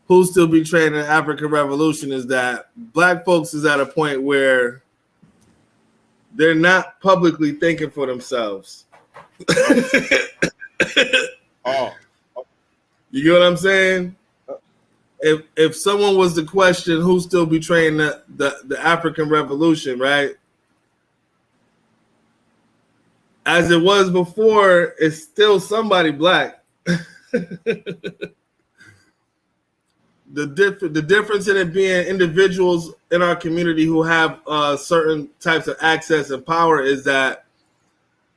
who's still betraying the African Revolution is that black folks is at a point where they're not publicly thinking for themselves. Oh, You get what I'm saying? If someone was to question who's still betraying the African Revolution, right? As it was before, it's still somebody black. The difference in it being individuals in our community who have certain types of access and power is that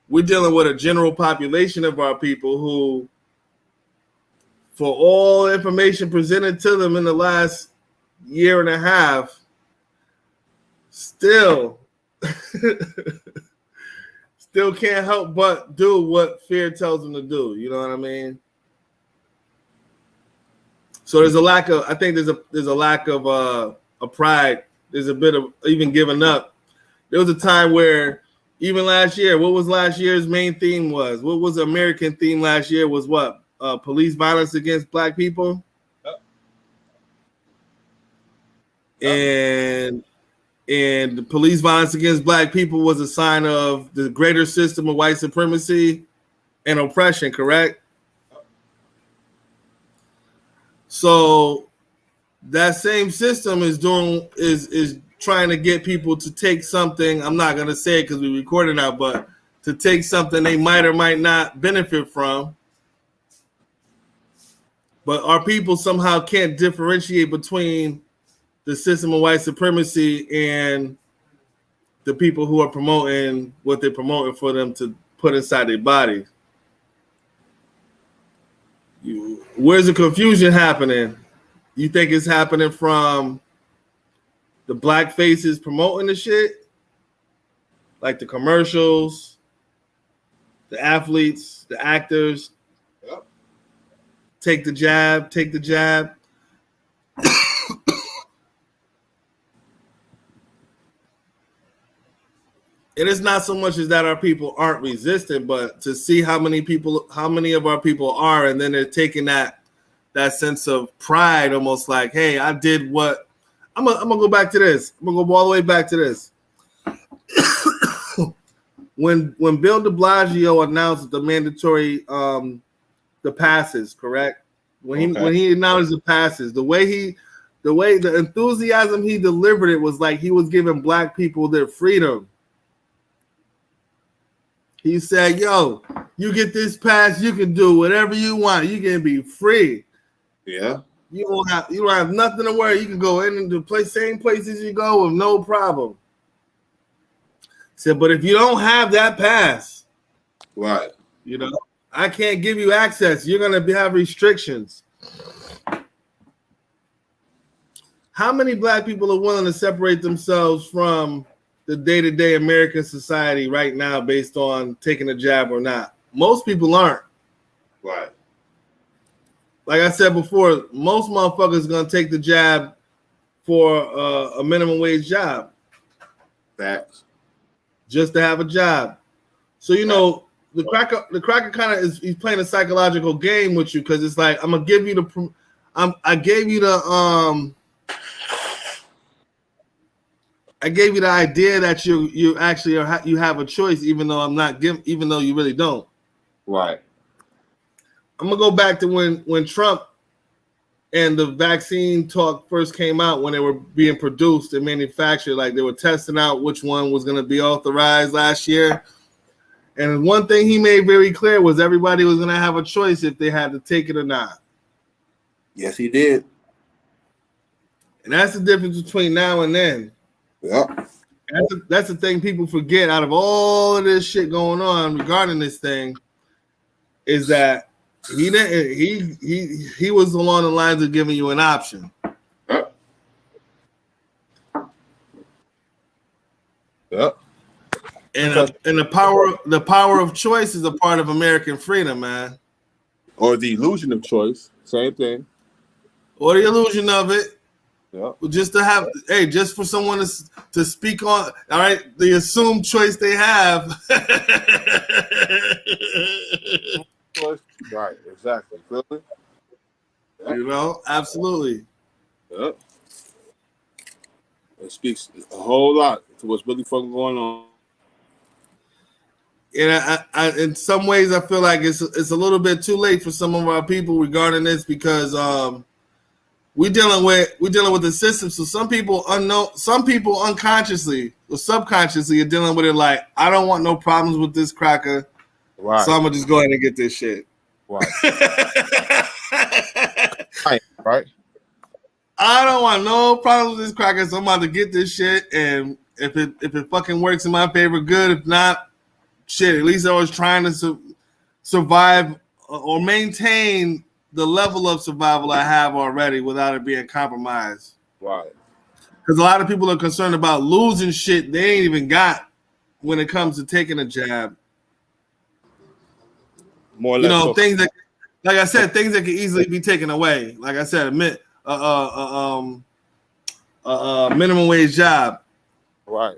we're dealing with a general population of our people who, for all information presented to them in the last year and a half, still can't help but do what fear tells them to do. You know what I mean? So there's a lack of, I think there's a lack of a pride. There's a bit of even giving up. There was a time where even last year, what was last year's main theme was? What was the American theme last year was what? Police violence against black people. And the police violence against black people was a sign of the greater system of white supremacy and oppression, correct? So that same system is trying to get people to take something. I'm not gonna say it because we recorded now, but to take something they might or might not benefit from. But our people somehow can't differentiate between the system of white supremacy and the people who are promoting what they're promoting for them to put inside their bodies. Where's the confusion happening? You think it's happening from the black faces promoting the shit? Like the commercials, the athletes, the actors. yep. Take the jab, take the jab. It is not so much as that our people aren't resistant, but to see how many of our people are, and then they're taking that sense of pride, almost like, hey, I did what I'm gonna go back to this. I'm gonna go all the way back to this. When Bill de Blasio announced the mandatory the passes, correct? When he announced the passes, the enthusiasm he delivered it was like he was giving black people their freedom. He said, yo, you get this pass, you can do whatever you want. You can be free. Yeah. You don't have nothing to worry. You can go in and the same places you go with no problem. He said, but if you don't have that pass, Right. you know, I can't give you access. You're gonna have restrictions. How many black people are willing to separate themselves from the day-to-day American society right now based on taking a jab or not? Most people aren't. Right. Like I said before, most motherfuckers gonna take the jab for a minimum wage job. Facts. Just to have a job. So you know, the cracker kind of he's playing a psychological game with you because it's like I'm gonna give you I gave you the idea that you actually you have a choice, even though even though you really don't. Right. I'm gonna go back to when Trump and the vaccine talk first came out, when they were being produced and manufactured, like they were testing out which one was gonna be authorized last year. And one thing he made very clear was everybody was gonna have a choice if they had to take it or not. Yes, he did. And that's the difference between now and then. Yep. That's the thing people forget out of all of this shit going on regarding this thing, is that he was along the lines of giving you an option. Yep. Yep. And the power of choice is a part of American freedom, man. Or the illusion of choice. Same thing. Or the illusion of it. Yep. Just to have, just for someone to speak on, all right, the assumed choice they have. Right, exactly. Feel me? You know, absolutely. Yep. It speaks a whole lot to what's really fucking going on. And in some ways, I feel like it's a little bit too late for some of our people regarding this because we're dealing with the system. So some people unconsciously or subconsciously are dealing with it like, I don't want no problems with this cracker, Right. so I'm gonna just go ahead and get this shit. Right. Right. I don't want no problems with this cracker, so I'm about to get this shit. And if it fucking works in my favor, good. If not, shit. At least I was trying to survive or maintain the level of survival I have already without it being compromised. Right. Because a lot of people are concerned about losing shit they ain't even got when it comes to taking a jab. More or less. You know, things that, like I said, things that can easily be taken away. Like I said, minimum wage job. Right.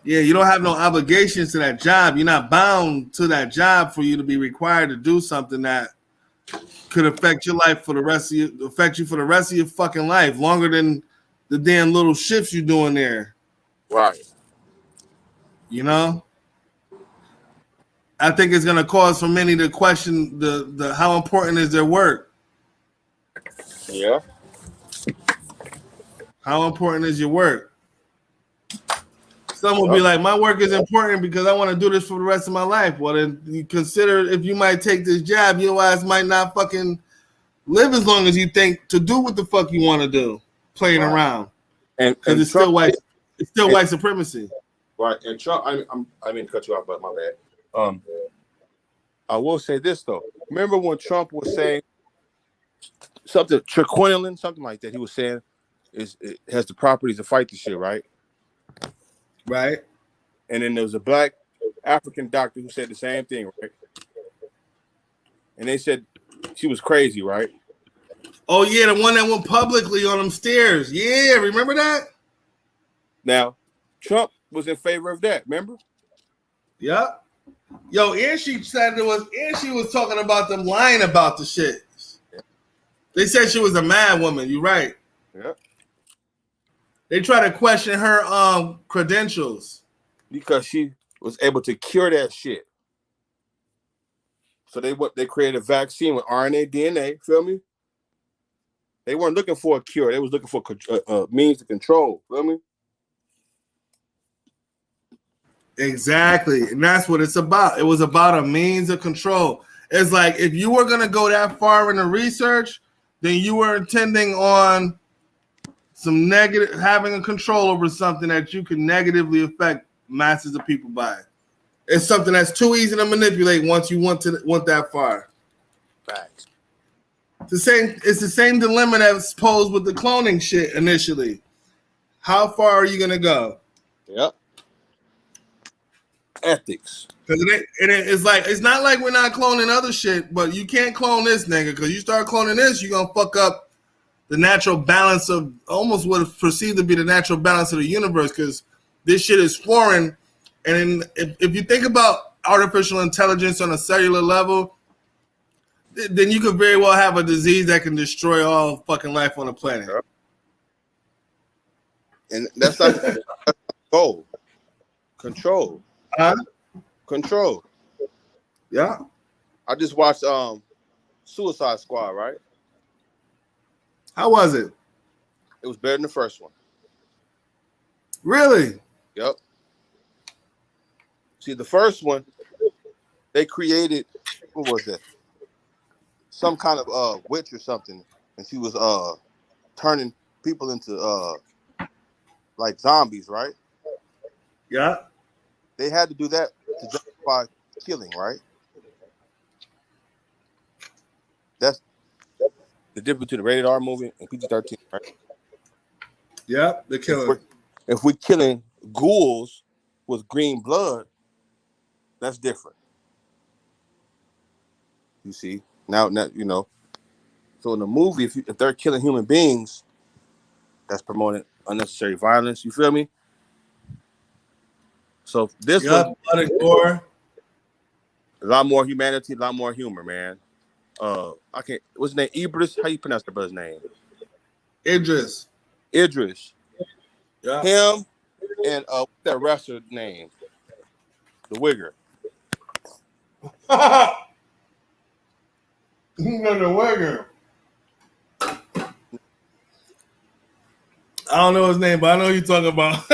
Yeah, you don't have no obligations to that job. You're not bound to that job for you to be required to do something that could affect your life for the rest of your fucking life, longer than the damn little shifts you're doing there. Right. You know? I think it's gonna cause for many to question the how important is their work. Yeah. How important is your work? Some will be like, my work is important because I want to do this for the rest of my life. Well, then you consider if you might take this job, your ass might not fucking live as long as you think to do what the fuck you want to do, playing around. And it's still white supremacy. Right. And Trump, I mean to cut you off, but my bad. I will say this though. Remember when Trump was saying something, triquinolin, something like that? He was saying it has the properties to fight the shit, right? Right. And then there was a black African doctor who said the same thing, right? And they said she was crazy, right? Oh yeah, the one that went publicly on them stairs. Yeah, remember that? Now, Trump was in favor of that, remember? Yep. Yo, and she said she was talking about them lying about the shit. Yeah. They said she was a mad woman. You're right. Yeah. They try to question her credentials. Because she was able to cure that shit. So they created a vaccine with RNA, DNA, feel me? They weren't looking for a cure. They was looking for means to control, feel me? Exactly. And that's what it's about. It was about a means of control. It's like if you were going to go that far in the research, then you were intending on some negative, having a control over something that you can negatively affect masses of people by. It's something that's too easy to manipulate once you want that far. Facts. It's the same dilemma that was posed with the cloning shit initially. How far are you going to go? Yep. Ethics. Because it's like, it's not like we're not cloning other shit, but you can't clone this nigga, because you start cloning this, you're going to fuck up the natural balance of almost what is perceived to be the natural balance of the universe, because this shit is foreign. And if you think about artificial intelligence on a cellular level, then you could very well have a disease that can destroy all fucking life on the planet. And that's not goal. Control. Control. Yeah. I just watched Suicide Squad, right? How was it? It was better than the first one. Really? Yep. See, the first one, they created, what was that? Some kind of witch or something, and she was turning people into like zombies, right? Yeah. They had to do that to justify killing, right? That's the difference between a rated R movie and PG-13, right? Yeah, they're killing. If we're killing ghouls with green blood, that's different. You see? Now you know. So in the movie, if they're killing human beings, that's promoting unnecessary violence. You feel me? So this one, blood and gore. a lot more humanity, a lot more humor, man. I can't. What's his name? Idris. How you pronounce the brother's name? Idris. Idris. Yeah. Him and what's that wrestler name? The Wigger. The Wigger. I don't know his name, but I know who you're talking about.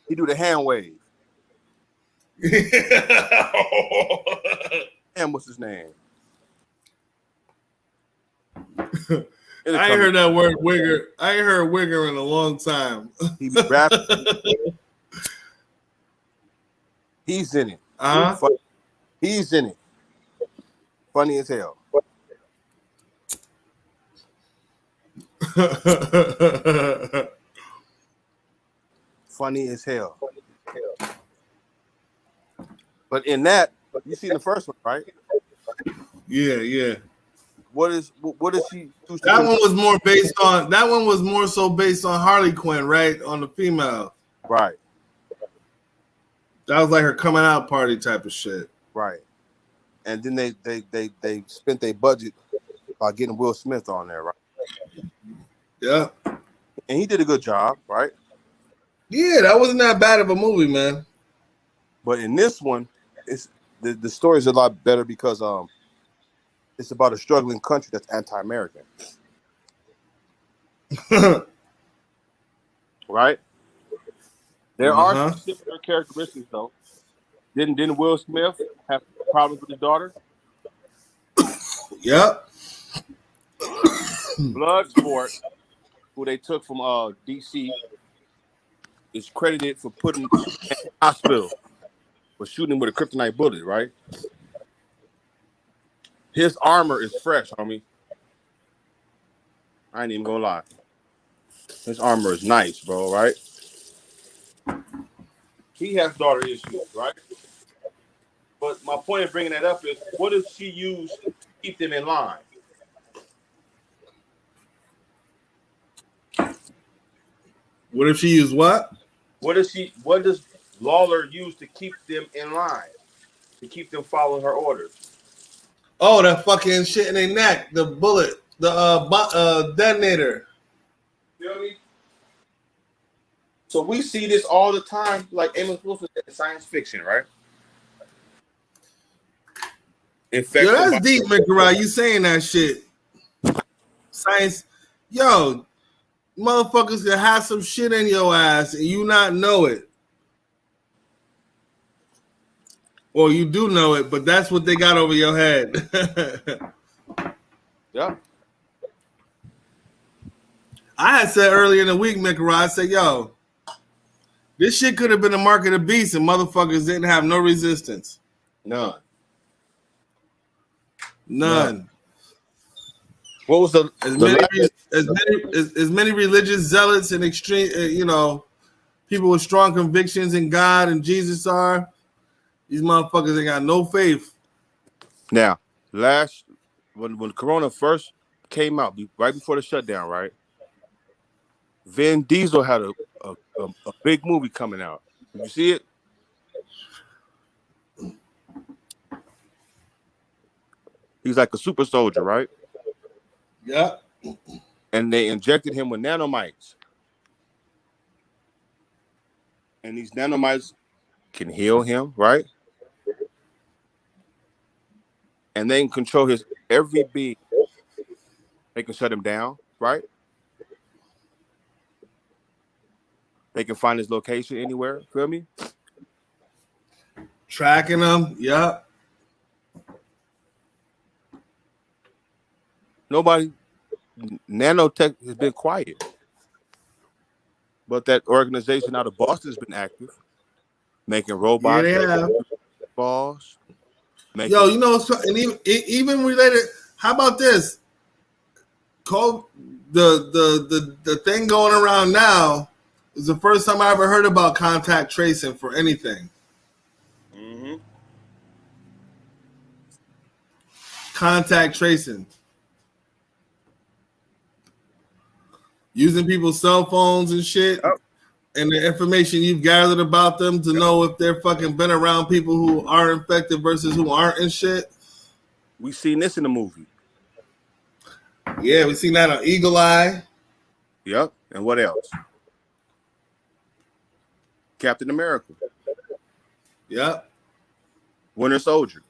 He do the hand wave. And what's his name? I ain't heard that word Wigger. I ain't heard Wigger in a long time. He be rapping. He's in it. He's in it. Funny as hell. Funny as hell. But in that, you seen the first one, right? Yeah. What is she? That one was more based on. That one was more so based on Harley Quinn, right? On the female, right? That was like her coming out party type of shit, right? And then they spent their budget by getting Will Smith on there, right? Yeah, and he did a good job, right? Yeah, that wasn't that bad of a movie, man. But in this one, it's the story's a lot better because it's about a struggling country that's anti-American. Right? There are some similar characteristics, though. Didn't Will Smith have problems with his daughter? Yep. Bloodsport, who they took from DC, is credited for putting him in the hospital for shooting him with a kryptonite bullet, right? His armor is fresh, homie. I ain't even gonna lie. His armor is nice, bro, right? He has daughter issues, right? But my point of bringing that up is, what does she use to keep them in line? What if she used what? What does Lawler use to keep them in line? To keep them following her orders? Oh, that fucking shit in their neck, the bullet, the detonator. Feel me? So we see this all the time, like Amos Wilson said, in science fiction, right? Yo, that's deep, McGraw. You saying that shit? Science, yo, motherfuckers can have some shit in your ass and you not know it, or you do know it, but that's what they got over your head. Yeah. I had said earlier in the week, McGraw, I said, yo, this shit could have been a mark of the beast and motherfuckers didn't have no resistance. None. What was as many religious zealots and extreme, people with strong convictions in God and Jesus are? These motherfuckers ain't got no faith. Now, when Corona first came out, right before the shutdown, right? Vin Diesel had a big movie coming out. Did you see it? He's like a super soldier, right? Yeah. And they injected him with nanomites. And these nanomites can heal him, right? And they can control his every being. They can shut him down, right? They can find his location anywhere. Feel me? Tracking him. Yep. Nanotech has been quiet. But that organization out of Boston has been active. Making robots. Yeah, they have. Balls. Yo, and even related, how about this? The thing going around now is the first time I ever heard about contact tracing for anything. Mm-hmm. Contact tracing. Using people's cell phones and shit, and the information you've gathered about them to know if they're fucking been around people who are infected versus who aren't and shit. We seen this in the movie. Yeah, we seen that on Eagle Eye. Yep. And what else? Captain America. Yep. Winter Soldier.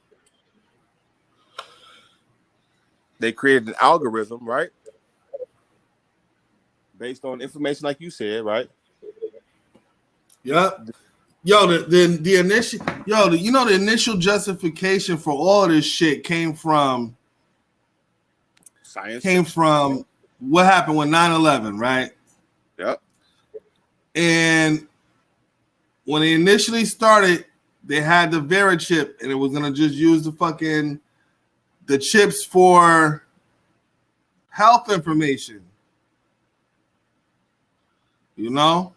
They created an algorithm, right? Based on information, like you said, right? Yep. Yo, the initial the initial justification for all of this shit came from Science. What happened with 9/11, right? Yep. And when they initially started, they had the Vera chip, and it was gonna just use the chips for health information. You know?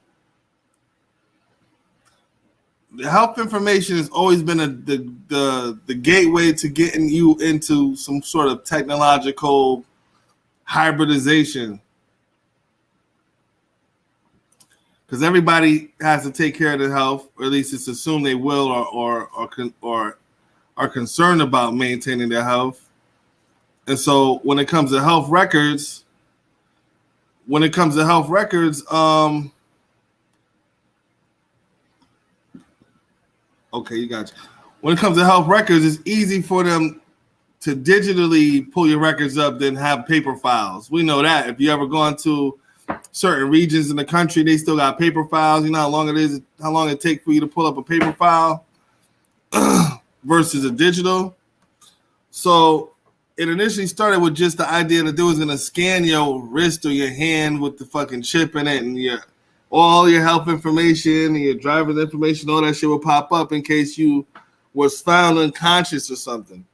The health information has always been the gateway to getting you into some sort of technological hybridization, because everybody has to take care of their health, or at least it's assumed they will, or are concerned about maintaining their health. And so when it comes to health records, okay, you got you. When it comes to health records, it's easy for them to digitally pull your records up than have paper files. We know that. If you ever gone to certain regions in the country, they still got paper files. You know how long it takes for you to pull up a paper file versus a digital. So it initially started with just the idea that they was gonna scan your wrist or your hand with the fucking chip in it, and all your health information and your driver's information, all that shit will pop up in case you was found unconscious or something.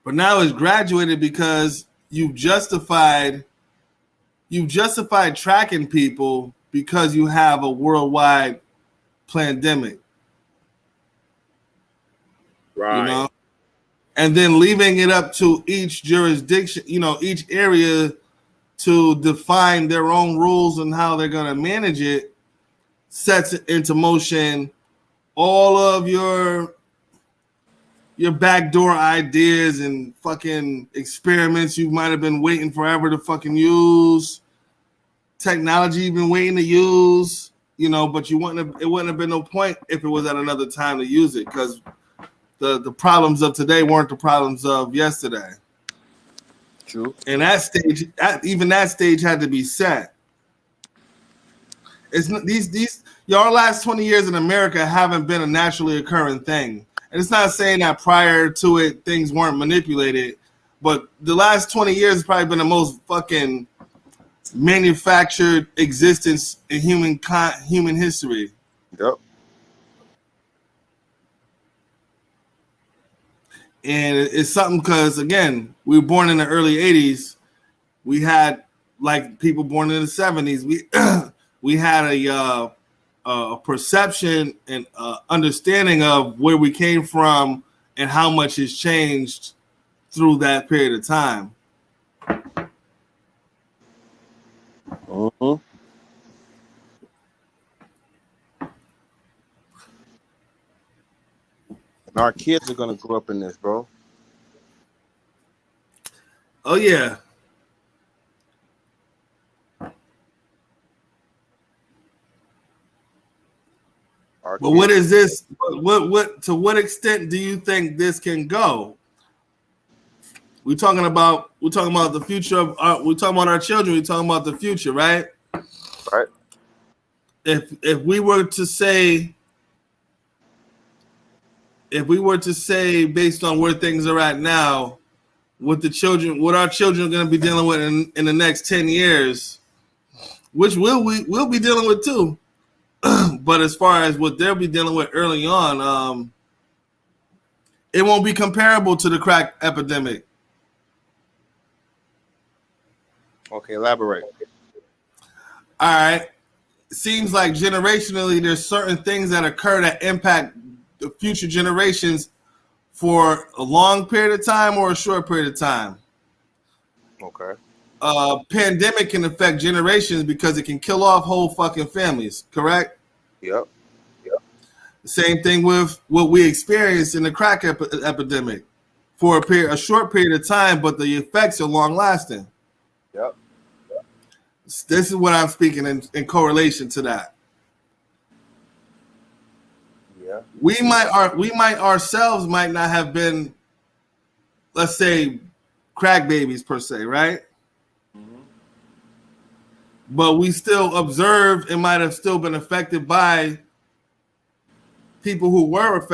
But now it's graduated because you've justified tracking people because you have a worldwide pandemic. Right. You know? And then leaving it up to each jurisdiction, each area to define their own rules and how they're going to manage it, sets into motion all of your backdoor ideas and fucking experiments you might have been waiting forever to fucking use, technology you've been waiting to use, but it wouldn't have been no point if it was at another time to use it, because the problems of today weren't the problems of yesterday. True. And that stage had to be set. It's not, our last 20 years in America haven't been a naturally occurring thing. And it's not saying that prior to it things weren't manipulated, but the last 20 years has probably been the most fucking manufactured existence in human history. Yep. And it's something because, again, we were born in the early 80s. We had, like, people born in the 70s. We had a perception and understanding of where we came from and how much has changed through that period of time. Mm-hmm. Our kids are gonna grow up in this, bro. Oh yeah. But what is this? What to what extent do you think this can go? We're talking about the future of we're talking about our children. We're talking about the future, right? Right. If we were to say based on where things are at now, what our children are going to be dealing with in the next 10 years, which we'll be dealing with too. But as far as what they'll be dealing with early on, it won't be comparable to the crack epidemic. Okay, elaborate. All right. It seems like generationally there's certain things that occur that impact the future generations for a long period of time or a short period of time. Okay. Pandemic can affect generations because it can kill off whole fucking families, correct? Yep. The same thing with what we experienced in the crack epidemic. for a short period of time, but the effects are long lasting. Yep. This is what I'm speaking in correlation to that. Yeah. We might ourselves might not have been, let's say, crack babies per se, right? Mm-hmm. But we still observed and might have still been affected by people who were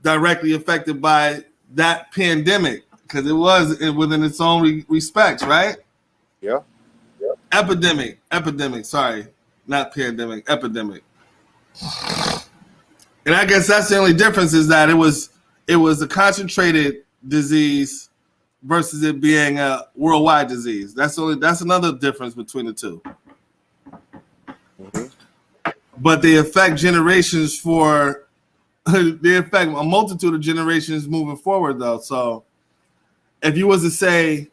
directly affected by that pandemic, because it was within its own respects, right? Yeah. Epidemic. Sorry, not pandemic. Epidemic. And I guess that's the only difference, is that it was a concentrated disease versus it being a worldwide disease. That's another difference between the two. Mm-hmm. But they affect generations for they affect a multitude of generations moving forward, though. So if you was to say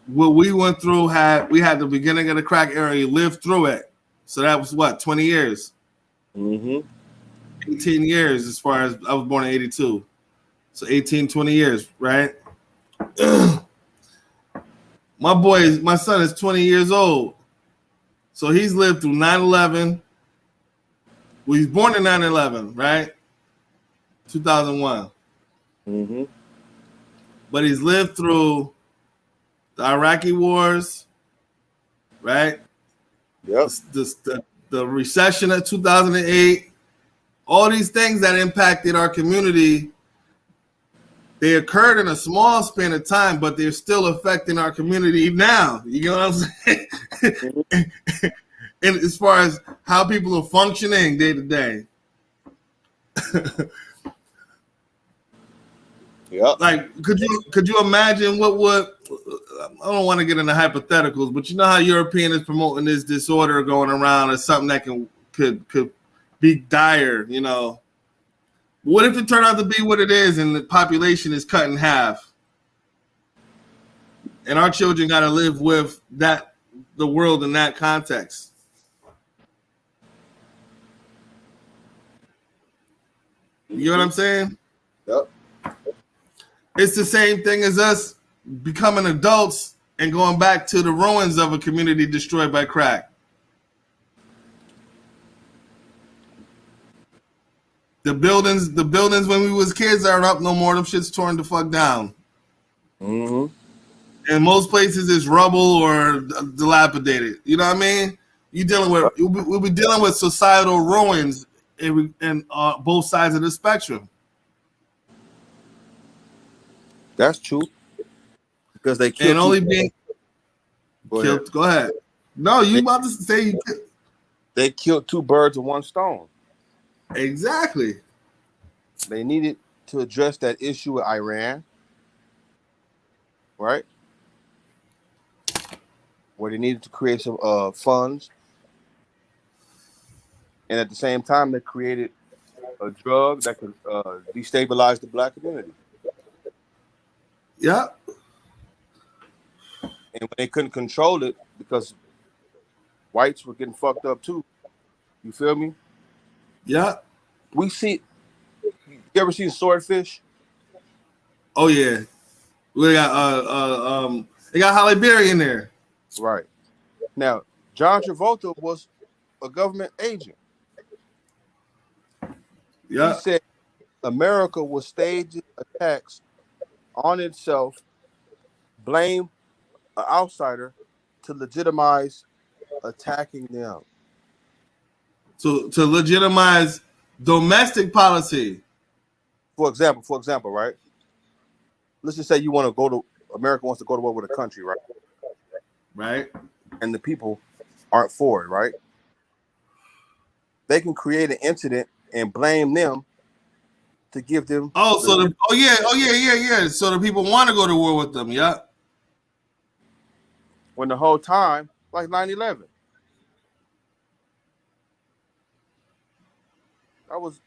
what we went through, we had the beginning of the crack era, you lived through it. So that was what, 20 years? Mm-hmm. 18 years, as far as I was born in 82. So 18, 20 years, right? My son is 20 years old. So he's lived through 9/11. Well, he's born in 9/11, right? 2001. Mm-hmm. But he's lived through the Iraqi wars, right? Yep. The recession of 2008, all these things that impacted our community, they occurred in a small span of time, but they're still affecting our community now. You know what I'm saying? Mm-hmm. And as far as how people are functioning day to day. Yep. Like, could you imagine what would, I don't want to get into hypotheticals, but you know how European is promoting this disorder going around as something that could be dire, you know. What if it turned out to be what it is and the population is cut in half? And our children got to live with the world in that context. You know what I'm saying? Yep. It's the same thing as us becoming adults and going back to the ruins of a community destroyed by crack. The buildings when we was kids aren't up no more. Them shit's torn the fuck down. Mm-hmm. And most places it's rubble or dilapidated. You know what I mean? We'll be dealing with societal ruins in both sides of the spectrum. That's true. Because they killed. And only being killed. Go ahead. No, you about to say they killed two birds with one stone. Exactly. They needed to address that issue with Iran, right? Where they needed to create some funds, and at the same time, they created a drug that could destabilize the black community. Yeah. And when they couldn't control it because whites were getting fucked up too, you feel me? Yeah. We see. You ever seen Swordfish? Oh yeah. We got they got Halle Berry in there. Right. Now, John Travolta was a government agent. Yeah. He said America will stage attacks on itself, blame an outsider to legitimize attacking them. To legitimize domestic policy. For example, right? Let's just say you want to go to America wants to go to war with a country, right? Right. And the people aren't for it, right? They can create an incident and blame them to give them. Yeah. So the people want to go to war with them. Yeah. When the whole time, like 9/11, that was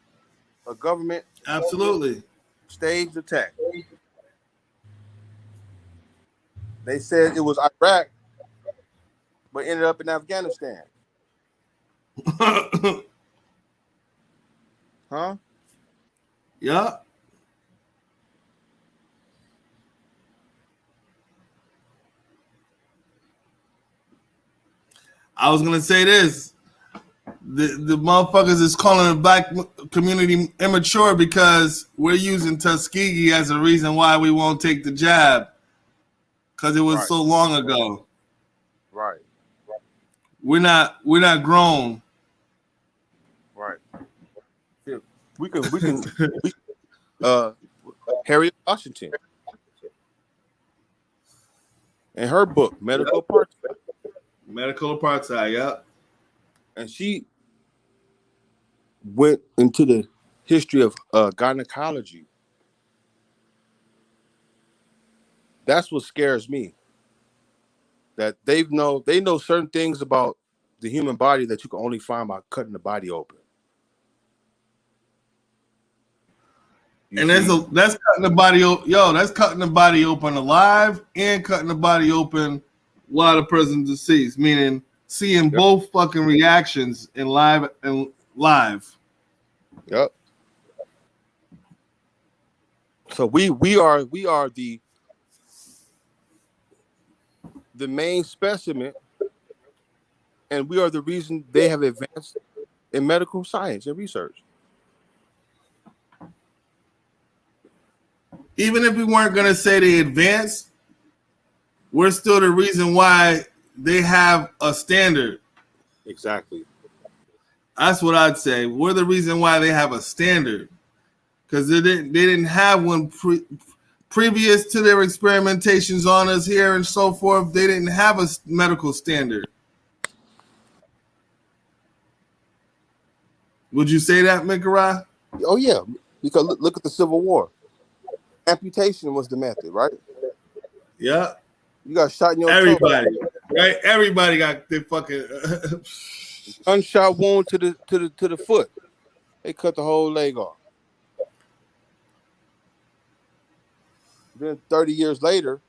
a government Absolutely staged attack. They said it was Iraq, but ended up in Afghanistan. Huh? Yeah. I was gonna say this. The motherfuckers is calling the black community immature because we're using Tuskegee as a reason why we won't take the jab because it was so long ago. Right. We're not grown. Right. Yeah. We can Harriet Washington in her book Medical Apartheid. Medical apartheid, yep. And she went into the history of gynecology. That's what scares me. That they know certain things about the human body that you can only find by cutting the body open. And that's cutting the body that's cutting the body open alive and cutting the body open while the person's deceased, meaning seeing both fucking reactions in live. Yep. So we are the main specimen, and we are the reason they have advanced in medical science and research. Even if we weren't gonna say they advanced, we're still the reason why they have a standard. Exactly. That's what I'd say. We're the reason why they have a standard, because they didn't have one previous to their experimentations on us here and so forth. They didn't have a medical standard. Would you say that, Mikarai? Oh yeah, because look at the Civil War. Amputation was the method, right? Yeah. You got shot in your toe. Right? Everybody got their fucking gunshot wound to the foot. They cut the whole leg off. Then 30 years later,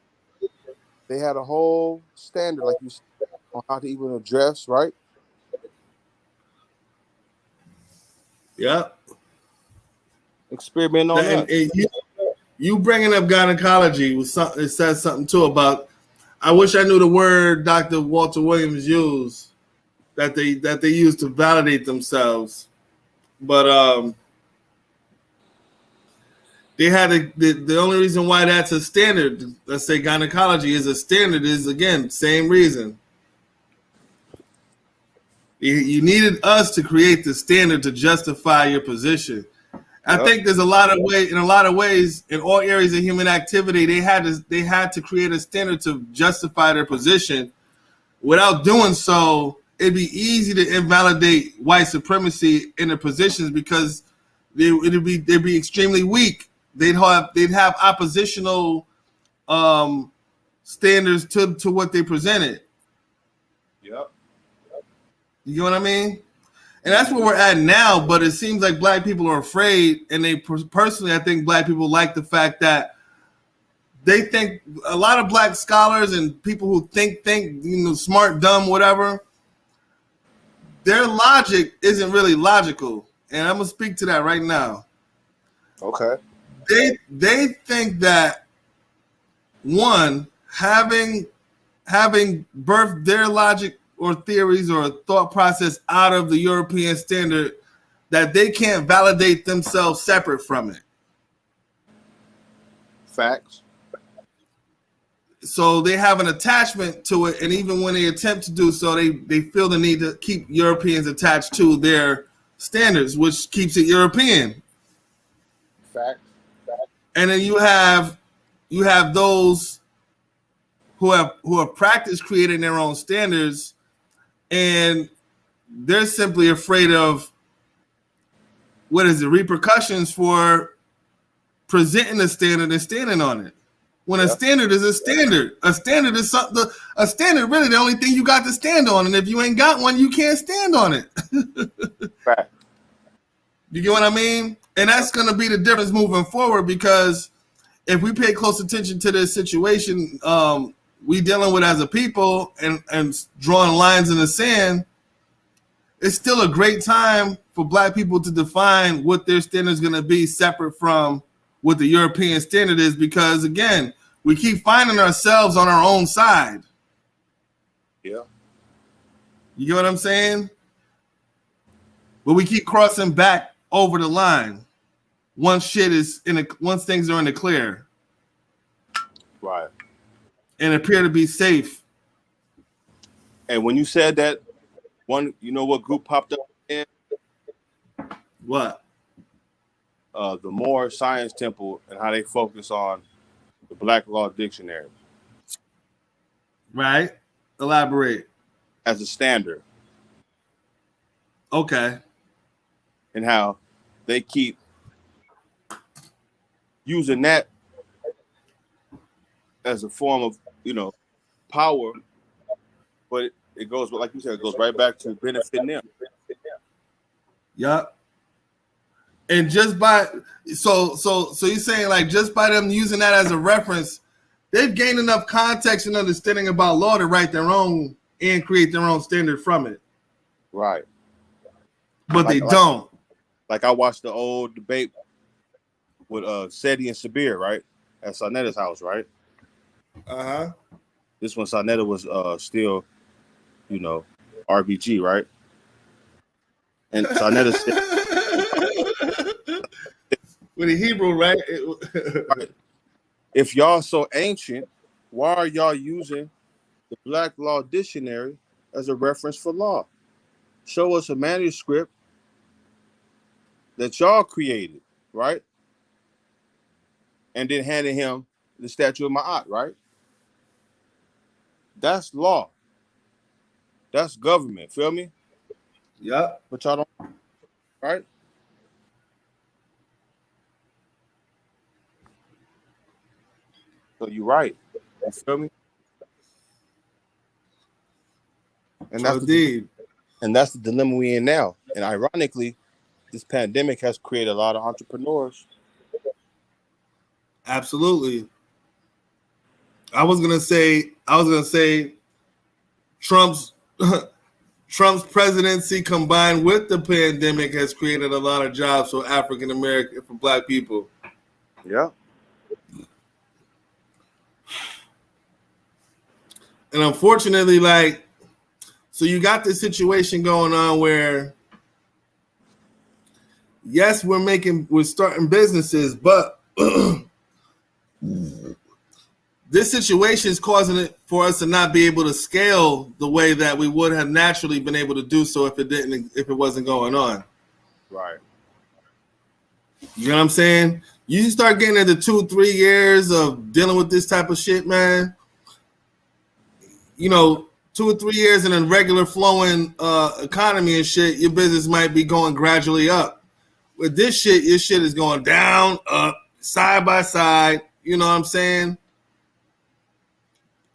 they had a whole standard, like you said, on how to even address, right? Yeah. Experiment on that. And you bringing up gynecology was something. It says something too about. I wish I knew the word Dr. Walter Williams used that they use to validate themselves, but they had the only reason why that's a standard. Let's say gynecology is a standard is again same reason. You needed us to create the standard to justify your position. I think there's in a lot of ways, in all areas of human activity, they had to create a standard to justify their position. Without doing so, it'd be easy to invalidate white supremacy in their positions because they'd be extremely weak. They'd have oppositional standards to what they presented. Yep. You know what I mean? And that's where we're at now, but it seems like black people are afraid, and personally, I think black people like the fact that they think a lot of black scholars and people who think, smart, dumb, whatever, their logic isn't really logical. And I'm going to speak to that right now. Okay. They think that, one, having birthed their logic or theories or thought process out of the European standard, that they can't validate themselves separate from it. Facts. So they have an attachment to it, and even when they attempt to do so, they feel the need to keep Europeans attached to their standards, which keeps it European. Facts. And then you have those who have practiced creating their own standards, and they're simply afraid of repercussions for presenting a standard and standing on it. When a standard is a standard. A standard is something. A standard really the only thing you got to stand on, and if you ain't got one, you can't stand on it. Right. You get what I mean? And that's going to be the difference moving forward, because if we pay close attention to this situation we dealing with as a people and drawing lines in the sand, it's still a great time for black people to define what their standard is going to be separate from what the European standard is, because again, we keep finding ourselves on our own side. Yeah. You get what I'm saying? But we keep crossing back over the line once things are in the clear. Right. And appear to be safe. And when you said that, you know what group popped up in? What? The Moore Science Temple and how they focus on the Black Law Dictionary. Right? Elaborate. As a standard. Okay. And how they keep using that as a form of, power, but it goes, like you said, it goes right back to benefiting them. Yup. And just by so you're saying like just by them using that as a reference, they've gained enough context and understanding about law to write their own and create their own standard from it. Right. But they don't. Like I watched the old debate with Seti and Sabir, right? At Sarnetta's house, right? Uh-huh. This one, Sarnetta was still, RBG, right? And Sarnetta said, with a Hebrew, right? Right. If y'all so ancient, why are y'all using the Black Law Dictionary as a reference for law? Show us a manuscript that y'all created, right? And then handed him the statue of Ma'at, right? That's law. That's government. Feel me? Yep. But y'all don't, right? So you're right. You feel me? And that's that's the dilemma we in now. And ironically, this pandemic has created a lot of entrepreneurs. Absolutely. I was gonna say Trump's presidency combined with the pandemic has created a lot of jobs for African American, for Black people. Yeah. And unfortunately, so you got this situation going on where, yes, we're starting businesses, but this situation is causing it for us to not be able to scale the way that we would have naturally been able to do so if it wasn't going on. Right. You know what I'm saying? You start getting into 2-3 years of dealing with this type of shit, man. 2 or 3 years in a regular flowing economy and shit, your business might be going gradually up. With this shit, your shit is going down, up, side by side. You know what I'm saying?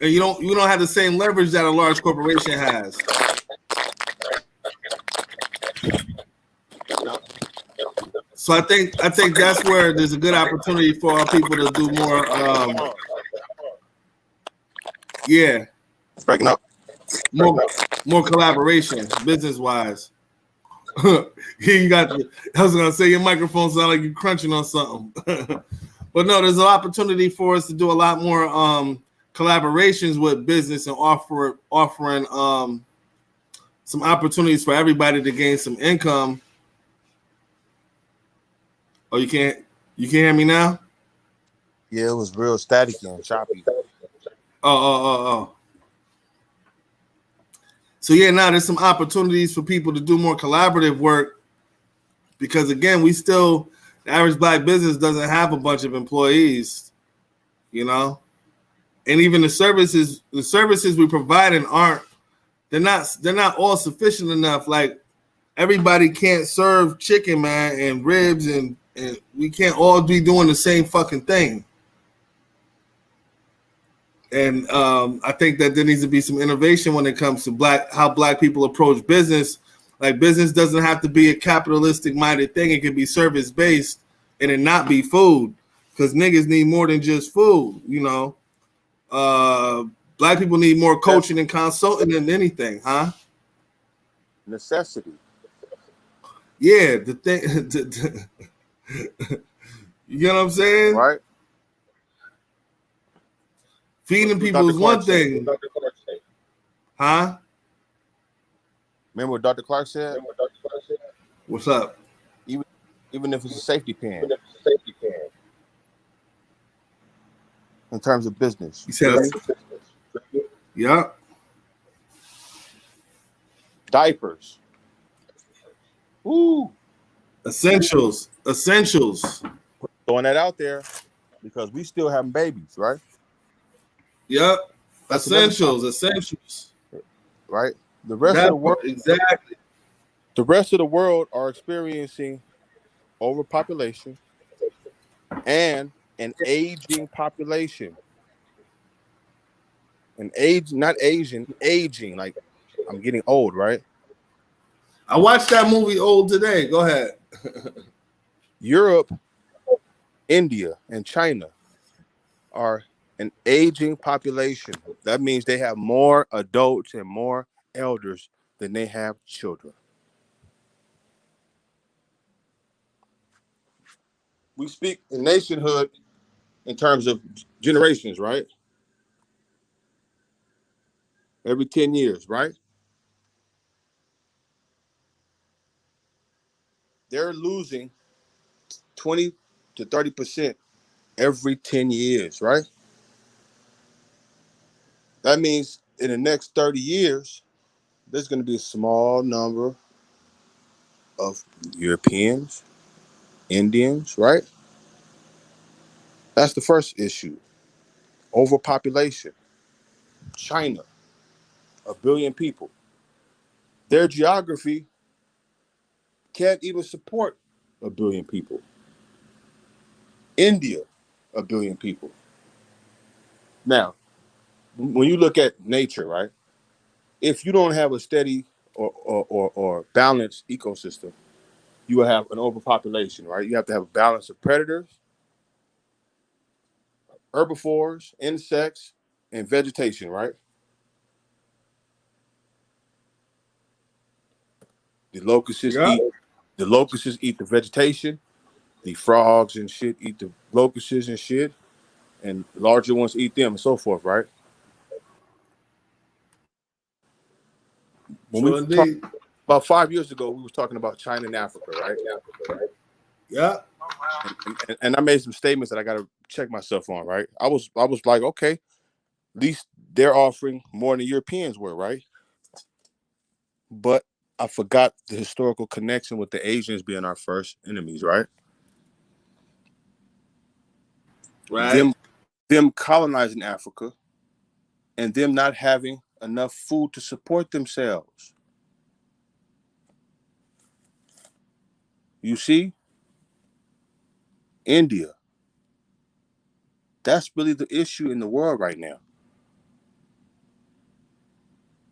And you don't have the same leverage that a large corporation has. So I think that's where there's a good opportunity for our people to do more. Yeah. Breaking up. More collaboration, business wise. You got. I was gonna say your microphone sounds like you're crunching on something, but no, there's an opportunity for us to do a lot more collaborations with business and offering some opportunities for everybody to gain some income. Oh, you can't hear me now? Yeah, it was real staticky and choppy. Oh. So yeah, now there's some opportunities for people to do more collaborative work because again, the average Black business doesn't have a bunch of employees, and even the services we providing they're not all sufficient enough. Like everybody can't serve chicken, man, and ribs, and we can't all be doing the same fucking thing. And I think that there needs to be some innovation when it comes to how Black people approach business. Like business doesn't have to be a capitalistic minded thing. It can be service based and it not be food because niggas need more than just food. Black people need more coaching and consulting than anything, huh? Necessity. Yeah, the thing. You know what I'm saying? Right. Feeding people is one thing. Huh? Remember what Dr. Clark said? What's up? Even if it's a safety pin. In terms of business. You said, yeah. Diapers. Ooh. Essentials. Throwing that out there because we still having babies, right? Yep. That's Essentials. Right? The rest of the world, exactly. The rest of the world are experiencing overpopulation and an aging population. Not Asian, aging. Like I'm getting old, right? I watched that movie Old today. Go ahead. Europe, India, and China are an aging population. That means they have more adults and more elders than they have children. We speak in nationhood in terms of generations, right? Every 10 years, right? They're losing 20 to 30% every 10 years, right? That means in the next 30 years, there's going to be a small number of Europeans, Indians, right? That's the first issue. Overpopulation. China, 1 billion people. Their geography can't even support 1 billion people. India, 1 billion people. Now, when you look at nature, right? If you don't have a steady or balanced ecosystem, you will have an overpopulation, right? You have to have a balance of predators, herbivores, insects, and vegetation, right? The locusts eat the vegetation. The frogs and shit eat the locusts and shit, and larger ones eat them and so forth, right? When we talked about 5 years ago, we was talking about China and Africa, right? Yeah. And I made some statements that I got to check myself on, right? I was like, okay, at least they're offering more than Europeans were, right? But I forgot the historical connection with the Asians being our first enemies, right? Right. Them colonizing Africa and them not having enough food to support themselves. You see? India. That's really the issue in the world right now.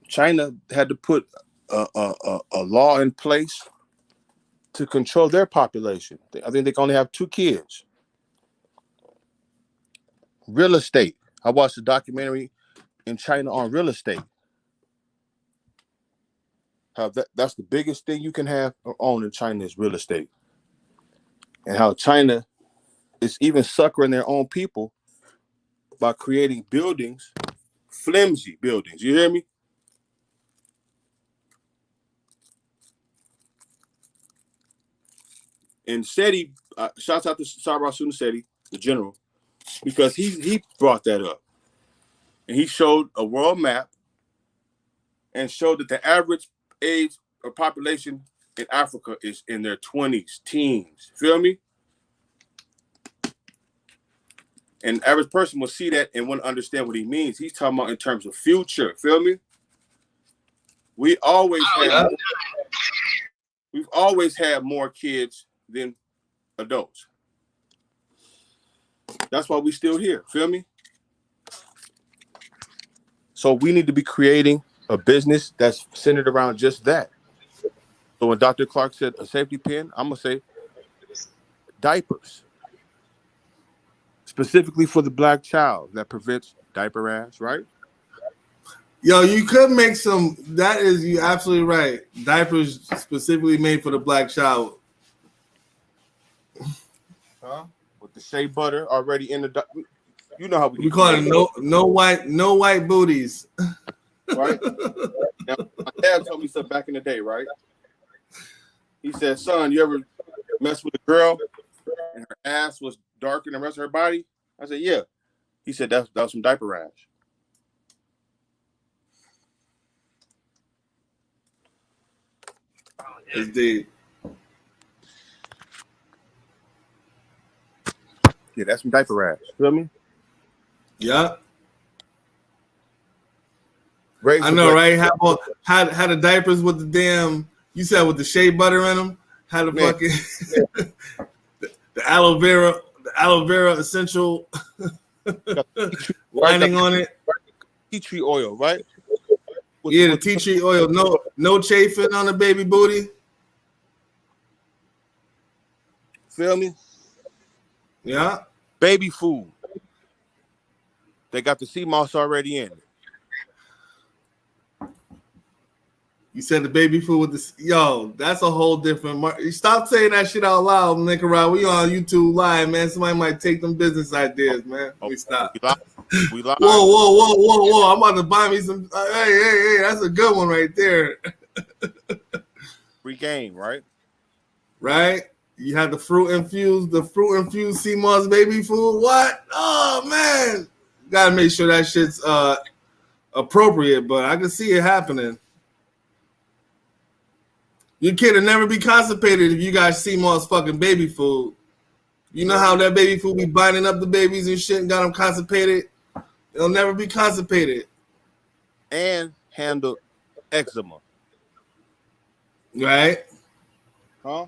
China had to put a law in place to control their population. I think they can only have 2 kids. Real estate. I watched a documentary in China on real estate. How that's the biggest thing you can have or own in China is real estate. And how China is even suckering their own people by creating buildings, flimsy buildings. You hear me? And Seti, shouts out to Sabra Seti, the general, because he brought that up. And he showed a world map and showed that the average age of population in Africa is in their 20s, teens. Feel me? And average person will see that and want to understand what he means. He's talking about in terms of future. Feel me? We've always had more kids than adults. That's why we're still here. Feel me? So we need to be creating a business that's centered around just that. So when Dr. Clark said a safety pin, I'm going to say diapers. Specifically for the black child that prevents diaper rash, right? Yo, you could make some. That is, you absolutely right. Diapers specifically made for the black child. Huh? With the shea butter already in the, you know how we call it no white booties. Right? Now, my dad told me something back in the day, right? He said, "Son, you ever mess with a girl and her ass was darker than the rest of her body?" I said, "Yeah." He said, that was some diaper rash." It's deep. Yeah, that's some diaper rash. Feel me? Yeah. Razor I know, blade. right? How the diapers with the damn, you said with the shea butter in them? How the Man, fucking the aloe vera essential got tea tree, right? Got lining on it. tea tree oil, right? Yeah, the With tea tree oil. No chafing on the baby booty. feel me? Yeah. Baby food. They got the sea moss already in it. You said the baby food with the yo. That's a whole different. Stop saying that shit out loud, Nicaragua. We on YouTube live, man. Somebody might take them business ideas, man. Let me stop. We live. We live. Whoa! I'm about to buy me some. Hey! That's a good one right there. Free game, right? Right? You had the fruit infused sea moss baby food. What? Oh man, gotta make sure that shit's appropriate. But I can see it happening. Your kid will never be constipated if you guys sea moss fucking baby food. You know how that baby food be binding up the babies and shit and got them constipated? They'll never be constipated. And handle eczema. Right? Huh?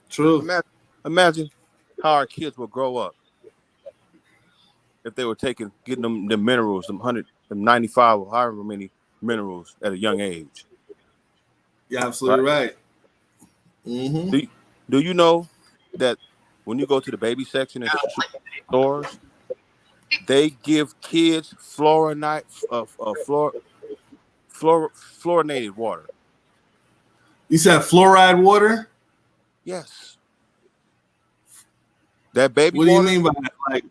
True. Imagine how our kids will grow up if they were getting them the minerals, them 95 or however many minerals at a young age. You're absolutely right. Mm-hmm. Do you know that when you go to the baby section in stores, they give kids fluorinated water? You said fluoride water? Yes. That baby water? What water? do you mean by that? Like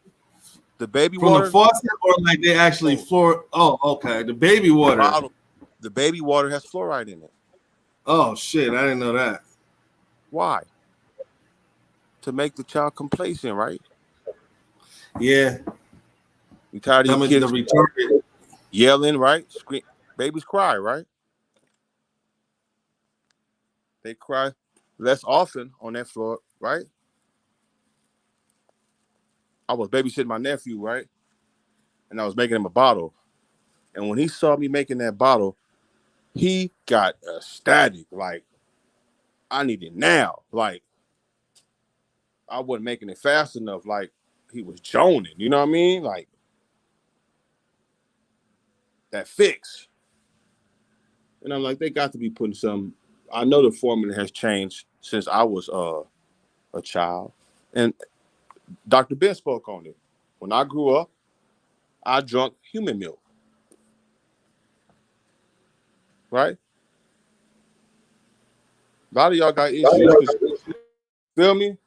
the baby from water? the faucet or like they actually Oh, okay. The baby water. The baby water has fluoride in it. Oh, shit. I didn't know that. Why? To make the child complacent, right? Yeah. You tired of your kids retarded. Yelling, right? Scream. Babies cry, right? They cry less often on that floor, right? I was babysitting my nephew, right? And I was making him a bottle. And when he saw me making that bottle, he got ecstatic. Like, I need it now. Like, I wasn't making it fast enough. Like, he was joning. You know what I mean? Like, that fix. And I'm like, they got to be putting some. I know the formula has changed since I was a child. And Dr. Ben spoke on it. When I grew up, I drank human milk. Right? A lot of y'all got issues. Feel me?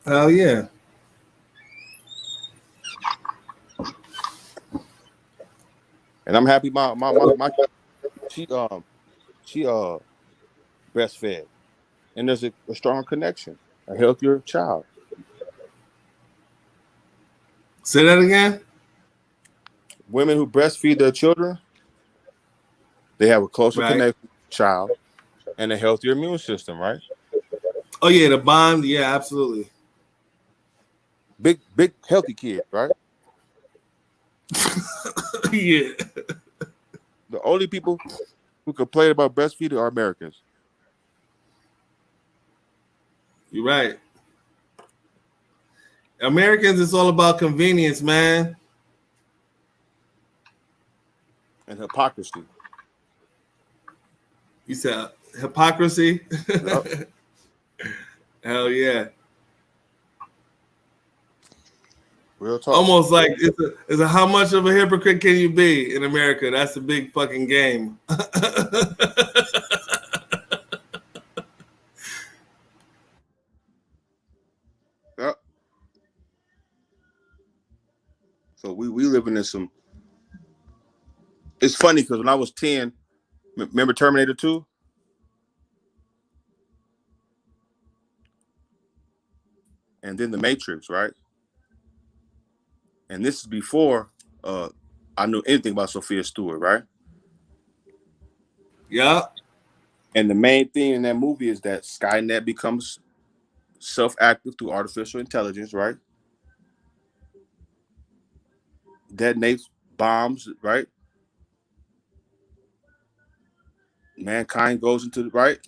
Hell yeah. And I'm happy my she breastfed. And there's a strong connection, a healthier child. Say that again? Women who breastfeed their children, they have a closer connection with the child and a healthier immune system, right? Oh yeah, the bond, yeah, absolutely. Big healthy kids, right? Yeah. The only people who complain about breastfeeding are Americans. You're right. Americans, it's all about convenience, man. And hypocrisy. You said hypocrisy? Yep. Hell yeah. Real talk. Almost like it's a how much of a hypocrite can you be in America? That's a big fucking game. Yep. So we living in some. It's funny because when I was 10, remember Terminator 2? And then The Matrix, right? And this is before I knew anything about Sophia Stewart, right? Yeah. And the main thing in that movie is that Skynet becomes self-active through artificial intelligence, right? Detonates bombs, right? Mankind goes into the right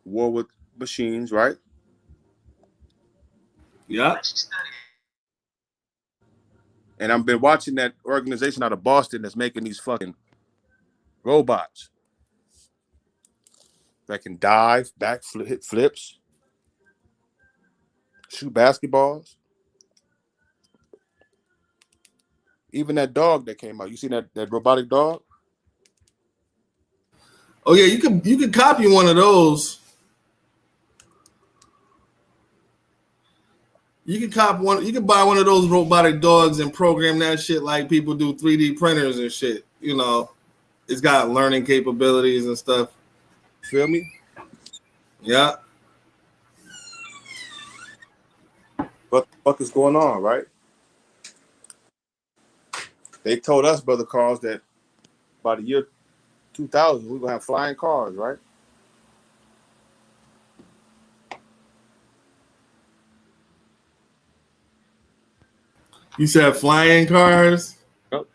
war with machines, right? Yeah. And I've been watching that organization out of Boston that's making these fucking robots that can dive, hit flips, shoot basketballs. Even that dog that came out. You seen that robotic dog? Oh yeah, you can copy one of those. You can cop one. You can buy one of those robotic dogs and program that shit like people do 3D printers and shit. You know, it's got learning capabilities and stuff. Feel me? Yeah. What the fuck is going on, right? They told us, Brother Carls, that by the year 2000, we're going to have flying cars, right? You said flying cars? Yep.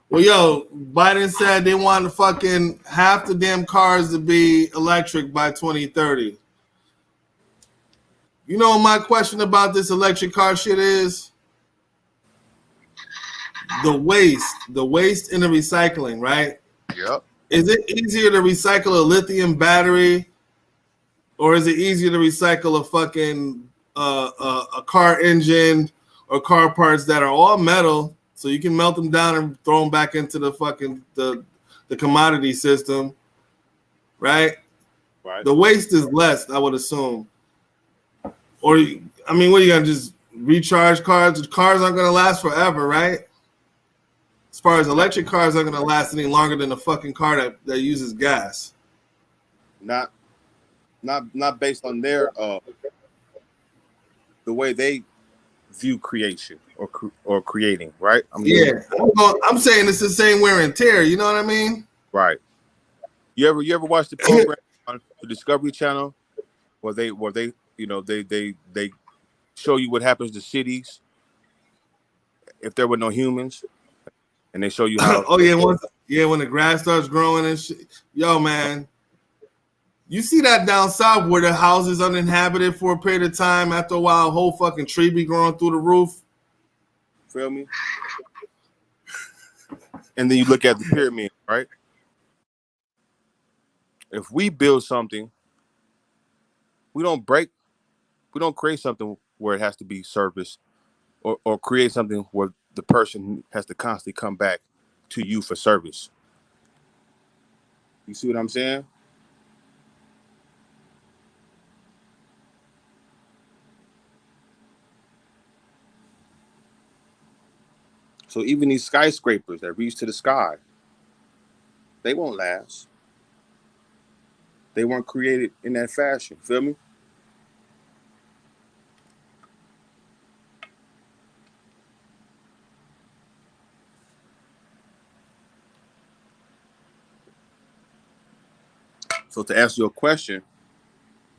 Well, yo, Biden said they want fucking half the damn cars to be electric by 2030. You know what my question about this electric car shit is? The waste in the recycling, right? Yep. Is it easier to recycle a lithium battery, or is it easier to recycle a fucking a car engine or car parts that are all metal, so you can melt them down and throw them back into the fucking the commodity system, right? Right. The waste is less, I would assume. Or I mean, what are you gonna just recharge cars? The cars aren't gonna last forever, right? As far as electric cars aren't gonna last any longer than a fucking car that uses gas. Not based on their the way they view creation or creating, right? I'm saying it's the same wear and tear. You know what I mean? Right. You ever watch the program on the Discovery Channel where they they show you what happens to cities if there were no humans, and they show you how. Oh yeah, when the grass starts growing and shit. Yo, man, you see that down south where the house is uninhabited for a period of time. After a while, a whole fucking tree be growing through the roof. Feel me? And then you look at the pyramid, right? If we build something, we don't create something where it has to be serviced, or create something where the person has to constantly come back to you for service. You see what I'm saying? So even these skyscrapers that reach to the sky, they won't last. They weren't created in that fashion. Feel me? So to answer your question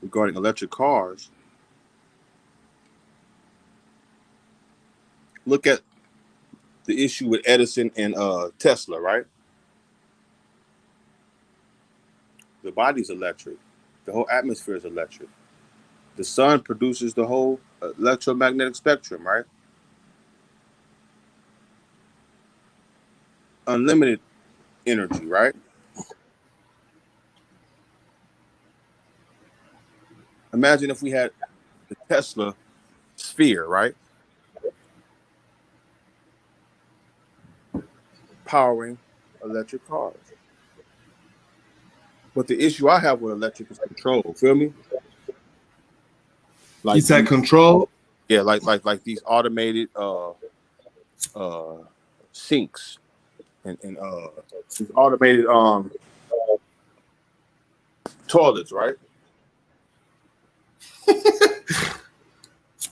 regarding electric cars, look at the issue with Edison and Tesla, right? The body's electric. The whole atmosphere is electric. The sun produces the whole electromagnetic spectrum, right? Unlimited energy, right? Imagine if we had the Tesla sphere, right? Powering electric cars. But the issue I have with electric is control. Feel me? Like you said, control. Yeah, like these automated sinks and these automated toilets, right?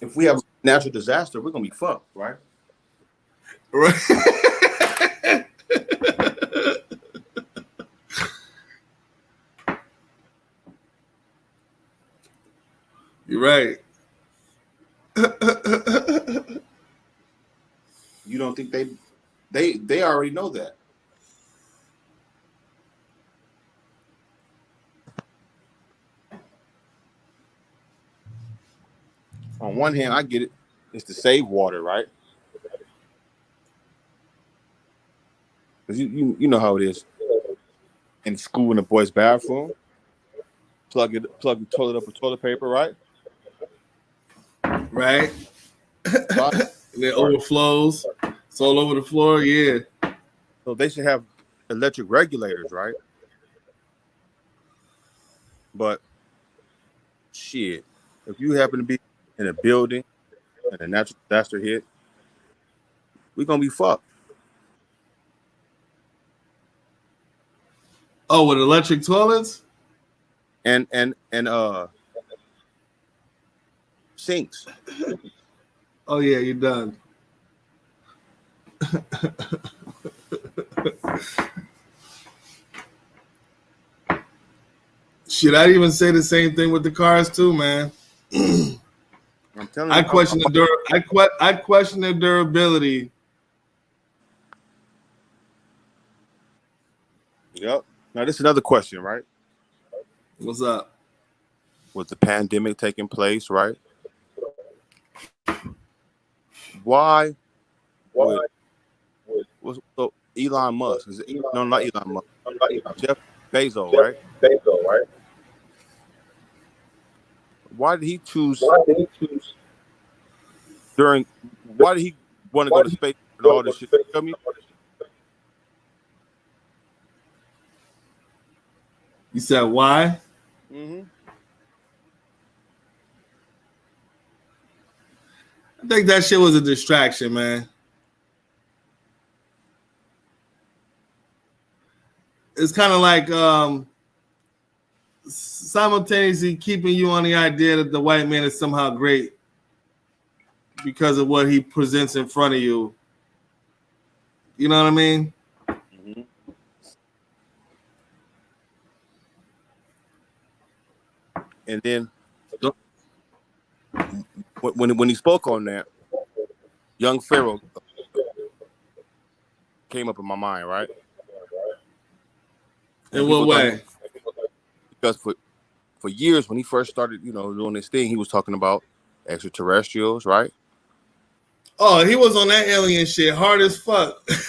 If we have a natural disaster, we're gonna be fucked, right? Right. You're right. You don't think they already know that? On one hand, I get it. It's to save water, right? Because you know how it is in school in the boys' bathroom. Plug the toilet up with toilet paper, right? Right. So, And it overflows. It's all over the floor. Yeah. so they should have electric regulators, right? But shit, if you happen to be in a building and a natural disaster hit, we're gonna be fucked. Oh, with electric toilets? And sinks. Oh yeah, you're done. Shit, I'd even say the same thing with the cars too, man. I'm telling you, I question their durability. Yep. Now this is another question, right? What's up? With the pandemic taking place, right? Why would so Elon Musk? No, not Elon Musk. Jeff Bezos, right? Why did he choose during? Why did he want to go to space and all this shit? Tell me. You said why? Mm-hmm. I think that shit was a distraction, man. It's kind of like simultaneously keeping you on the idea that the white man is somehow great because of what he presents in front of you. You know what I mean? Mm-hmm. And then when he spoke on that, young Pharaoh came up in my mind, right? In what way? Because for years when he first started, doing this thing, he was talking about extraterrestrials, right? Oh, he was on that alien shit hard as fuck. He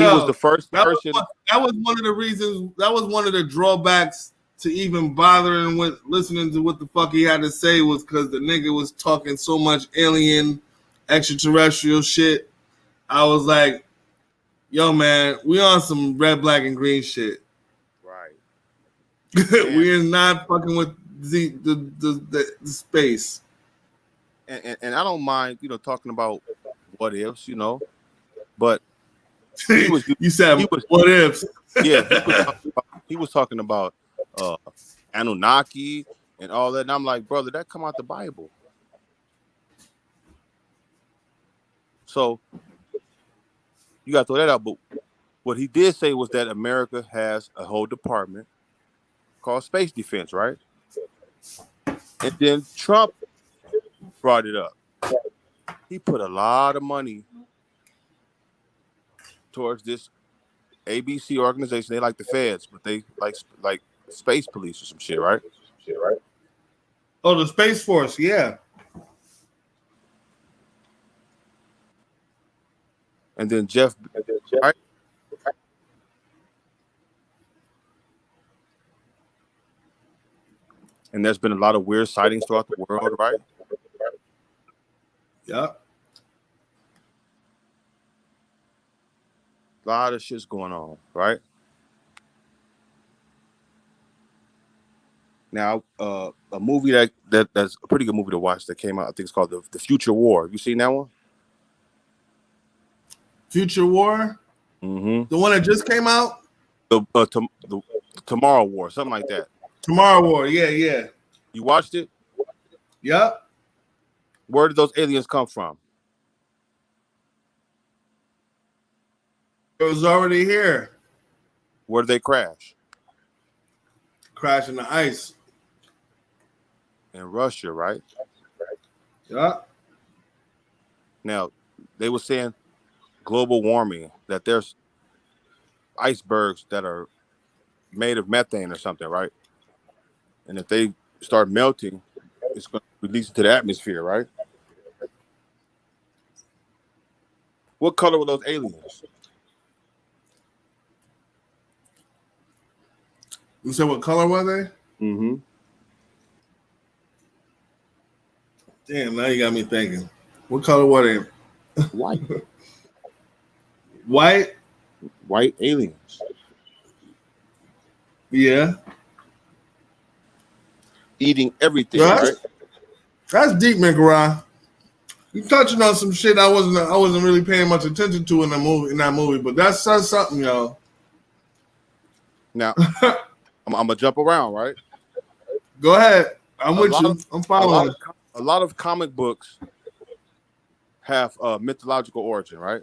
was the Yo, first person. that was one of the reasons. That was one of the drawbacks to even bothering with listening to what the fuck he had to say was because the nigga was talking so much alien, extraterrestrial shit. I was like, yo, man, we on some red, black, and green shit. Right. We are not fucking with the space. And I don't mind, talking about what ifs, but he was You said he was what ifs? yeah he was talking about Anunnaki and all that, and I'm like, brother, that come out the Bible. So you got to throw that out. But what he did say was that America has a whole department called space defense, right? And then Trump brought it up. He put a lot of money towards this ABC organization. They like the feds, but they like space police or some shit, right? Oh, the Space Force, yeah. And then Jeff, right? And there's been a lot of weird sightings throughout the world, right? Yeah. A lot of shit's going on, right? Now, a movie that's a pretty good movie to watch that came out, I think it's called The Future War. Have you seen that one? Future War, Mm-hmm. the one that just came out. The Tomorrow War, something like that. Tomorrow War, yeah. You watched it? Yep. Where did those aliens come from? It was already here. Where did they crash? Crash in the ice. In Russia, right? Yep. Now, they were saying global warming, that there's icebergs that are made of methane or something, right? And if they start melting, it's going to release into the atmosphere, right? What color were those aliens? You said what color were they? Mm-hmm. Damn, now you got me thinking. What color were they? White. White? White aliens. Yeah. Eating everything, Yeah, right? That's deep, McGraw. You touching on some shit I wasn't really paying much attention to in that movie, but that says something, yo. Now, I'm gonna jump around, right? Go ahead. I'm with you. I'm following. A lot of comic books have a mythological origin, right?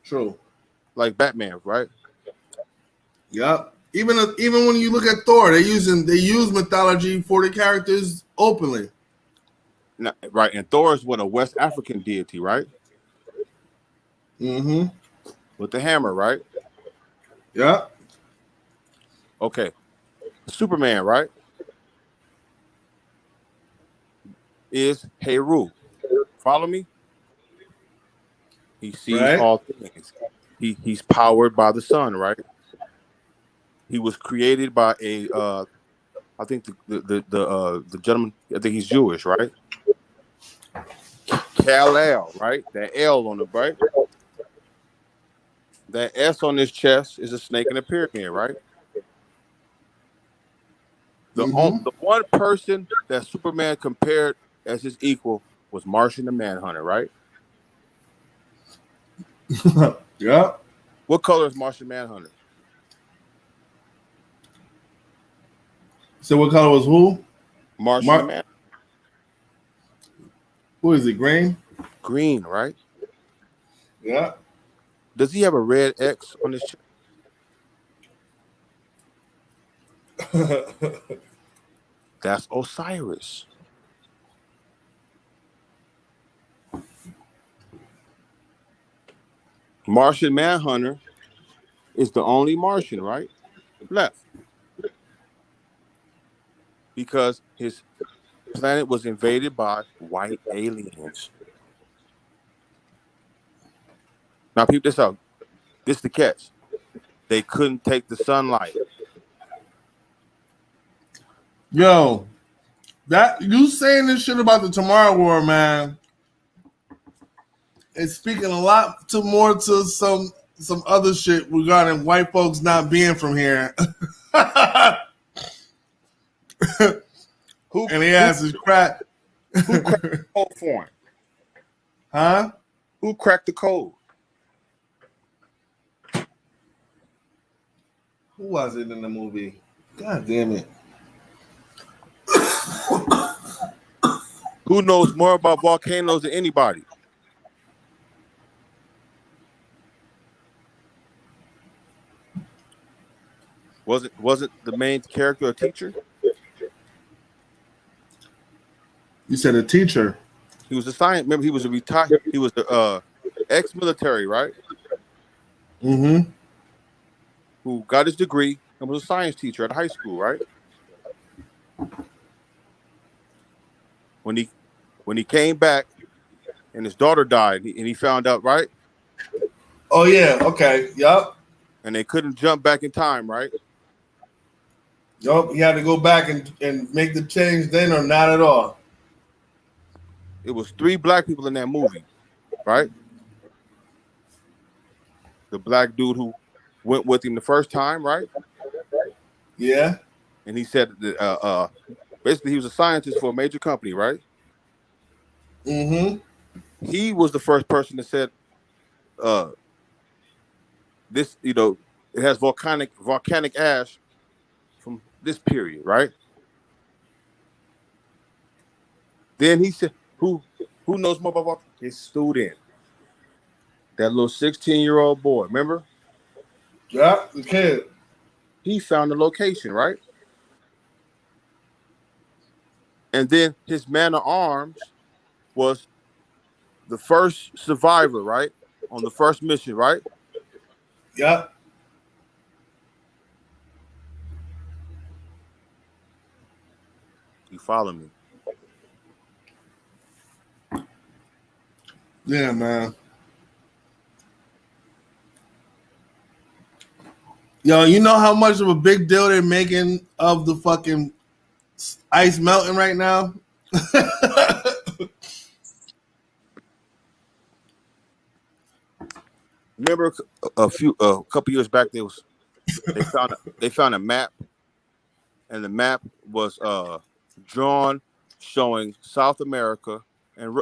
True. Like Batman, right? Yep. Even when you look at Thor, they use mythology for the characters openly. Now, right, and Thor is what, a West African deity, right? Mm-hmm. With the hammer, right? Yep. Okay. Superman, right? Is Heru. Follow me? He sees Right. all things. He's powered by the sun, right? He was created by I think the gentleman, I think he's Jewish, right? Kal-El, right? That L on the right. That S on his chest is a snake in a pyramid, right? The one person that Superman compared as his equal was Martian the Manhunter, right? Yep. What color is Martian Manhunter? So what color was who? Martian the Man. Who is it? Green? Green, right? Yeah. Does he have a red X on his chest? That's Osiris. Martian Manhunter is the only Martian, right? Left. Because his planet was invaded by white aliens. Now, peep this out. This is the catch. They couldn't take the sunlight. Yo, that you saying this shit about the Tomorrow War, man, it's speaking a lot more to some other shit regarding white folks not being from here. And he has his crack. Who cracked the code for him? Huh? Who cracked the code? Who was it in the movie? God damn it. Who knows more about volcanoes than anybody? Wasn't the main character a teacher? You said a teacher. He was a science. Remember, he was a ex-military, right? Mm-hmm. Who got his degree and was a science teacher at high school, right? When he came back and his daughter died, and he found out, right? Oh yeah. Okay. Yup. And they couldn't jump back in time, right? Yup. He had to go back and make the change then, or not at all. It was 3 black people in that movie, right? The black dude who went with him the first time, right? Yeah. And he said that basically he was a scientist for a major company, right? Mm-hmm. He was the first person that said this, you know, it has volcanic ash from this period, right? Then he said, who knows more about his student? That little 16-year-old boy, remember? Yeah, the kid. He found the location, right? And then his man of arms was the first survivor, right? On the first mission, right? Yeah. You follow me? Yeah, man. Yo, you know how much of a big deal they're making of the fucking ice melting right now? Remember a couple years back, they found a map, and the map was drawn showing South America and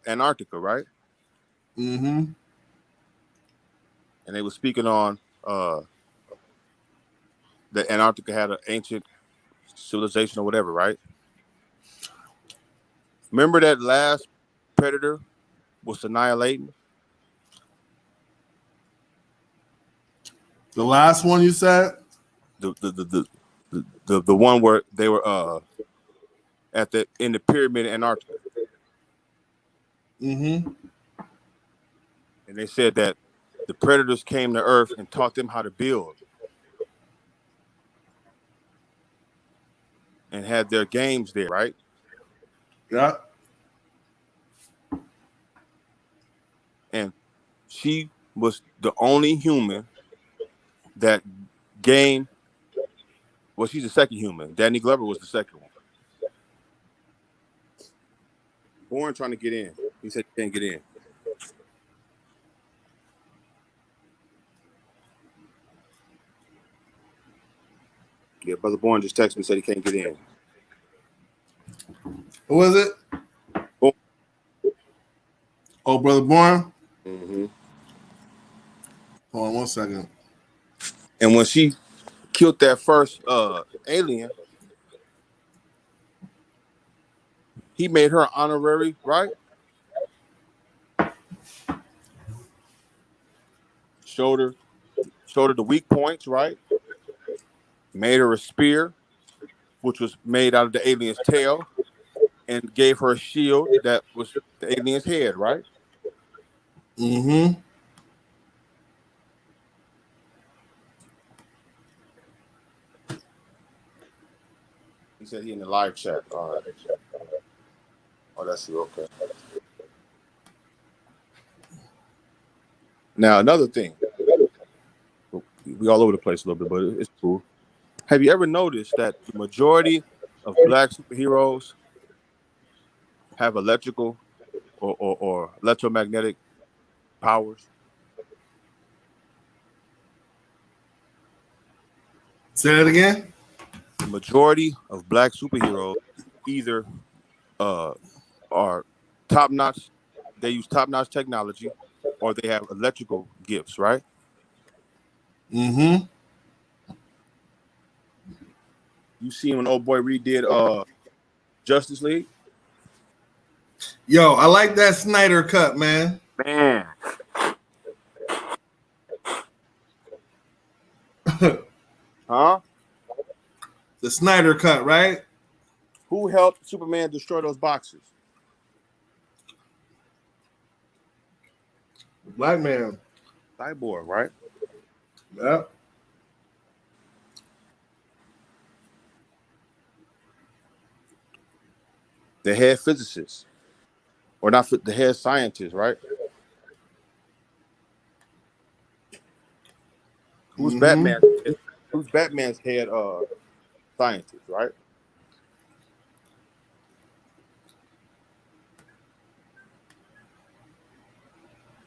Antarctica, right? Mm-hmm. And they were speaking on that Antarctica had an ancient civilization or whatever, right? Remember that last predator was annihilating? The last one you said? The one where they were in the pyramid in Antarctica. Mm-hmm. And they said that the predators came to Earth and taught them how to build and had their games there, right? Yeah. And she was the only human that gained. Well, she's the second human. Danny Glover was the second one. Bourne trying to get in. He said he can't get in. Yeah, Brother Bourne just texted me and said he can't get in. Who was it? Bourne. Oh, Brother Bourne? Mm-hmm. Hold on 1 second. And when she killed that first alien, he made her honorary, right? Showed her the weak points, right? Made her a spear, which was made out of the alien's tail, and gave her a shield that was the alien's head, right? Mm-hmm. He said he in the live chat. All right. Oh, that's you. Okay. Now, another thing. We all over the place a little bit, but it's cool. Have you ever noticed that the majority of black superheroes have electrical or electromagnetic powers? Say that again? The majority of black superheroes either are top-notch, they use top-notch technology, or they have electrical gifts, right? Mm-hmm. You see when old boy redid Justice League? Yo, I like that Snyder cut, man. Man. Huh? The Snyder cut, right? Who helped Superman destroy those boxes? Black man. Cyborg, right? Yeah. The head physicist, or not the head scientist, right? Who's Batman? Who's Batman's head scientist, right?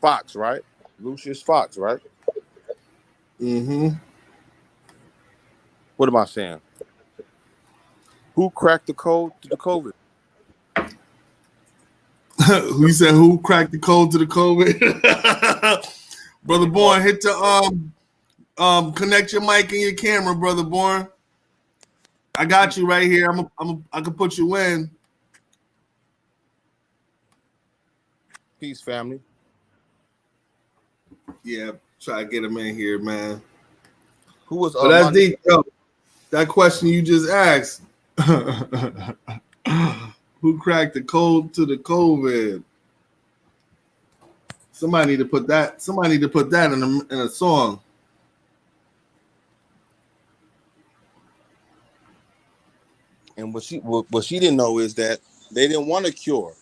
Fox, right? Lucius Fox, right? Mm-hmm. What am I saying? Who cracked the code to the COVID? Who said who cracked the code to the COVID? Brother Born, hit the connect your mic and your camera, Brother Born. I got you right here. I can put you in. Peace, family. Yeah, try to get him in here, man. Who was But that's deep, yo. That question you just asked. Who cracked the code to the COVID? Somebody need to put that. Somebody need to put that in a song. And what she didn't know is that they didn't want a cure.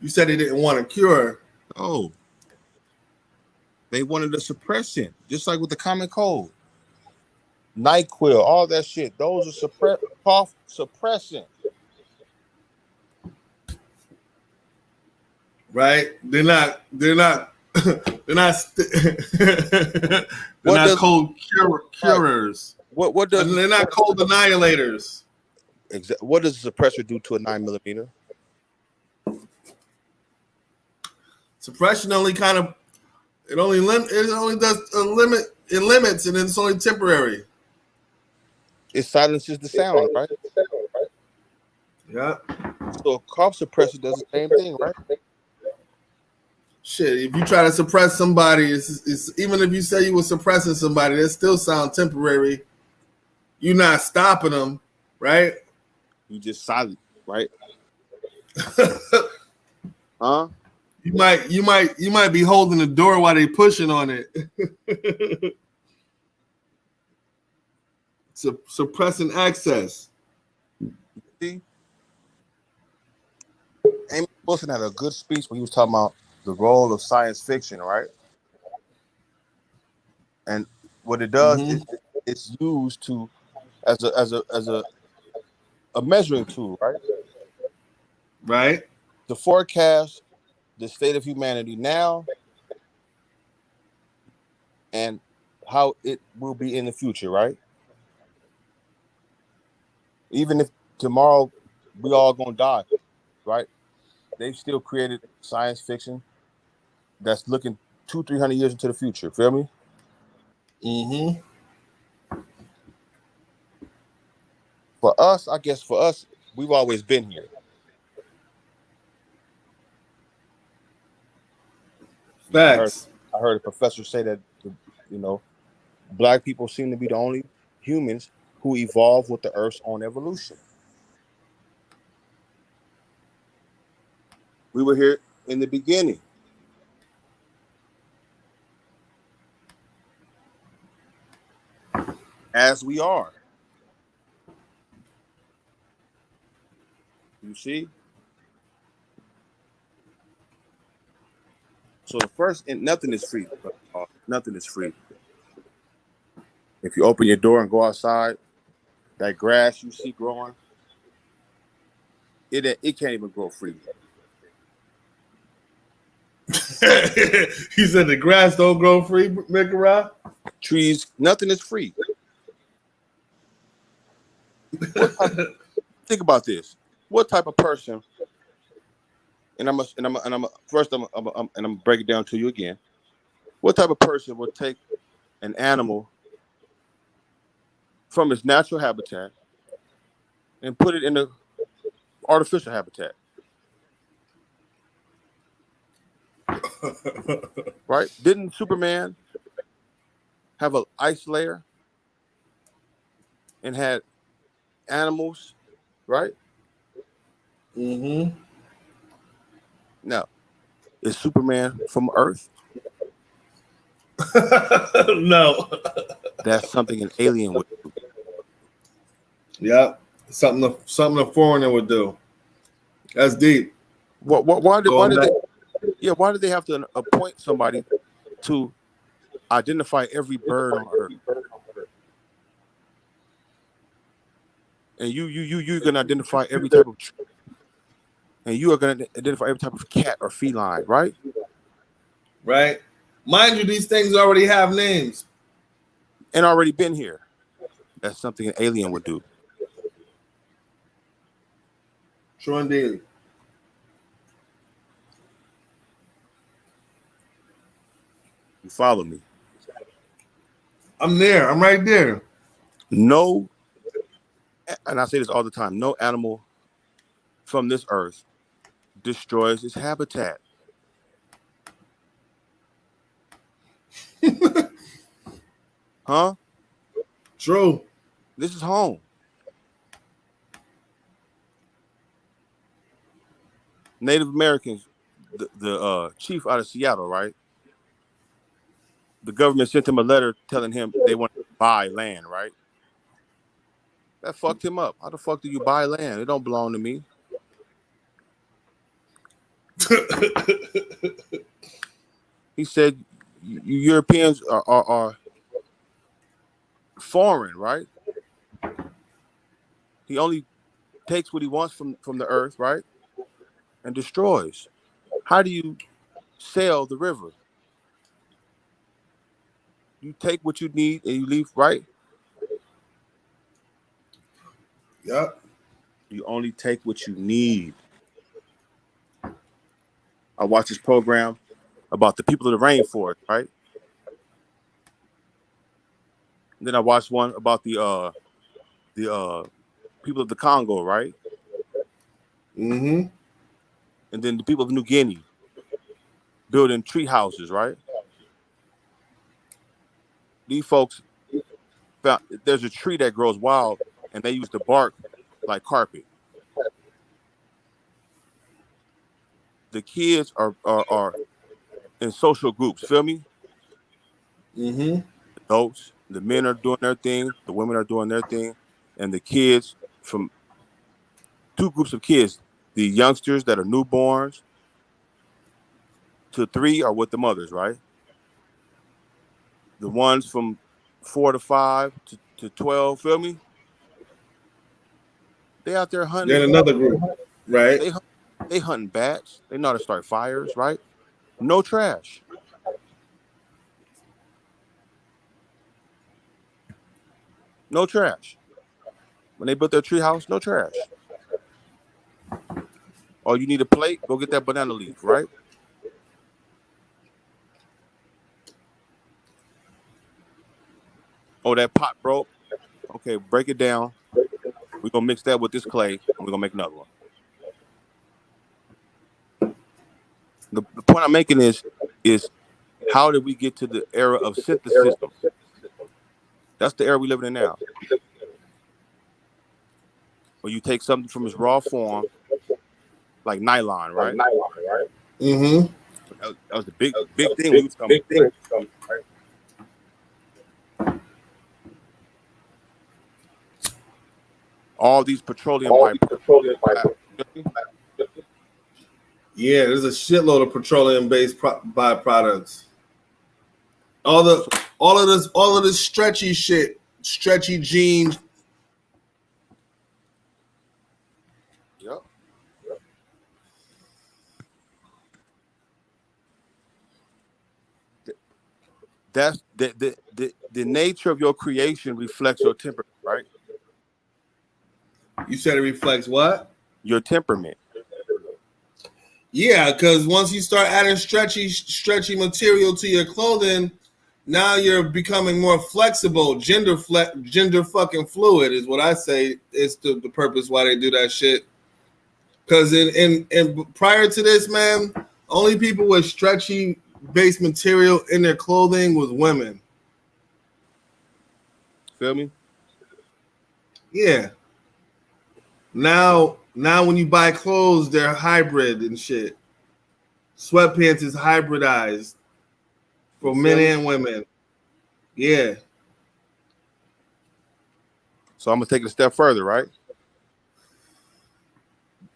You said they didn't want a cure. Oh, they wanted a suppressant, just like with the common cold, NyQuil, all that shit. Those are cough suppressant. Right? They're not. They're not. They're not. They're not cold curers. What does? They're not cold annihilators. What does a suppressor do to a 9mm? Suppression only kind of it only does a limit. It limits, and it's only temporary. It silences the sound, right? Yeah. So a cough suppressor does the same thing, right? Shit, if you try to suppress somebody, it's even if you say you were suppressing somebody, that still sound temporary. You're not stopping them, right? You just silent, right? Huh? You might be holding the door while they pushing on it. Suppressing access. See? Amy Wilson had a good speech when he was talking about the role of science fiction, right? And what it does is it's used to as a measuring tool, right? Right. To forecast the state of humanity now and how it will be in the future, right? Even if tomorrow we all gonna die, right? They've still created science fiction that's looking 200-300 years into the future. Feel me? For us, I guess we've always been here. Facts. I heard a professor say that black people seem to be the only humans who evolved with the Earth's own evolution. We were here in the beginning. As we are. You see? So the first, and nothing is free. Nothing is free. If you open your door and go outside, that grass you see growing, it can't even grow free. He said the grass don't grow free, Mikarai? Trees, nothing is free. Think about this. What type of person? And I'm gonna break it down to you again. What type of person would take an animal from its natural habitat and put it in the artificial habitat? Right? Didn't Superman have an ice layer and had animals, right? No. Is Superman from Earth? No. That's something an alien would do. Yep. Something a foreigner would do. That's deep. Why did they have to appoint somebody to identify every bird on Earth? And you're gonna identify every type of tree. And you are gonna identify every type of cat or feline, right? Right. Mind you, these things already have names. And already been here. That's something an alien would do. Troy Daly. You follow me? I'm there. I'm right there. No, and I say this all the time, no animal from this earth destroys its habitat. Huh? True. This is home. Native Americans, the chief out of Seattle, right? The government sent him a letter telling him they want to buy land, right? That fucked him up. How the fuck do you buy land? It don't belong to me. He said, "You Europeans are foreign, right? He only takes what he wants from the earth, right? And destroys. How do you sail the river? You take what you need and you leave, right? Yep. You only take what you need." I watched this program about the people of the rainforest, right? And then I watched one about the people of the Congo, right? Mm-hmm. And then the people of New Guinea building tree houses, right? These folks found there's a tree that grows wild and they use the bark like carpet. The kids are in social groups, feel me? Mm-hmm. Adults, the men are doing their thing, the women are doing their thing, and the kids from two groups of kids, the youngsters that are newborns to 3 are with the mothers, right? The ones from 4 to 5 to 12, feel me? They out there hunting. Then another group, right? They they hunting bats. They know how to start fires, right? No trash. No trash. When they built their tree house, no trash. Oh, you need a plate? Go get that banana leaf, right? Oh, that pot broke. Okay, break it down. We're gonna mix that with this clay and we're gonna make another one. The point I'm making is how did we get to the era of synthesis? That's the era we live in now. Where you take something from its raw form, like nylon, right? Mm-hmm. That was the big thing we was coming. All these petroleum byproducts. Yeah, there's a shitload of petroleum-based byproducts. All of this stretchy shit, stretchy jeans. Yep. That's the nature of your creation reflects your temperament, right? You said it reflects what? Your temperament. Yeah, because once you start adding stretchy material to your clothing, now you're becoming more flexible. Gender fucking fluid is what I say. It's the purpose why they do that shit. Because in prior to this, man, only people with stretchy based material in their clothing was women. Feel me? Yeah. Now when you buy clothes, they're hybrid and shit. Sweatpants is hybridized for men and women. Yeah. So I'm gonna take it a step further, right?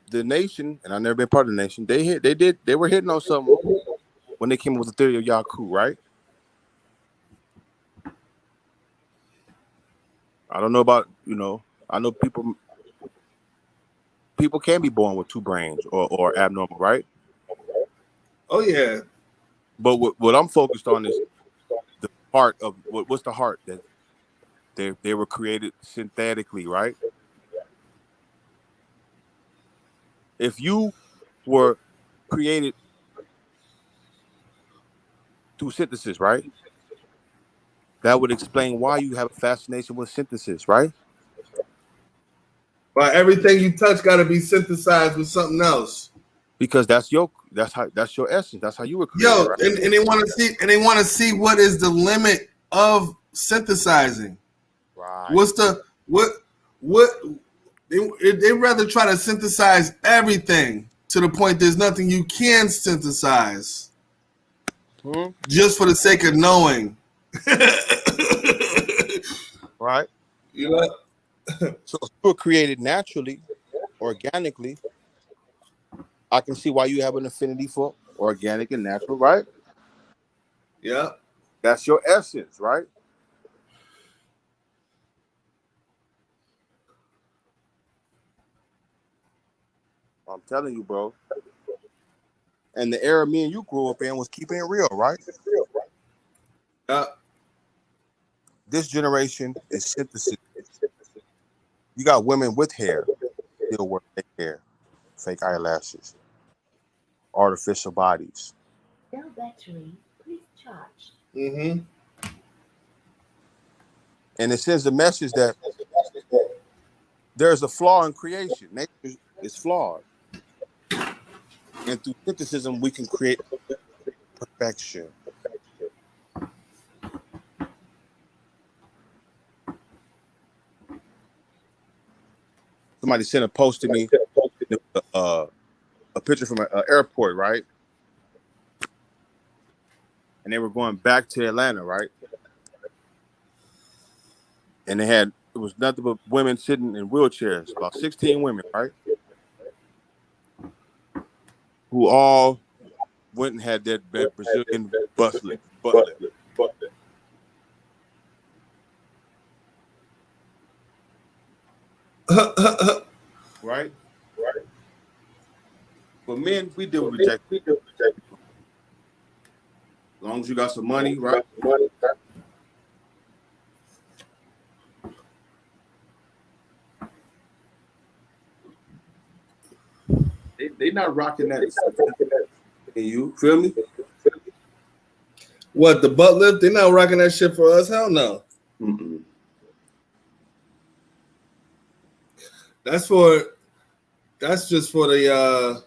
The nation, and I've never been part of the nation, they were hitting on something when they came up with the theory of Yaku, right? I don't know about, I know people can be born with 2 brains or abnormal, right? Oh yeah. But what I'm focused on is the heart of what's the heart that They were created synthetically, right? If you were created through synthesis, right? That would explain why you have a fascination with synthesis, right? But everything you touch got to be synthesized with something else. Because that's your essence. That's how you were created, Yo, right? and they want to see what is the limit of synthesizing. Right. What's the what they rather try to synthesize everything to the point there's nothing you can synthesize just for the sake of knowing. Right. You know? So if you were created naturally, organically, I can see why you have an affinity for organic and natural, right? Yeah. That's your essence, right? I'm telling you, bro. And the era me and you grew up in was keeping it real, right? Yeah. This generation is synthesis. You got women with hair, still wear fake hair, fake eyelashes, artificial bodies. No battery, please charge. Mm-hmm. And it sends a message that there's a flaw in creation. Nature is flawed. And through synthesis, we can create perfection. Somebody sent a post to me, a picture from an airport, right? And they were going back to Atlanta, right? And it was nothing but women sitting in wheelchairs, about 16 women, right? Who all went and had that Brazilian butt lift. Right? But men, we deal with rejection. As long as you got some money, right? They not rocking that. You feel me? What, the butt lift? They're not rocking that shit for us? Hell no. Mm-mm. That's just for the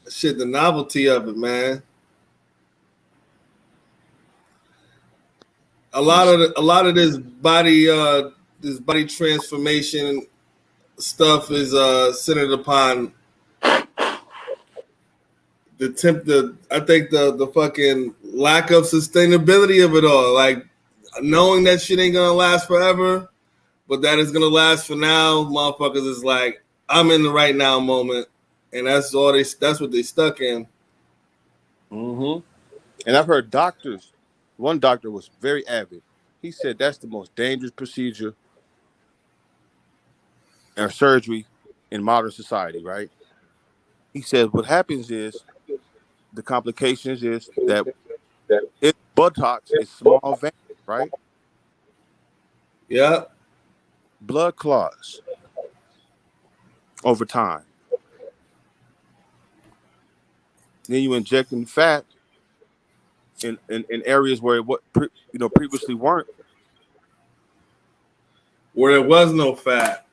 shit, the novelty of it, man. A lot of this body transformation stuff is centered upon the fucking lack of sustainability of it all. Like knowing that shit ain't gonna last forever, but that is gonna last for now. Motherfuckers is like, I'm in the right now moment, and that's what they stuck in. Mm-hmm. And I've heard doctors. One doctor was very avid. He said that's the most dangerous procedure or surgery in modern society, right? He says what happens is the complications is that its buttocks is small veins, right? Yeah. Blood clots over time. Then you injecting fat in areas where previously weren't. Where there was no fat.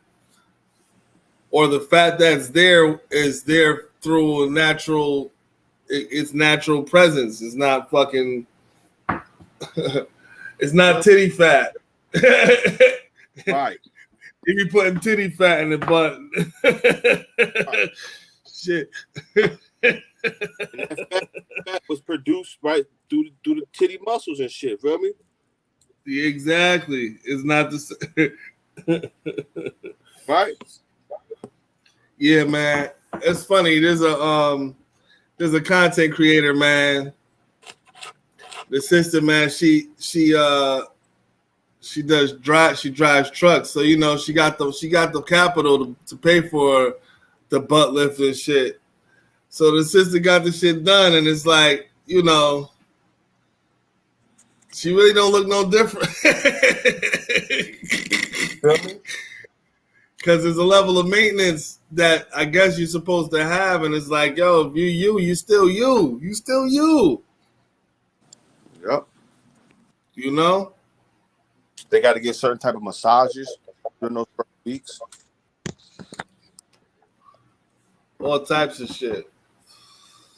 Or the fat that's there is there through its natural presence. It's not fucking it's not titty fat. Right. You be putting titty fat in the butt. Right. Shit. And that fat was produced right through the titty muscles and shit. Feel me? Yeah, exactly. It's not the same. Right. Yeah, man. It's funny. There's a content creator, man. The sister, man, she drives trucks. So, she got the capital to pay for the butt lift and shit. So the sister got the shit done, and it's like, She really don't look no different. Because there's a level of maintenance that I guess you're supposed to have, and it's like, yo, if you still you. You still you. Yep. You know? They got to get certain type of massages during those first weeks. All types of shit.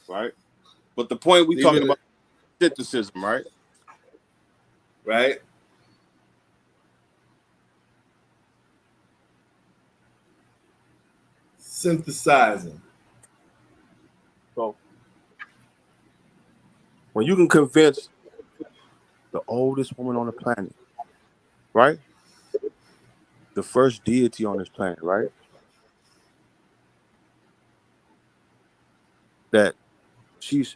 Right. But the point we talking Even about synthesis, right? right? Synthesizing. So when you can convince the oldest woman on the planet, right? The first deity on this planet, right? That she's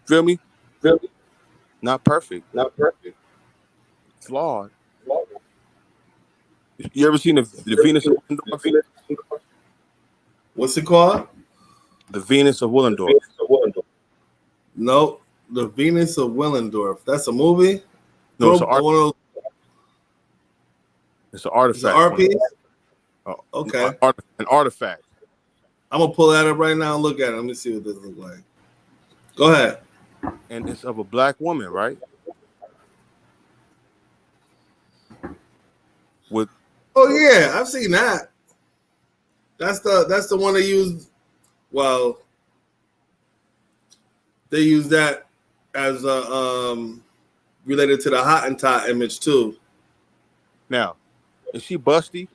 feel me? Not perfect, flawed. You ever seen the Venus of Willendorf? What's it called? The Venus of Willendorf. No, The Venus of Willendorf. That's a movie? No, it's an art. One of those- It's an It's an artifact. art piece? Okay. An artifact. I'm going to pull that up right now and look at it. Let me see what this looks like. Go ahead. And it's of a black woman, right? With Oh, yeah. I've seen that. That's the one they used. Well, they use that as related to the Hottentot image too. now, is she busty?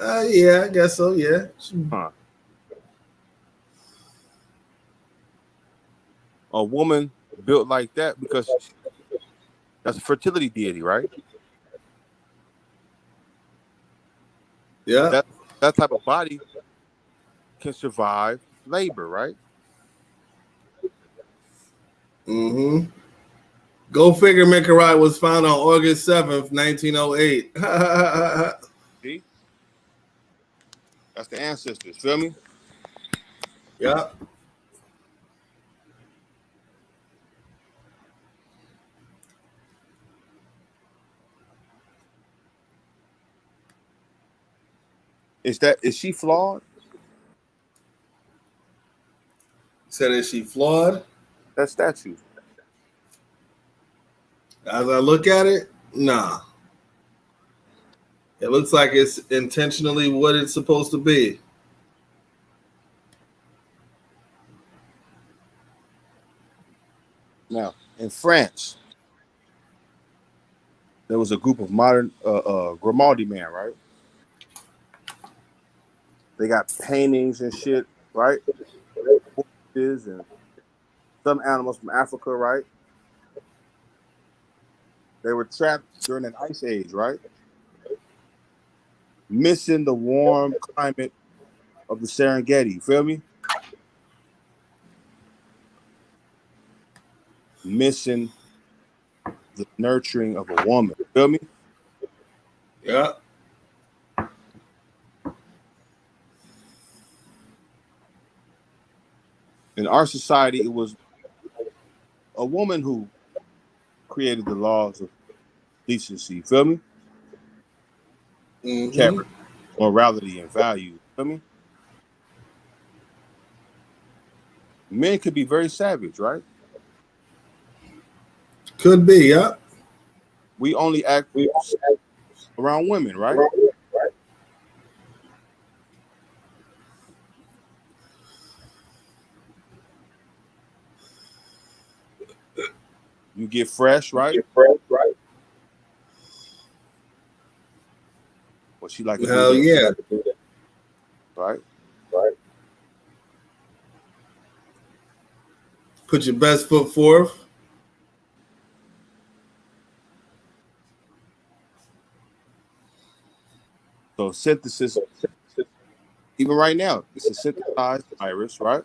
Yeah, I guess so. Yeah. Huh. A woman built like that because that's a fertility deity, right? Yeah. That type of body can survive labor, right? Mm-hmm. Go figure. Menkarai was found on August 7th, 1908. See, that's the ancestors. Feel me? Yeah. Is she flawed? Said, is she flawed? That statue. As I look at it, nah. It looks like it's intentionally what it's supposed to be. Now, in France, there was a group of modern Grimaldi man, right? They got paintings and shit, right? Horses and some animals from Africa, right? They were trapped during an ice age, right? Missing the warm climate of the Serengeti. You feel me? Missing the nurturing of a woman. You feel me? Yeah. In our society, it was a woman who created the laws of decency. You feel me? Mm-hmm. Character, morality, and value. You feel me? Men could be very savage, right? Could be, yeah. We only act around women, right? You get fresh, right? Well, she like to do Hell that, yeah. right? Put your best foot forth. So synthesis, even right now, it's a synthesized iris, right?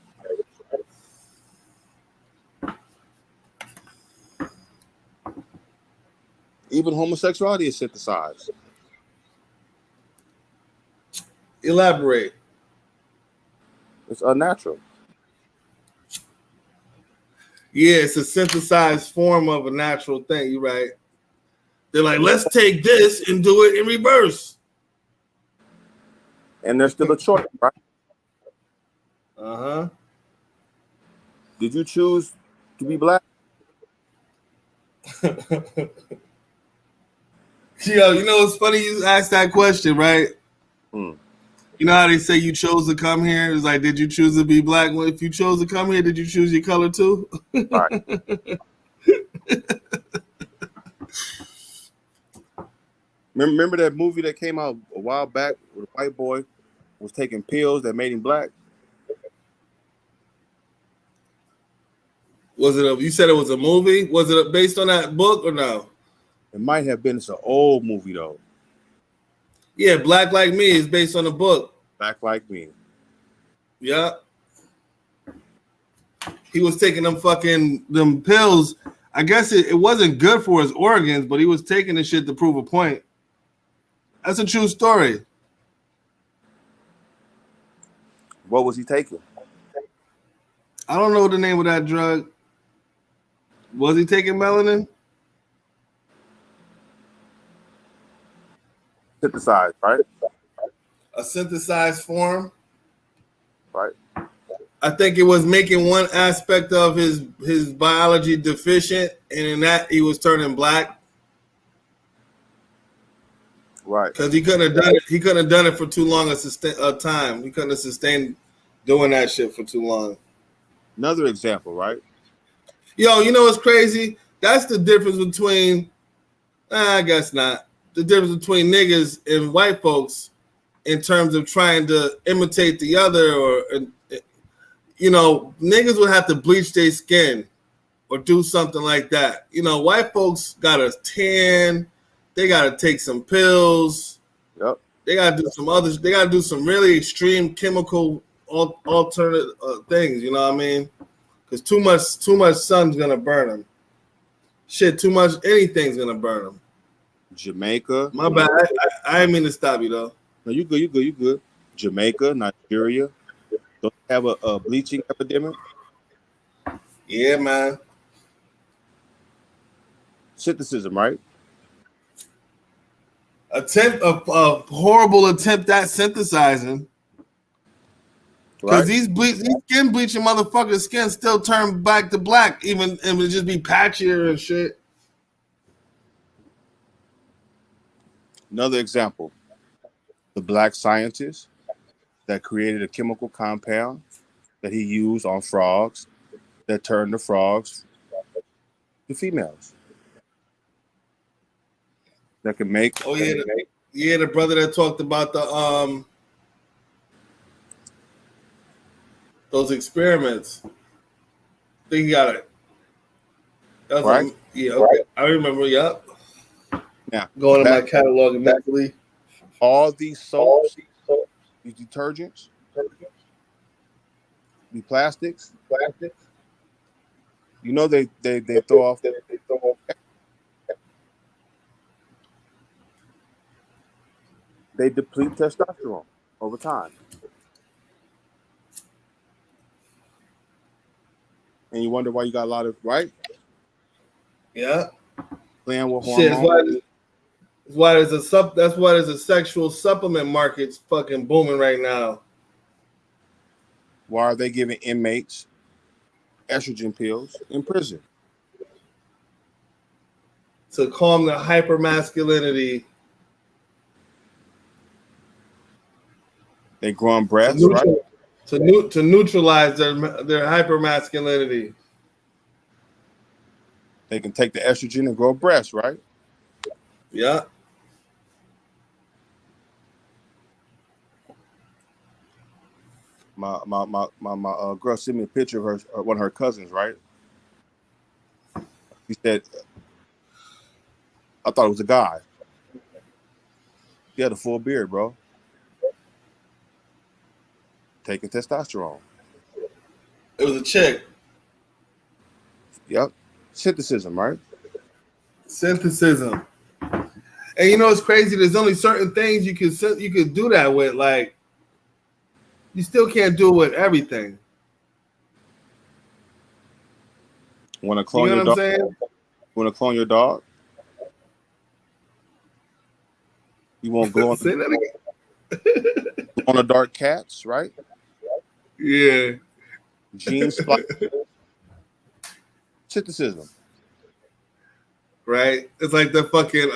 Even homosexuality is synthesized. Elaborate. It's unnatural. Yeah, it's a synthesized form of a natural thing. You're right. They're like, let's take this and do it in reverse. And there's still a choice, right? Uh-huh. Did you choose to be black? Yo, you know it's funny you asked that question, right? Hmm. You know how they say you chose to come here? It's like, did you choose to be black? Well, if you chose to come here, did you choose your color too? Right. Remember that movie that came out a while back where the white boy was taking pills that made him black? Was it you said it was a movie? Was it based on that book or no? It might have been. It's an old movie though. Yeah, Black Like Me is based on a book. Black Like Me. Yeah. He was taking them pills. I guess it wasn't good for his organs, but he was taking the shit to prove a point. That's a true story. What was he taking? I don't know the name of that drug. Was he taking melanin? Synthesized, right? A synthesized form. Right. I think it was making one aspect of his biology deficient, and in that he was turning black. Right. Because he couldn't have done it. He couldn't have done it for too long a time. He couldn't have sustained doing that shit for too long. Another example, right? Yo, you know what's crazy? That's the difference between. I guess not. The difference between niggas and white folks in terms of trying to imitate the other, or you know, niggas would have to bleach their skin or do something like that. You know, white folks got a tan. They got to take some pills. Yep. They got to do some others. They got to do some really extreme chemical alternate things. You know what I mean? Because too much sun's gonna burn them. Shit, too much anything's gonna burn them. Jamaica. My bad. I didn't mean to stop you though. No, you good. You good. You good. Jamaica, Nigeria. Don't have a bleaching epidemic. Yeah, man. Synthesis, right? A horrible attempt at synthesizing. Because Right. these skin bleaching motherfuckers' skin still turn back to black, even and it just be patchier and shit. Another example. The black scientist that created a chemical compound that he used on frogs that turned the frogs to females. That can make. Oh yeah, the brother that talked about the those experiments. I think he got it. That was Right. Yeah, okay. Right. I remember. Yep. Now, Going to my catalog mentally. All these soaps, these detergents, these plastics. You know they throw off. They deplete testosterone over time. And you wonder why you got a lot of, right? Yeah. Playing with Shit, hormones. that's why there's a sexual supplement market's fucking booming right now. Why are they giving inmates estrogen pills in prison? To calm the hypermasculinity. They growing breasts, right? To neutralize their hypermasculinity. They can take the estrogen and grow breasts, right? Yeah. My girl sent me a picture of her, one of her cousins, right? She said, I thought it was a guy. He had a full beard, bro. Taking testosterone. It was a chick. Yep. Synthesis, right? Synthesis. And you know it's crazy. There's only certain things you could do that with. Like, you still can't do it with everything. Want to You clone know your what I'm dog? saying? Want to clone your dog? You want Say that again. glow in the dark cats, right? Yeah. Gene splice synthesis. Right? It's like the fucking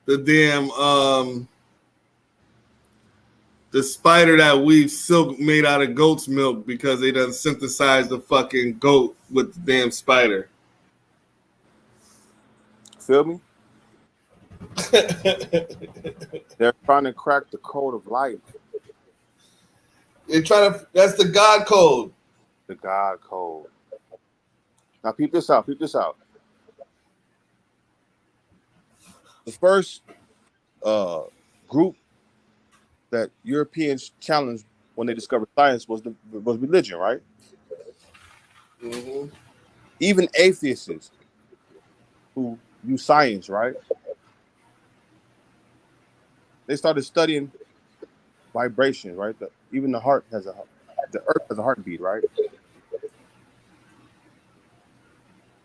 the damn the spider that weaves silk made out of goat's milk because they done synthesized the fucking goat with the damn spider. Feel me? They're trying to crack the code of life, They try to. That's the God code. the God code. Now, peep this out. Peep this out. The first group that Europeans challenged when they discovered science was religion, right? Mm-hmm. Even atheists who use science, right? They started studying vibration, right? Even the the earth has a heartbeat, right?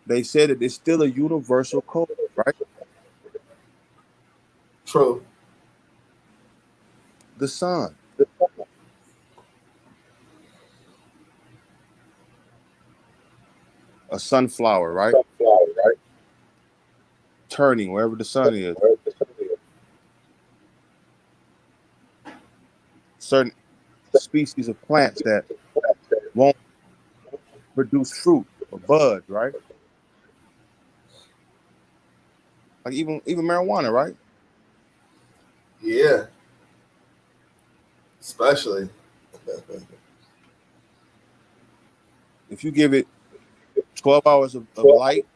They said that it's still a universal code, right? True. The sun, a sunflower, right? Turning wherever the sun is. Certain species of plants that won't produce fruit or buds, right? Like even marijuana, right? Yeah. Especially. If you give it 12 hours of light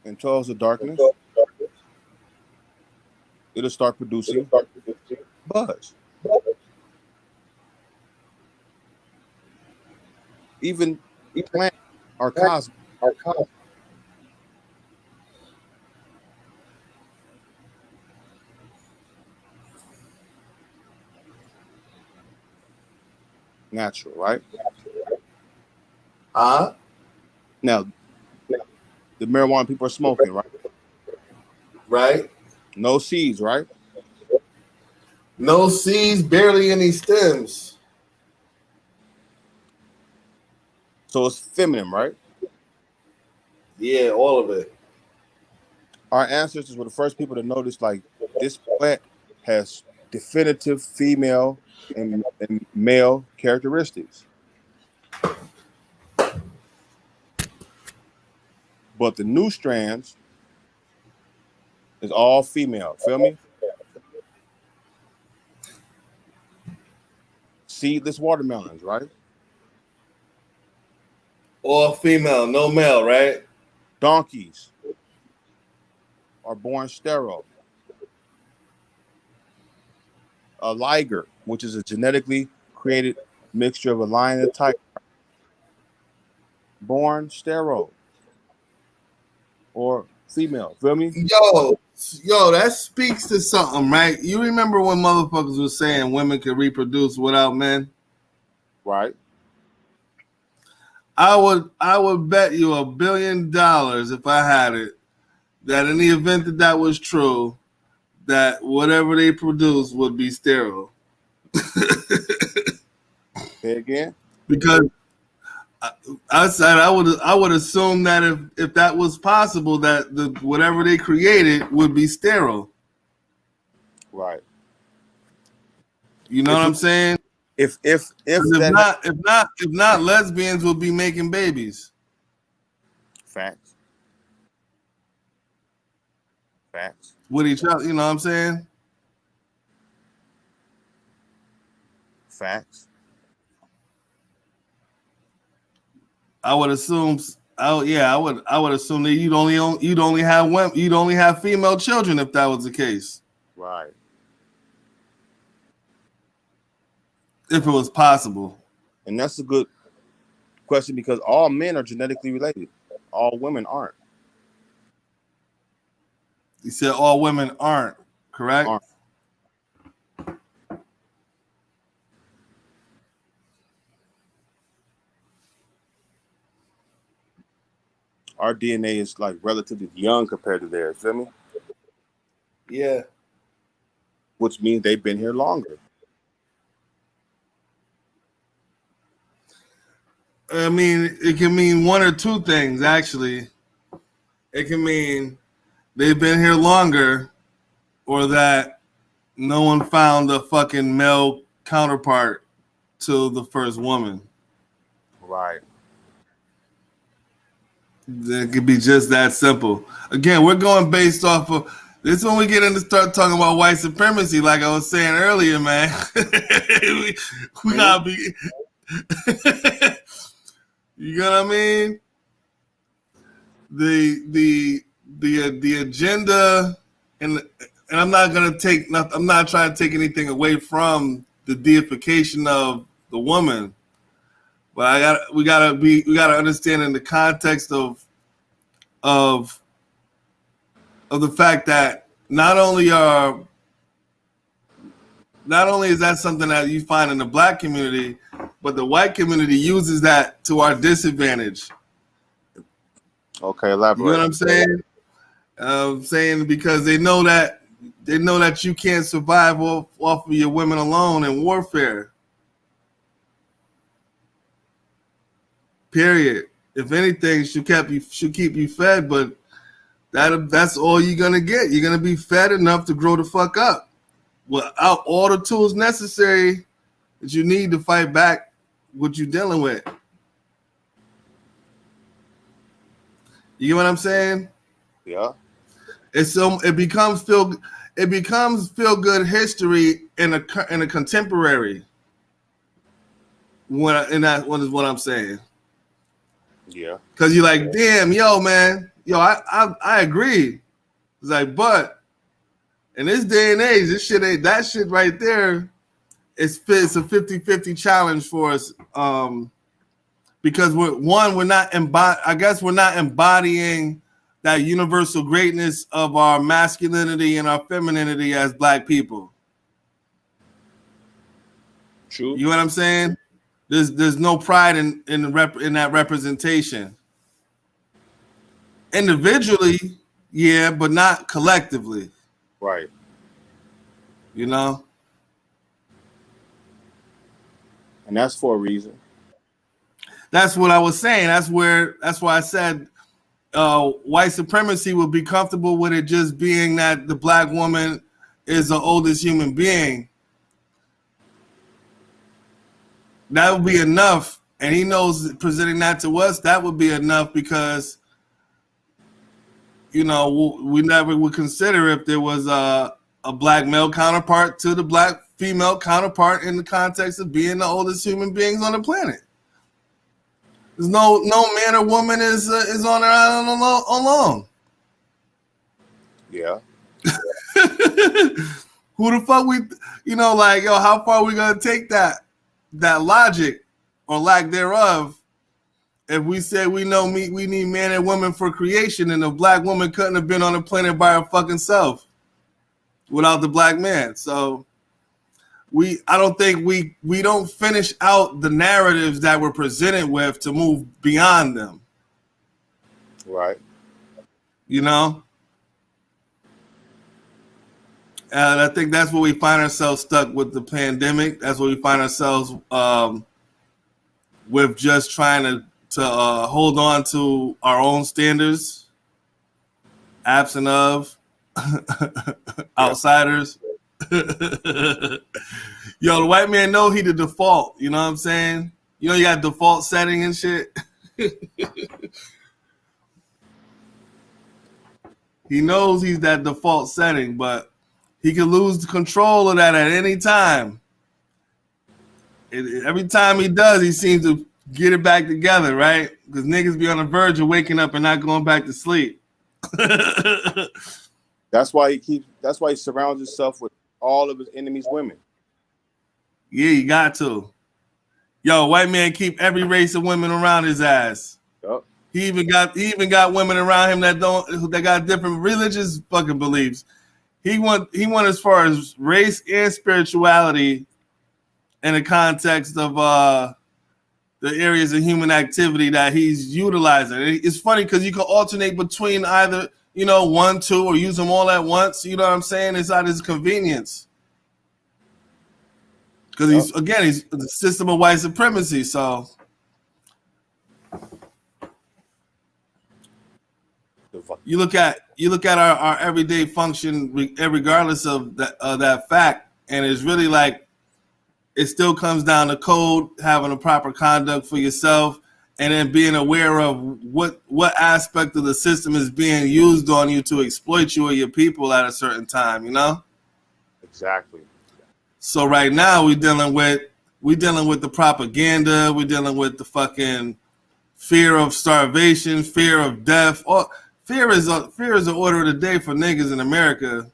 and 12 hours of darkness, it'll start producing buds. Even plants are cosmic. Natural, right? Huh? Now, the marijuana people are smoking, right? Right? No seeds, right? No seeds, barely any stems. So it's feminine, right? Yeah, all of it. Our ancestors were the first people to notice like this plant has definitive female and male characteristics. But the new strands is all female. Feel me? Seedless watermelons, right? All female, no male, right? Donkeys are born sterile. A liger, which is a genetically created mixture of a lion and a tiger, born sterile or female. Feel me? Yo, that speaks to something, right? You remember when motherfuckers were saying women can reproduce without men? Right. I would bet you $1 billion if I had it that in the event that that was true, that whatever they produce would be sterile. Say again. Because I said I would assume that if that was possible, that the whatever they created would be sterile. Right. You know what If I'm saying? if 'Cause if that not, if not, lesbians will be making babies. facts, facts, With each other. You know what I'm saying? facts. I would assume. Oh yeah, I would assume that you'd only have female children if that was the case. Right. If it was possible. And that's a good question because all men are genetically related. All women aren't. You said all women aren't, correct? Aren't. our DNA is like relatively young compared to theirs. Feel me? Yeah. Which means they've been here longer. I mean, it can mean one or two things, actually. It can mean they've been here longer, or that no one found a fucking male counterpart to the first woman. Right. It could be just that simple. Again, we're going based off of this when we get into start talking about white supremacy, like I was saying earlier, man. we gotta be you know what I mean? The agenda, and I'm not trying to take anything away from the deification of the woman, but we gotta understand in the context of the fact that not only is that something that you find in the black community, but the white community uses that to our disadvantage. Okay, elaborate. You know what I'm saying? I'm saying because they know that you can't survive off of your women alone in warfare. Period. If anything, should keep you fed, but that's all you're gonna get. You're gonna be fed enough to grow the fuck up, without all the tools necessary that you need to fight back what you're dealing with. You get what I'm saying? Yeah. It becomes feel good history in a contemporary. What is what I'm saying. Yeah. Because you're like, damn, yo, man, I agree. It's like, but in this day and age, that shit right there. It's a 50-50 challenge for us. Because we're not embodying that universal greatness of our masculinity and our femininity as black people. True. You know what I'm saying? There's no pride in that representation. Individually, yeah, but not collectively. Right. You know? And that's for a reason. That's what I was saying. That's why I said white supremacy would be comfortable with it just being that the black woman is the oldest human being. That would be enough. And he knows presenting that to us, that would be enough because, you know, we never would consider if there was a black male counterpart to the black female counterpart in the context of being the oldest human beings on the planet. There's no man or woman is on their island alone. Yeah. Who the fuck like, yo, how far are we gonna take that logic or lack thereof? If we say we need man and woman for creation, and the black woman couldn't have been on the planet by her fucking self without the black man. So I don't think we don't finish out the narratives that we're presented with to move beyond them. Right. You know? And I think that's where we find ourselves stuck with the pandemic. That's where we find ourselves with just trying to hold on to our own standards, absent of outsiders. Yo, the white man know he the default. You know what I'm saying? You know you got default setting and shit. He knows he's that default setting, but he can lose the control of that at any time. Every time he does, he seems to get it back together, right? Because niggas be on the verge of waking up and not going back to sleep. That's why he surrounds himself with all of his enemies' women. Yeah, you got to. Yo, white man keep every race of women around his ass. Yep. He even got women around him that got different religious fucking beliefs. He went as far as race and spirituality in the context of the areas of human activity that he's utilizing. It's funny because you can alternate between either, you know, 1, 2, or use them all at once. You know what I'm saying? It's at his convenience. Because he's the system of white supremacy. So you look at our everyday function, regardless of that fact, and it's really like it still comes down to code, having a proper conduct for yourself, and then being aware of what aspect of the system is being used on you to exploit you or your people at a certain time. You know. Exactly. So right now we're dealing with the propaganda. We're dealing with the fucking fear of starvation, fear of death. Or fear is an order of the day for niggas in America,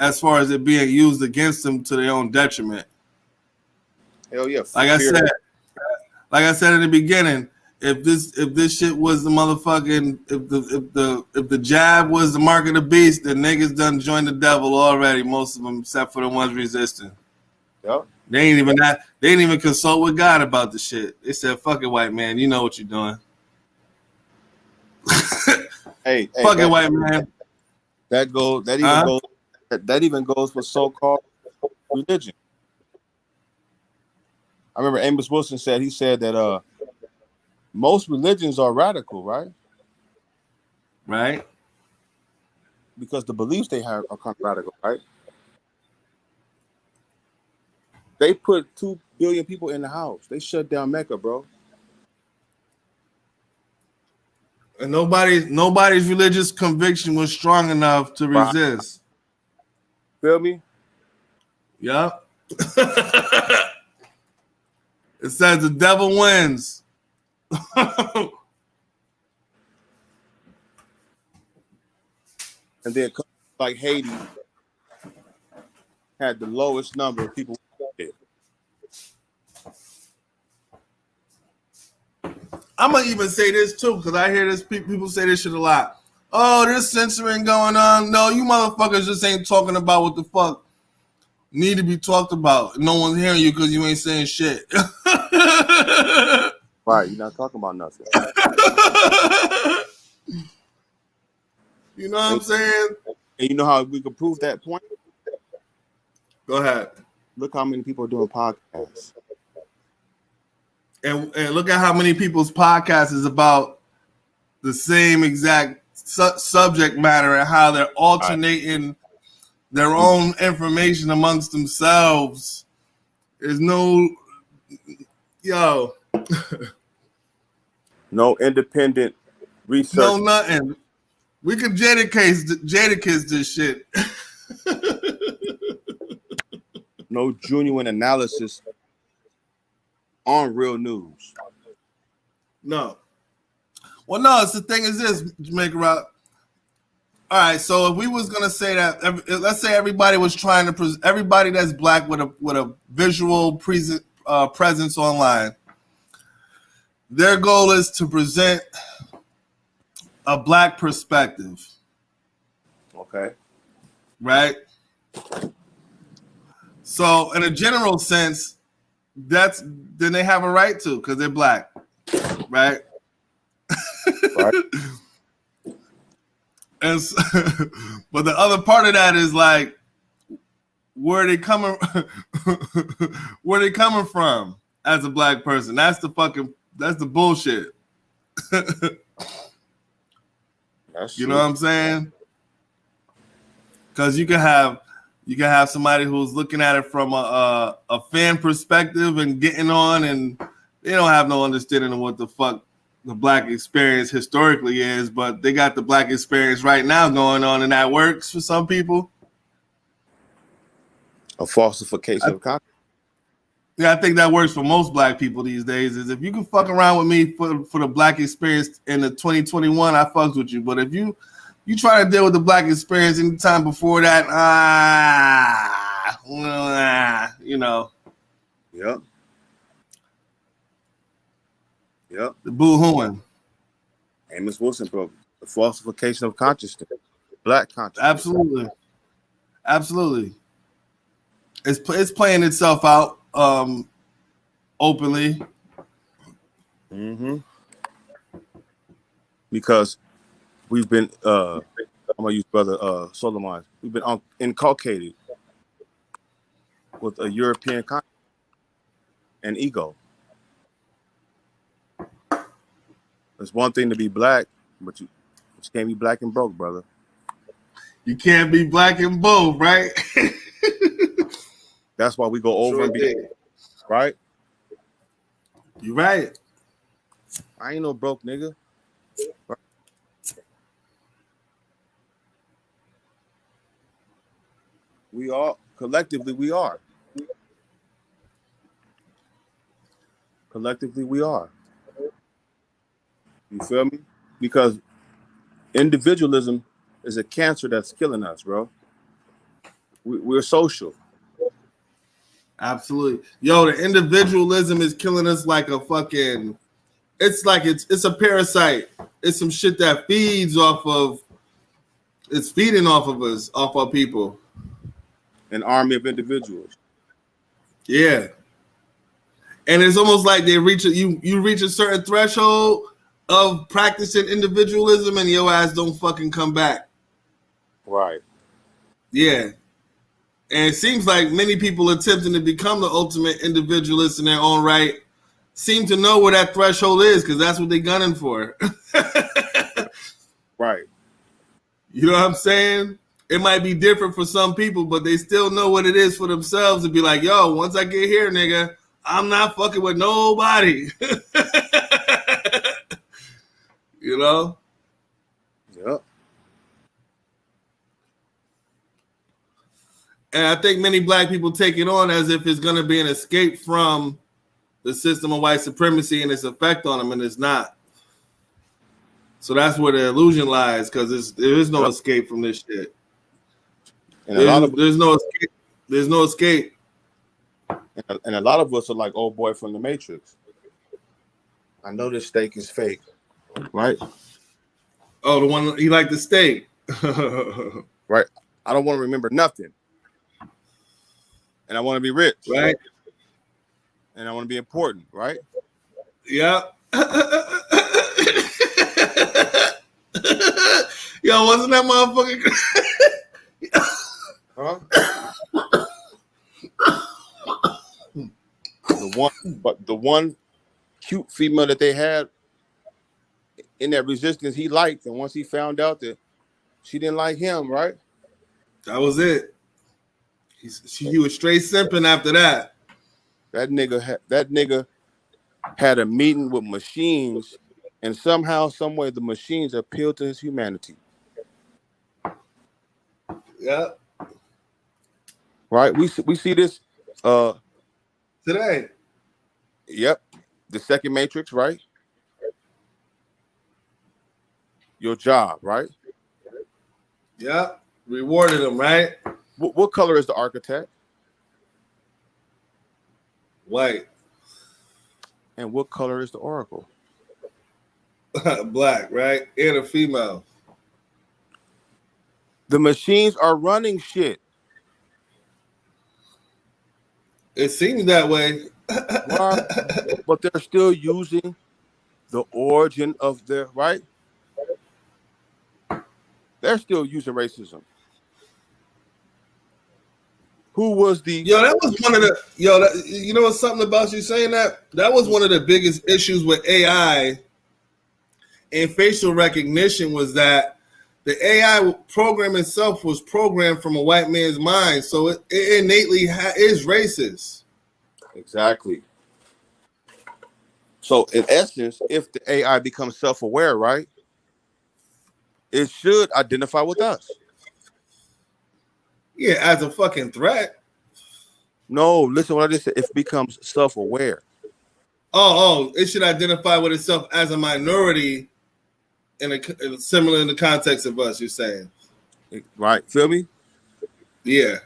as far as it being used against them to their own detriment. Hell yeah! Like I said in the beginning, if this shit was the motherfucking if the jab was the mark of the beast, then niggas done joined the devil already. Most of them, except for the ones resisting. Yep. They ain't even consult with God about the shit. They said, "Fuck it, white man. You know what you're doing." Hey, fuck it, white man. That even goes for so-called religion. I remember Amos Wilson said that most religions are radical, right? Right. Because the beliefs they have are kind of radical, right? They put 2 billion people in the house. They shut down Mecca, bro. And nobody's religious conviction was strong enough to resist. Feel me? Yep. It says the devil wins. And then like Haiti had the lowest number of people. I'm gonna even say this too, because I hear this people say this shit a lot. Oh, there's censoring going on. No, you motherfuckers just ain't talking about what the fuck need to be talked about. No one's hearing you because you ain't saying shit. Right, you're not talking about nothing. You know what I'm saying? And you know how we can prove that point? Go ahead. Look how many people are doing podcasts. And look at how many people's podcast is about the same exact subject matter and how they're alternating their own information amongst themselves. There's no no independent research. No nothing. We could Jadakiss this shit. No genuine analysis on real news. No. Well, no, it's the thing is this, Jamaica Rock. All right, so if we was gonna say that, let's say everybody was trying to everybody that's black with a visual presence online, their goal is to present a black perspective. Okay. Right. So, in a general sense, then they have a right to because they're black, right? Right. And so, but the other part of that is like, where they coming from as a black person? That's the bullshit. You know what I'm saying? Because you can have somebody who's looking at it from a fan perspective and getting on, and they don't have no understanding of what the fuck the black experience historically is, but they got the black experience right now going on, and that works for some people. A falsification of content. Yeah, I think that works for most black people these days. Is if you can fuck around with me for the black experience in the 2021, I fucks with you. But if you try to deal with the black experience any time before that, you know. Yep. Yep. The boo-hooing. Amos Wilson, bro. The falsification of consciousness. Black consciousness. Absolutely. Absolutely. It's playing itself out openly. Mm-hmm. Because we've been I'm gonna use brother Solomon. We've been inculcated with a European concept and ego. It's one thing to be black, but you can't be black and broke, brother. You can't be black and both, right? That's why we go over and be right. You're right. I ain't no broke nigga. Right? We all collectively we are. Collectively we are. You feel me? Because individualism is a cancer that's killing us, bro. We're social. Absolutely. Yo, the individualism is killing us like a fucking. It's like it's a parasite. It's some shit that feeds off of. It's feeding off of us, off our people. An army of individuals. Yeah. And it's almost like they reach you reach a certain threshold of practicing individualism and your ass don't fucking come back. Right. Yeah. And it seems like many people attempting to become the ultimate individualist in their own right seem to know where that threshold is because that's what they're gunning for. Right. You know what I'm saying? It might be different for some people, but they still know what it is for themselves to be like, yo, once I get here, nigga, I'm not fucking with nobody. You know? Yep. And I think many black people take it on as if it's going to be an escape from the system of white supremacy and its effect on them, and it's not. So that's where the illusion lies, because there is no escape from this shit. And There's no escape. There's no escape. And a lot of us are like old boy from the Matrix. I know this steak is fake, right? Oh, the one he liked the steak. Right. I don't want to remember nothing. And I want to be rich. Right. And I want to be important, right? Yeah. Yo, wasn't that motherfucker? Huh? the one cute female that they had in that resistance he liked, and once he found out that she didn't like him, right? That was it. He was straight simping after that. That nigga had a meeting with machines, and somehow, some way, the machines appealed to his humanity. Yeah. Right? We see this Today. Yep. The second Matrix, right? Your job, right? Yeah. Rewarded him, right? What color is the architect? White. And what color is the oracle? Black, right? And a female. The machines are running shit. It seems that way. Why? But they're still using the origin of their, right? They're still using racism. Who was the... Yo, that was one of the... you know what's something about you saying that? That was one of the biggest issues with AI and facial recognition was that the AI program itself was programmed from a white man's mind. So it innately is racist. Exactly. So in essence, if the AI becomes self-aware, right, it should identify with us. Yeah, as a fucking threat. No, listen what I just said. If it becomes self-aware. Oh, it should identify with itself as a minority similar in the context of us, you're saying. Right. Feel me? Yeah.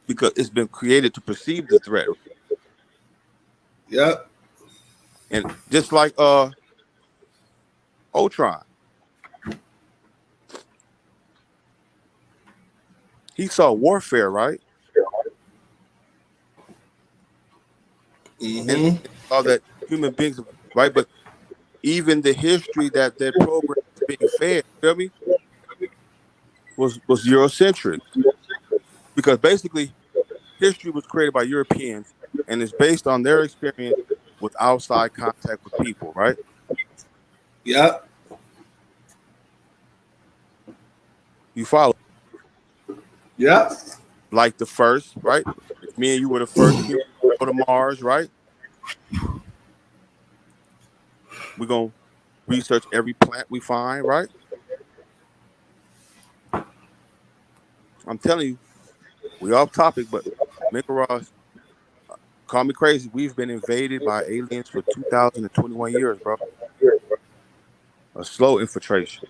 Because it's been created to perceive the threat. Yep. And just like Ultron. He saw warfare, right? and Mm-hmm. all that human beings, right? But even the history that program is being fed, you feel me, was Eurocentric, because basically history was created by Europeans and is based on their experience with outside contact with people, right? Yep. You follow? Yep. Like the first, right? If me and you were the first human to go to Mars, right? We're gonna research every plant we find, right? I'm telling you, we off topic, but Ross, call me crazy. We've been invaded by aliens for 2021 years, bro. A slow infiltration.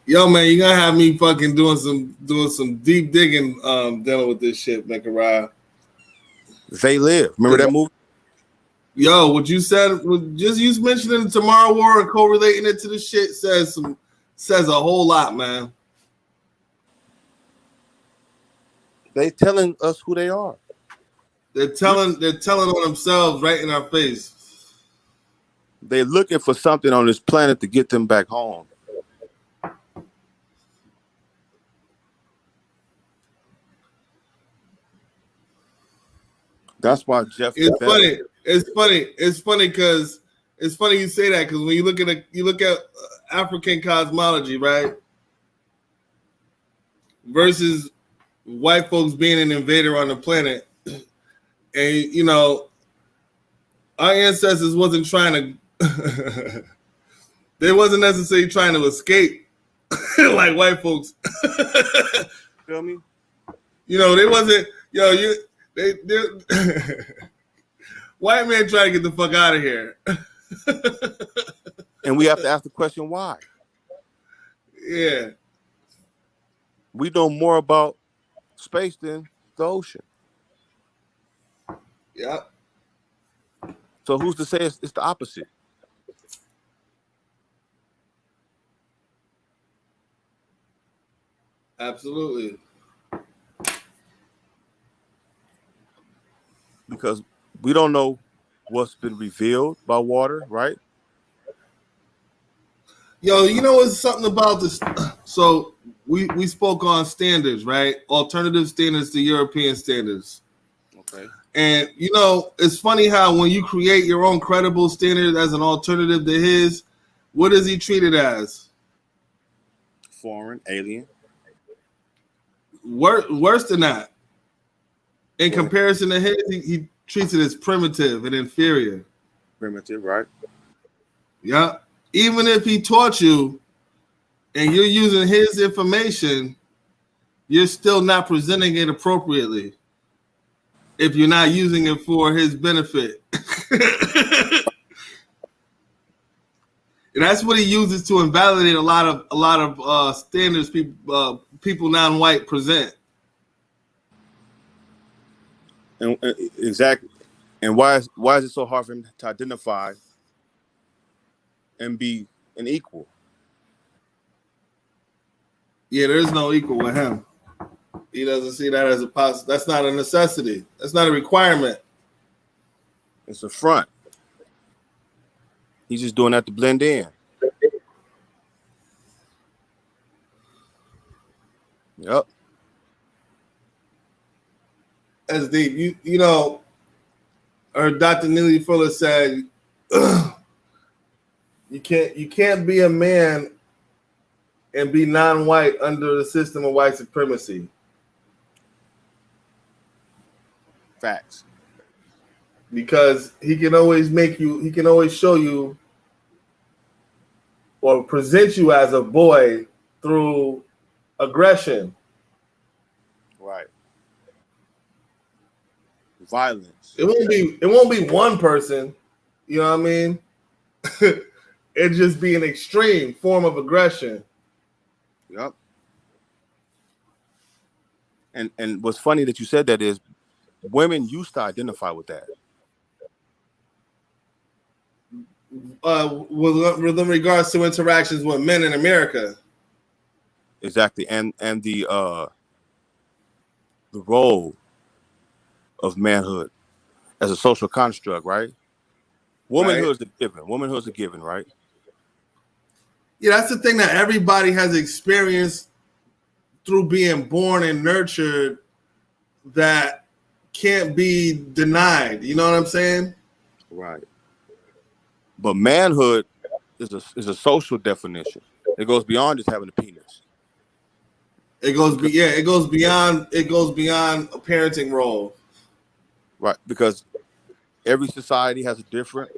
Yo, man, you gotta have me fucking doing some deep digging, dealing with this shit, Mecca. They live. Remember that movie? Yo, what you said, just you mentioning the Tomorrow War and correlating it to the shit says a whole lot, man. They telling us who they are. They're telling on themselves right in our face. They're looking for something on this planet to get them back home. That's why Jeff. It's funny. It's funny because it's funny you say that, because when you look at African cosmology, right, versus white folks being an invader on the planet, and you know, our ancestors wasn't trying to. They wasn't necessarily trying to escape like white folks. Feel me? You know, they wasn't. Yo, they white man trying to get the fuck out of here. And we have to ask the question why. Yeah. We know more about space than the ocean. Yeah. So who's to say it's the opposite? Absolutely. Because we don't know what's been revealed by water, right? Yo, you know it's something about this. So we spoke on standards, right? Alternative standards to European standards. Okay. And you know, it's funny how when you create your own credible standard as an alternative to his, what is he treated as? Foreign, alien. Worse than that. In comparison to his, he treats it as primitive and inferior. Primitive, right? Yeah. Even if he taught you and you're using his information, you're still not presenting it appropriately if you're not using it for his benefit. And that's what he uses to invalidate a lot of standards people non-white present. And exactly. And why is it so hard for him to identify and be an equal? Yeah, there's no equal with him. He doesn't see that as a possible. That's not a necessity. That's not a requirement. It's a front. He's just doing that to blend in. Yep. That's deep. You know, or Dr. Neely Fuller said, you can't be a man and be non-white under the system of white supremacy. Facts. Because he can always show you or present you as a boy through aggression. Right. Violence. It won't be one person, you know what I mean? It'd just be an extreme form of aggression. Yep. And what's funny that you said that is women used to identify with that. With regards to interactions with men in America. Exactly. And the role of manhood as a social construct, right? Womanhood's a given. Womanhood's a given, right? Yeah, that's the thing that everybody has experienced through being born and nurtured that can't be denied. You know what I'm saying? Right. But manhood is a social definition. It goes beyond just having a penis. It goes beyond a parenting role. Right. Because every society has a different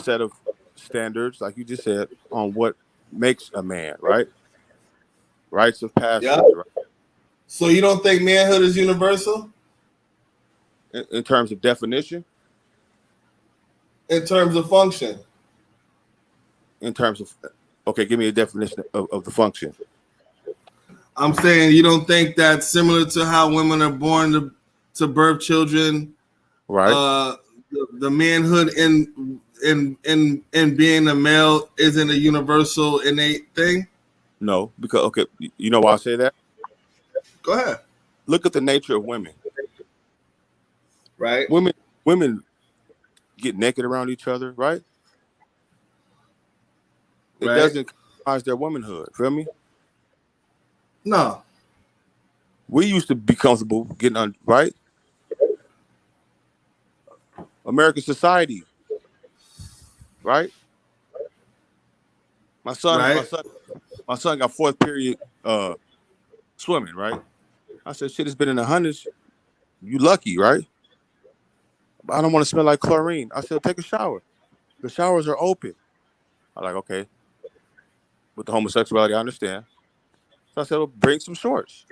set of standards, like you just said, on what makes a man, right? Rites of passage, right? So you don't think manhood is universal? In terms of definition? In terms of function? In terms of, okay, give me a definition of the function. I'm saying you don't think that's similar to how women are born to birth children, right? The manhood in being a male isn't a universal innate thing. No, because okay, you know why I say that? Go ahead. Look at the nature of women. Right. Women get naked around each other, right? It doesn't compromise their womanhood. Feel me? No. We used to be comfortable getting on, right? American society, right? My son got fourth period swimming, right? I said, shit, it's been in the hundreds. You lucky, right? I don't want to smell like chlorine. I said, take a shower. The showers are open. I'm like, okay. With the homosexuality, I understand. So I said, well, bring some shorts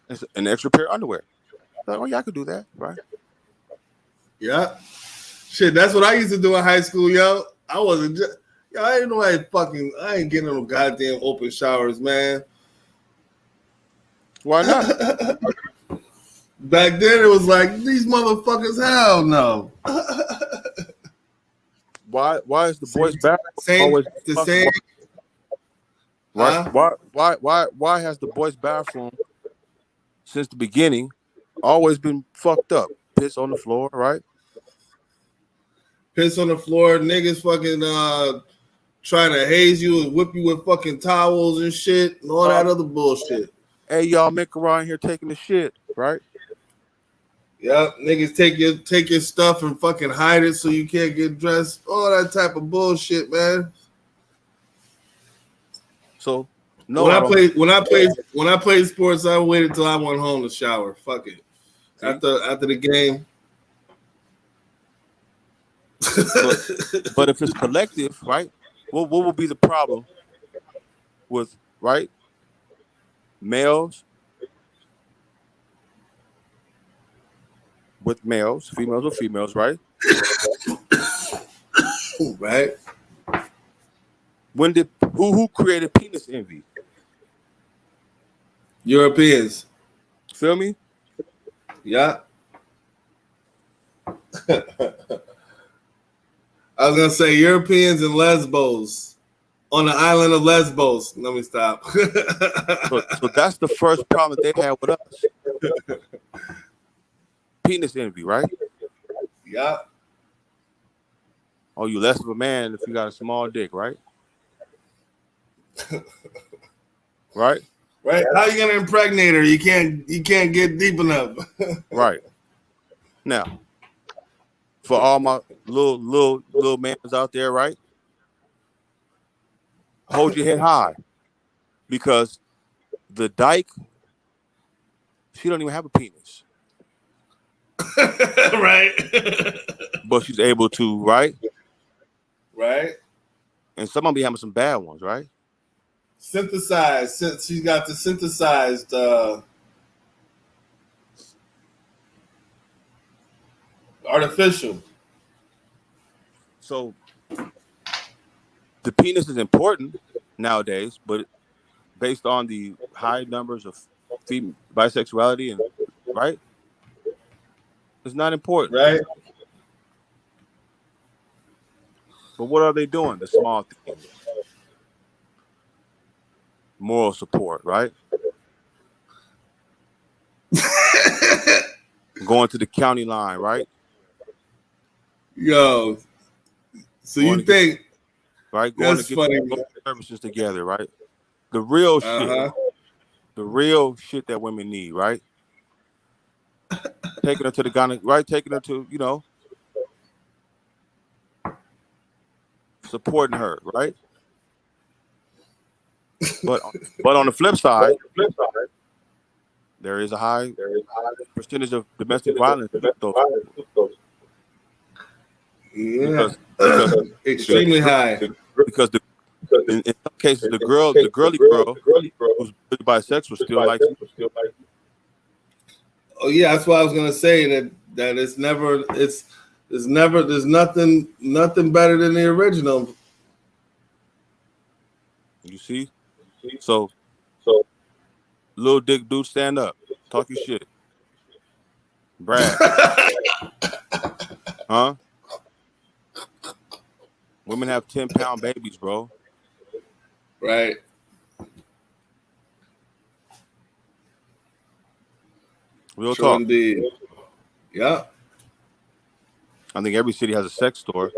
and an extra pair of underwear. Like, oh yeah, I could do that, right? Yeah. Shit, that's what I used to do in high school, yo. I didn't know I ain't getting no goddamn open showers, man. Why not? Back then it was like, these motherfuckers, hell no. Why is the boys' bathroom always the same? Right? Why has the boys' bathroom since the beginning always been fucked up? Piss on the floor, right? Piss on the floor, niggas fucking trying to haze you and whip you with fucking towels and shit and all that other bullshit. Hey, y'all make around here taking the shit, right? Yep, niggas take your stuff and fucking hide it so you can't get dressed. All that type of bullshit, man. So no, when I played sports, I waited till I went home to shower. Fuck it. See? After the game. But if it's collective, right? What will be the problem with males with males, females with females, right? Right. When did who created penis envy? Europeans. Feel me? Yeah. I was gonna say Europeans and Lesbos on the island of Lesbos. Let me stop. so that's the first problem they had with us. Penis envy, right? Yeah. Oh, you less of a man if you got a small dick, right? Right? Right. How you gonna impregnate her? You can't get deep enough. Right. Now, for all my little mans out there, right? Hold your head high. Because the dyke, she don't even have a penis. Right. But she's able to, right? Right. And some of them be having some bad ones, right? Synthesized. Since she's got the synthesized artificial. So the penis is important nowadays, but based on the high numbers of bisexuality and right, it's not important. Right. But what are they doing? The small things. Moral support, right? going to the county line, right? Yo, so Going you think right? Going that's to get funny? services together, right? The real shit, Uh-huh. the real shit that women need, right? Taking her to the gyne, right? Taking her to, supporting her, right? But on the flip side, there is a high percentage of domestic violence with those people. Yeah. Because Extremely high. because in some cases the girly girl who's bisexual still likes me. Oh yeah, that's what I was gonna say. That it's never there's nothing better than the original. You see? So little dick dude, stand up. Talk your shit. Brag. Huh? Women have 10-pound babies, bro. Right. Real True talk. indeed. Yeah. I think every city has a sex store.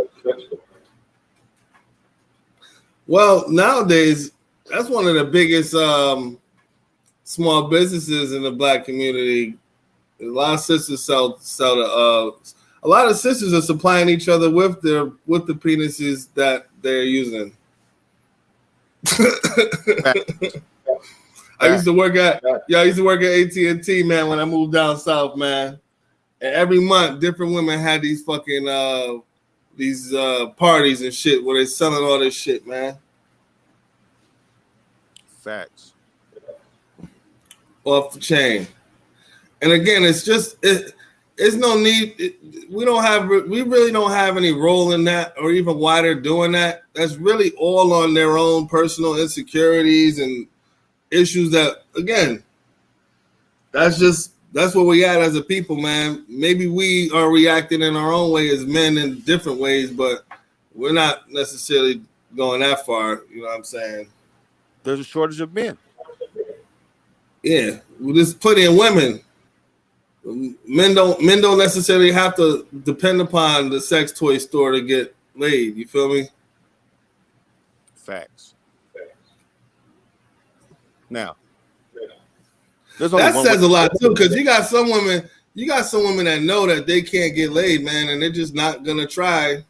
Well, nowadays, that's one of the biggest small businesses in the black community. A lot of sisters sell a lot of sisters are supplying each other with the penises that they're using. I used to work at AT&T, man, when I moved down south, man. And every month, different women had these fucking parties and shit where they're selling all this shit, man. Facts. Off the chain. And again, it's just it's no need. We really don't have any role in that, or even why they're doing that. That's really all on their own personal insecurities and issues. That again, that's what we at as a people, man. Maybe we are reacting in our own way as men in different ways, but we're not necessarily going that far. You know what I'm saying? There's a shortage of men. Yeah, well, there's plenty of women. Men don't necessarily have to depend upon the sex toy store to get laid. You feel me? Facts. Now, there's only That one says way. a lot too, because you got some women that know that they can't get laid, man, and they're just not gonna try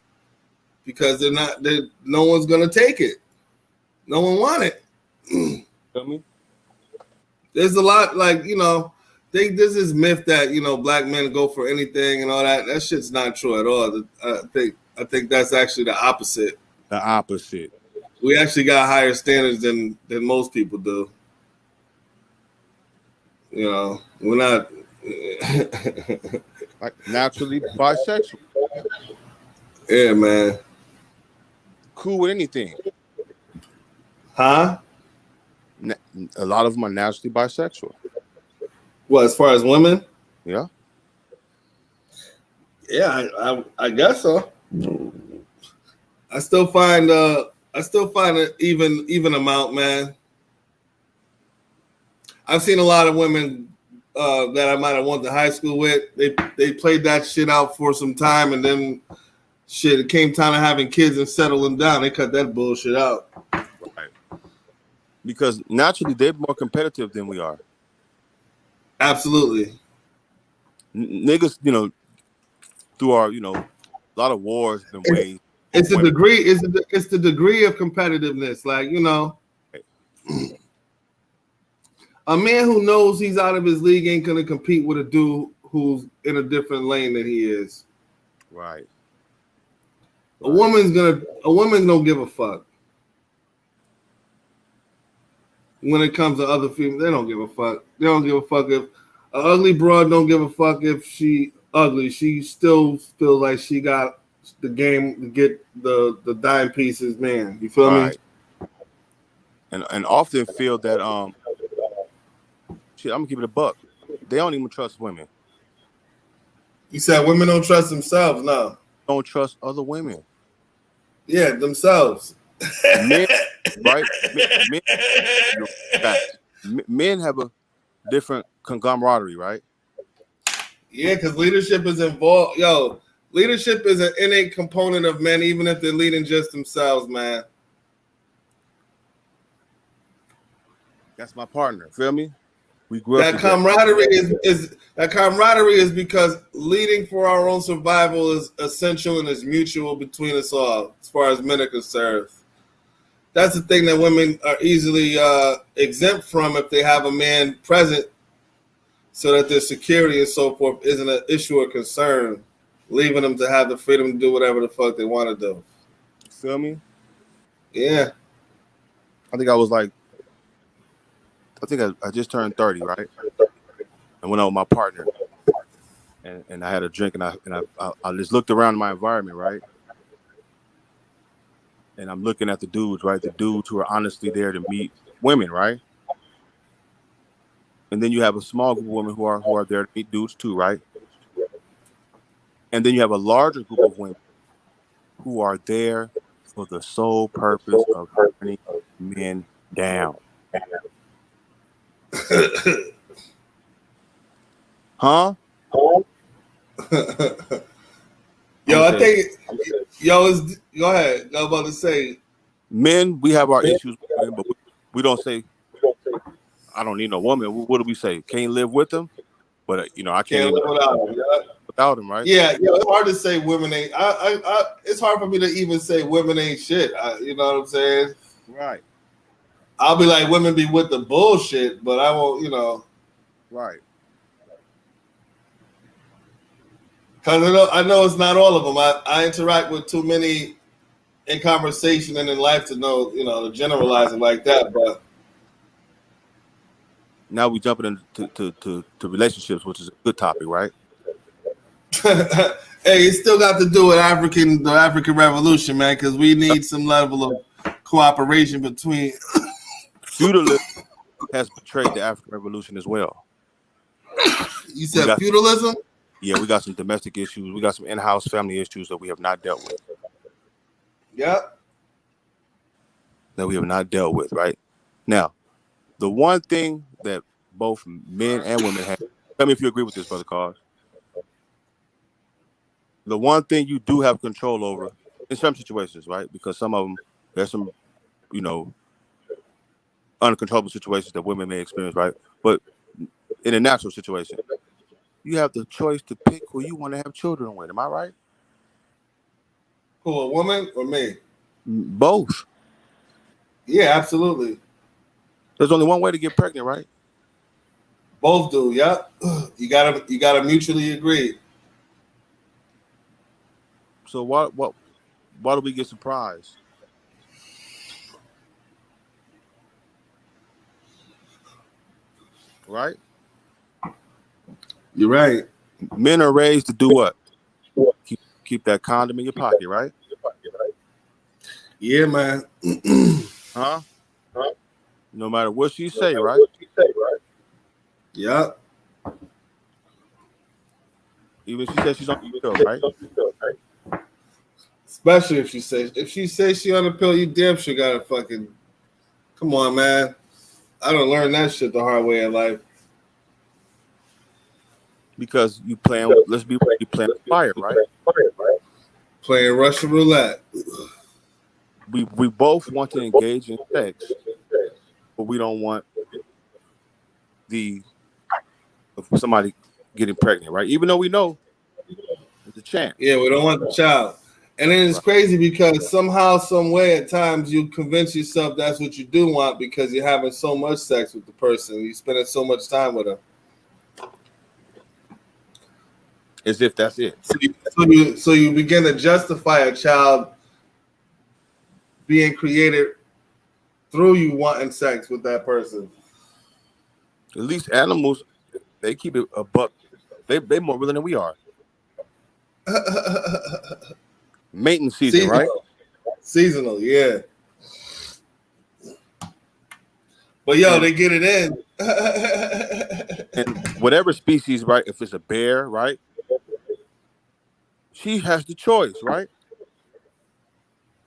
because no one's gonna take it. No one want it. Feel me? There's a lot, like, there's this myth that, black men go for anything and all that. That shit's not true at all. I think that's actually the opposite. The opposite. We actually got higher standards than most people do. We're not Like naturally bisexual. Yeah, man. Cool with anything. Huh? A lot of them are naturally bisexual. Well, as far as women? Yeah. Yeah, I guess so. I still find an even amount, man. I've seen a lot of women that I might have went to high school with. They played that shit out for some time, and then shit, it came time to having kids and settling down. They cut that bullshit out. Right. Because naturally they're more competitive than we are. Absolutely. Niggas, through our, a lot of wars and ways. It's the degree. It's the degree of competitiveness. Like, a man who knows he's out of his league ain't gonna compete with a dude who's in a different lane than he is. Right. A woman don't give a fuck. When it comes to other females, they don't give a fuck. They don't give a fuck if an ugly broad don't give a fuck if she ugly. She still feels like she got the game to get the dime pieces, man. You feel me? And often feel that shit, I'm gonna keep it a buck. They don't even trust women. You said women don't trust themselves, no. Don't trust other women. Yeah, themselves. Men, right? Men have a different camaraderie, right? Yeah, because leadership is involved. Yo, leadership is an innate component of men, even if they're leading just themselves, man. That's my partner. Feel me? We grew up That together. camaraderie is because leading for our own survival is essential and is mutual between us all, as far as men are concerned. That's the thing that women are easily exempt from if they have a man present, so that their security and so forth isn't an issue or concern, leaving them to have the freedom to do whatever the fuck they want to do. Feel me? Yeah. I think I just turned 30, right? And went out with my partner, and I had a drink, and I just looked around my environment, right? And I'm looking at the dudes, right? The dudes who are honestly there to meet women, right? And then you have a small group of women who are there to meet dudes too, right? And then you have a larger group of women who are there for the sole purpose of turning men down. Huh? Yo, I think, go ahead. I was about to say, men, we have our issues with women, but we don't say, I don't need no woman. What do we say? Can't live with them? But, I can't live without them. without them, right? Yeah, it's hard to say women ain't. It's hard for me to even say women ain't shit. You know what I'm saying? Right. I'll be like, women be with the bullshit, but I won't, Right. Because I know it's not all of them. I interact with too many in conversation and in life to know, to generalize it like that. But now we jumping into relationships, which is a good topic, right? hey, it still got to do with the African Revolution, man, because we need some level of cooperation between. Feudalism has betrayed the African Revolution as well. You said feudalism? Yeah, we got some domestic issues. We got some in-house family issues that we have not dealt with. Yep. That we have not dealt with, right? Now, the one thing that both men and women have, tell me if you agree with this, Brother Cars. The one thing you do have control over in some situations, right? Because some of them, there's some, uncontrollable situations that women may experience, right? But in a natural situation, you have the choice to pick who you want to have children with. Am I right? Who, a woman or me? Both. Yeah, absolutely. There's only one way to get pregnant, right? Both do. Yep. You gotta mutually agree. So why do we get surprised? Right? You're right. Men are raised to do what? Keep that condom in your pocket, right? Yeah, man. Huh? No matter what she say, right? Yep. Even she says she's on the pill, right? Especially if she says she on the pill, you damn sure gotta fucking come on, man. I don't learn that shit the hard way in life. Because you playing fire, right? Playing Russian roulette. We both want to engage in sex, but we don't want somebody getting pregnant, right? Even though we know there's a chance. Yeah, we don't want the child. And then it's crazy because somehow, some way, at times you convince yourself that's what you do want because you're having so much sex with the person. You're spending so much time with them. As if that's it. So you begin to justify a child being created through you wanting sex with that person. At least animals, they keep it a buck. They more willing than we are. Mating season, Seasonal. right? Seasonal, yeah. But they get it in. And whatever species, right? If it's a bear, right? She has the choice, right?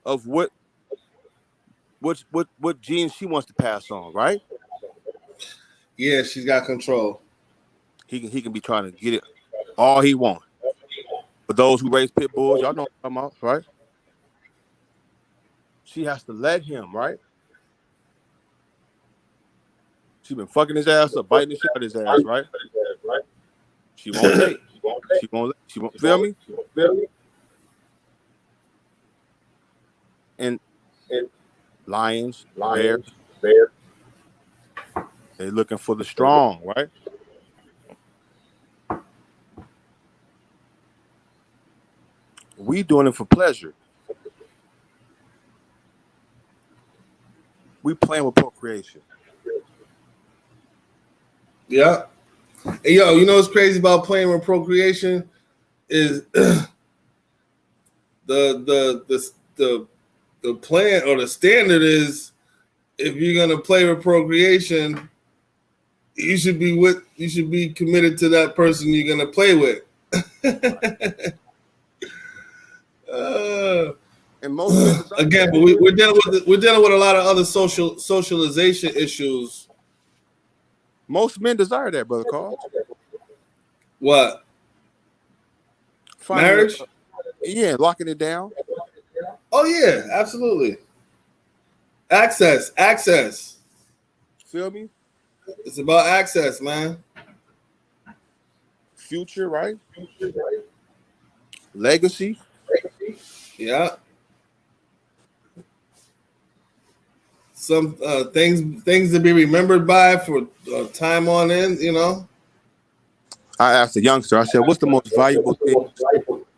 Of what genes she wants to pass on, right? Yeah, she's got control. He can be trying to get it All he wants. For those who raise pit bulls, y'all know what I'm talking about, right? She has to let him, right? She been fucking his ass up, biting the shit out of his ass, right? She won't take. She won't feel me? And lions, bears, they're looking for the strong, right? We doing it for pleasure. We playing with procreation. Yeah. Hey, yo, you know what's crazy about playing with procreation is the plan or the standard is if you're gonna play with procreation, you should be committed to that person you're gonna play with. And most men Again, but we're dealing with a lot of other socialization issues. most men desire that, brother Carl. What? Finding Marriage? yeah, locking it down. Oh yeah, absolutely. Access. Feel me? It's about access, man. Future, right? Legacy. Yeah. Some things to be remembered by for time on end, you know. I asked a youngster, I said, what's the most valuable thing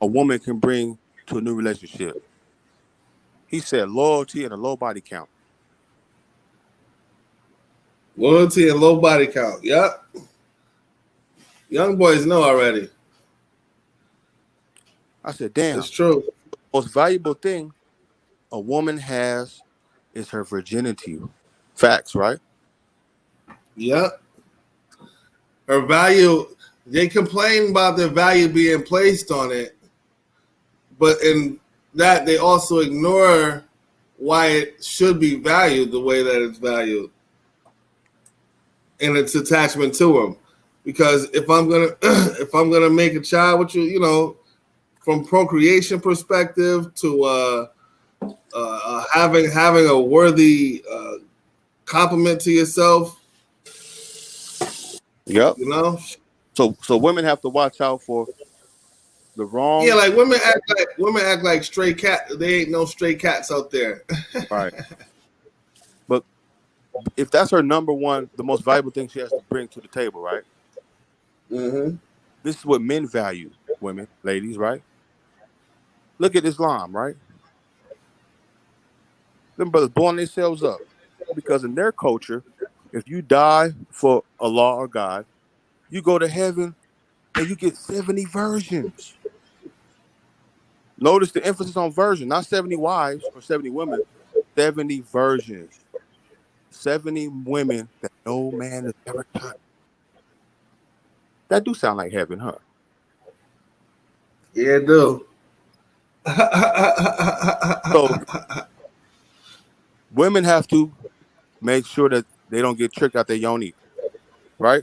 a woman can bring to a new relationship? He said loyalty and a low body count. Loyalty and low body count. Yep. Young boys know already. I said, damn. It's true. The most valuable thing a woman has is her virginity. Facts, right? Yep. Her value, they complain about their value being placed on it, but in that they also ignore why it should be valued the way that it's valued and its attachment to them. Because if I'm gonna make a child with you, you know, from procreation perspective to having a worthy compliment to yourself, Yep. you know. So women have to watch out for the wrong. Yeah, like women act like stray cat. They ain't no stray cats out there. Right. But if that's her number one, the most valuable thing she has to bring to the table, right? Mm-hmm. This is what men value, women, ladies, right? Look at Islam, right? Them brothers blowing themselves up because in their culture, if you die for Allah or God, you go to heaven and you get 70 virgins. Notice the emphasis on virgin, not 70 wives or 70 women, 70 virgins. 70 women that no man has ever touched. That do sound like heaven, huh? Yeah, it do. So women have to make sure that they don't get tricked out their yoni, right?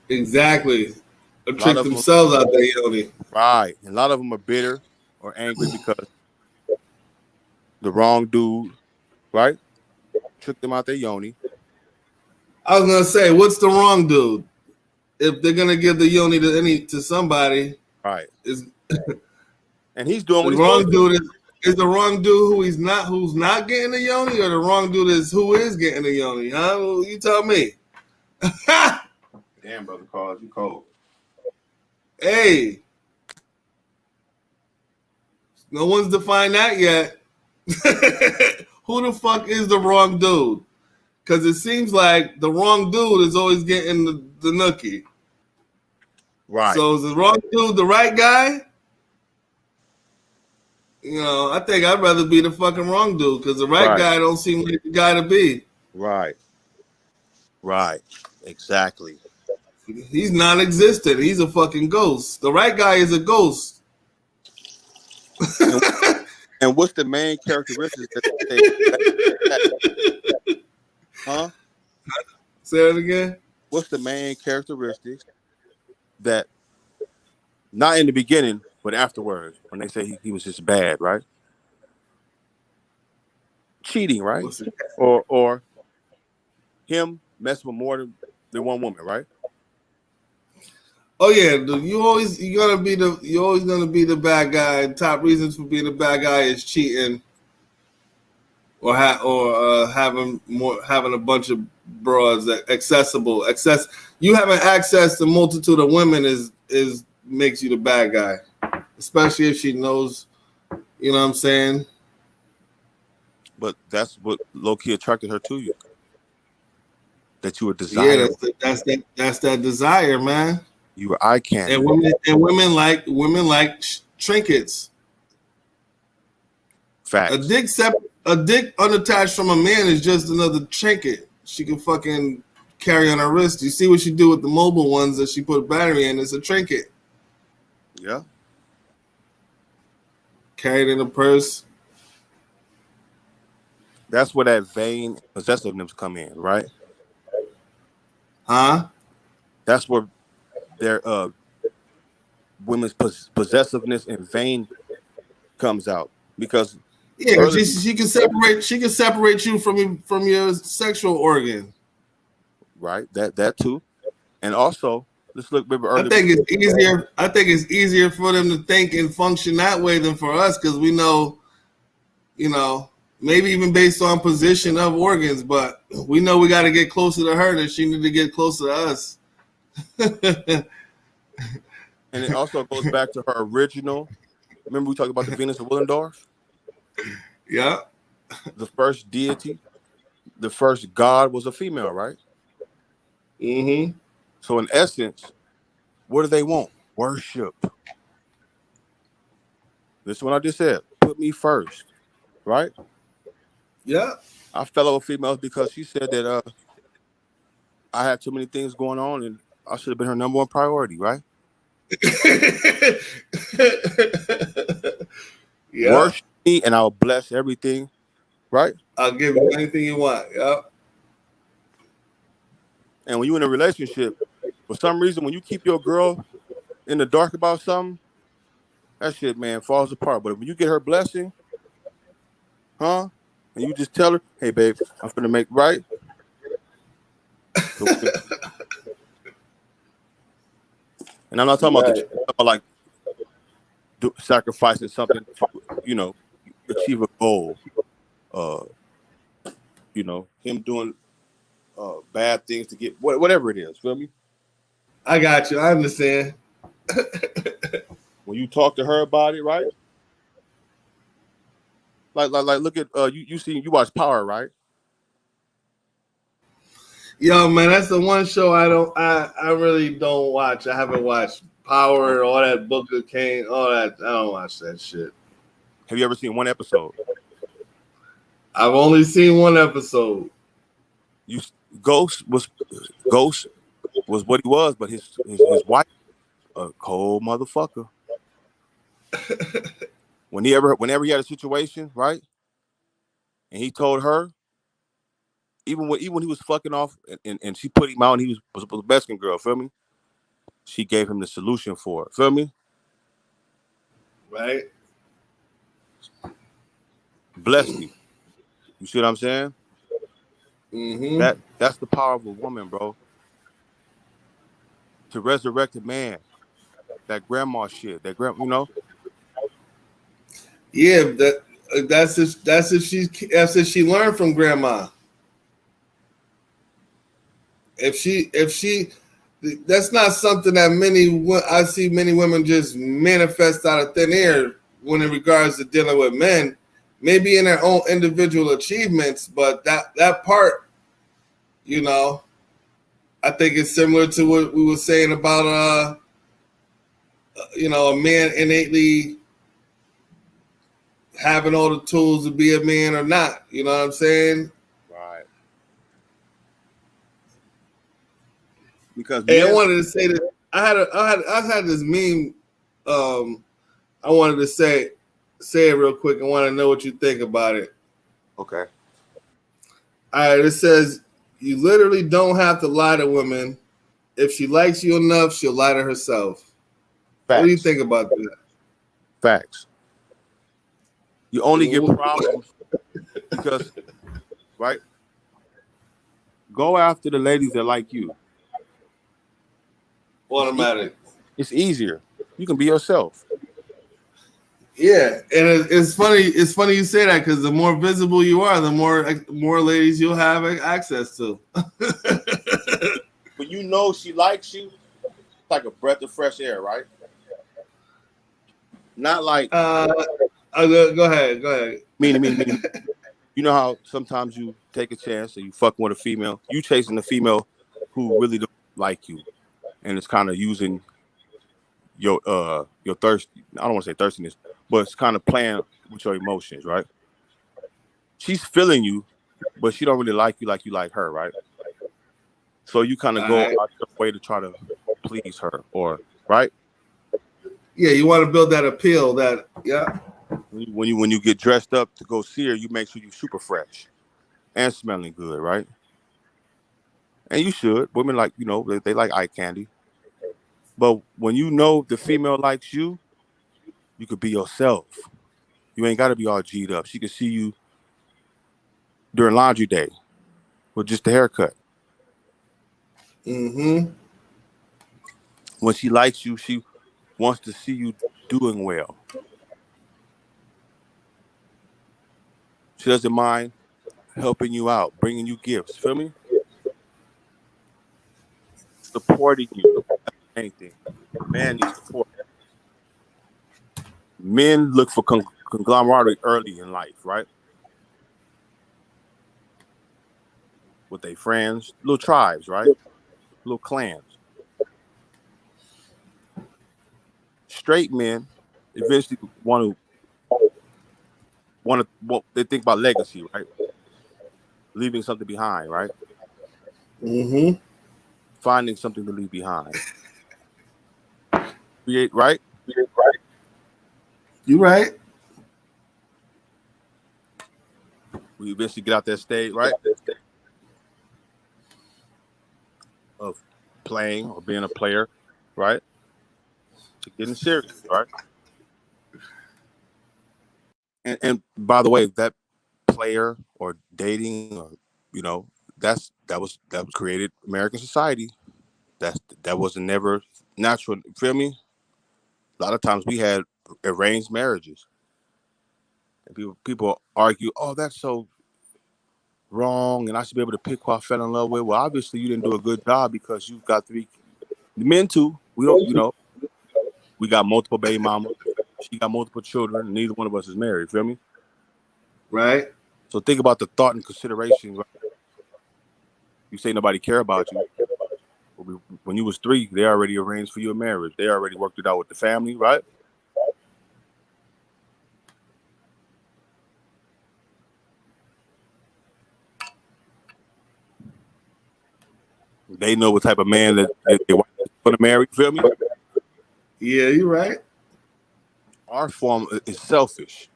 Exactly. Or A lot trick of them, themselves out there, Yoni. right? A lot of them are bitter or angry because the wrong dude, right, tricked them out their yoni. I was gonna say, what's the wrong dude? If they're gonna give the Yoni to somebody, Right? is And he's doing what the he's supposed wrong to do. dude is the wrong dude who's not getting the Yoni, or the wrong dude is who is getting the Yoni? Huh? Well, you tell me. Damn, brother Carl, you cold. Hey, no one's defined that yet. Who the fuck is the wrong dude? Because it seems like the wrong dude is always getting the nookie. Right. So is the wrong dude the right guy? You know, I think I'd rather be the fucking wrong dude because the right guy don't seem like the guy to be. Right. Right. Exactly. He's non-existent. He's a fucking ghost. The right guy is a ghost. And what's the main characteristics that they huh? Say it again. What's the main characteristics that not in the beginning, but afterwards, when they say he was just bad, right? Cheating, right? What's it? Or him messing with more than one woman, right? Oh yeah, you're always gonna be the bad guy. Top reasons for being the bad guy is cheating or having a bunch of bras that access. You having access to multitude of women is makes you the bad guy, especially if she knows. You know what I'm saying? But that's what low key attracted her to you. That you were Yeah, desirable. that's that desire, man. You were eye And candy. women like trinkets. A Facts. dick a dick unattached from a man is just another trinket. She can fucking carry on her wrist. You see what she do with the mobile ones that she put a battery in? It's a trinket. Yeah. Carried in a purse. That's where that vain possessiveness come in, right? Huh? That's where their women's possessiveness and vain comes out because Yeah, early, she can separate you from your sexual organ. right? That too, and also let's look maybe I early. think it's easier. I think it's easier for them to think and function that way than for us because we know, maybe even based on position of organs, but we know we got to get closer to her than she need to get closer to us. And it also goes back to her original. Remember we talked about the Venus of Willendorf? Yeah. The first deity, the first god was a female, right? Mm-hmm. So in essence, what do they want? Worship. This is what I just said. Put me first, right? Yeah. I fell over females because she said that I had too many things going on and I should have been her number one priority, right? Yeah. Worship me and I'll bless everything, right? I'll give you anything you want. Yep. And when you're in a relationship, for some reason, when you keep your girl in the dark about something, that shit, man, falls apart. But when you get her blessing, and you just tell her, hey, babe, I'm finna make right. And I'm not talking about the, I'm talking like sacrificing something to, achieve a goal. Him doing bad things to get whatever it is. Feel me? I got you. I understand. When you talk to her about it, right? Like look at you watch Power, right? Yo, man, that's the one show I really don't watch. I haven't watched Power, all that Booker Kane, all that. I don't watch that shit. Have you ever seen one episode? I've only seen one episode. Ghost was what he was, but his wife, a cold motherfucker. Whenever he had a situation, right? And he told her, even when he was fucking off and she put him out and he was a Mexican girl, feel me? She gave him the solution for it, feel me? Right? Blessed him. You see what I'm saying? Mm-hmm. That's the power of a woman, bro. To resurrect a man. That grandma shit. Yeah, that's if she learned from grandma. If she that's not something that I see many women just manifest out of thin air when in regards to dealing with men, maybe in their own individual achievements, but that part, I think it's similar to what we were saying about a man innately having all the tools to be a man or not. You know what I'm saying? Right. Because Hey, I wanted to say that I had this meme. I wanted to say it real quick. I want to know what you think about it. okay. All right, it says you literally don't have to lie to women If she likes you enough, she'll lie to herself. Facts. What do you think about that? Facts. You only get problems because, right? Go after the ladies that like you. Automatic. It's easier. You can be yourself. Yeah, and it's funny. It's funny you say that because the more visible you are, the more ladies you'll have access to. When you know she likes you, it's like a breath of fresh air, right? Not like Go ahead. meaning. You know how sometimes you take a chance and you fucking with a female. You chasing a female who really don't like you, and it's kind of using your thirst. I don't want to say thirstiness, but it's kind of playing with your emotions, right? She's feeling you, but she don't really like you like her, right? So you kind of go out your way to try to please her, or right? Yeah, you want to build that appeal. When you get dressed up to go see her, you make sure you're super fresh and smelling good, right? And you should. Women like, they like eye candy. But when you know the female likes you, you could be yourself. You ain't got to be all G'd up. She can see you during laundry day with just a haircut. Mm-hmm. When she likes you, she wants to see you doing well. She doesn't mind helping you out, bringing you gifts. Feel me? Supporting you. That's anything. Man needs support. Men look for conglomerate early in life, right? With their friends, little tribes, right? Little clans. Straight men eventually want to they think about legacy, right? Leaving something behind, right? Mm-hmm. Finding something to leave behind. Create, right? You right. We eventually get out that stage, right? Of playing or being a player, right? To getting serious, right? And by the way, that player or dating or that was created American society. That wasn't never natural. Feel me? A lot of times we had arranged marriages, and people argue, "Oh, that's so wrong," and I should be able to pick who I fell in love with. Well, obviously you didn't do a good job because you've got three men too. We don't, we got multiple baby mamas. She got multiple children, and neither one of us is married. Feel me? Right. So think about the thought and consideration. Right? You say nobody care about you. When you was 3, they already arranged for you a marriage. They already worked it out with the family, right? They know what type of man that they want to marry. Feel me? Yeah, you're right. Our form is selfish.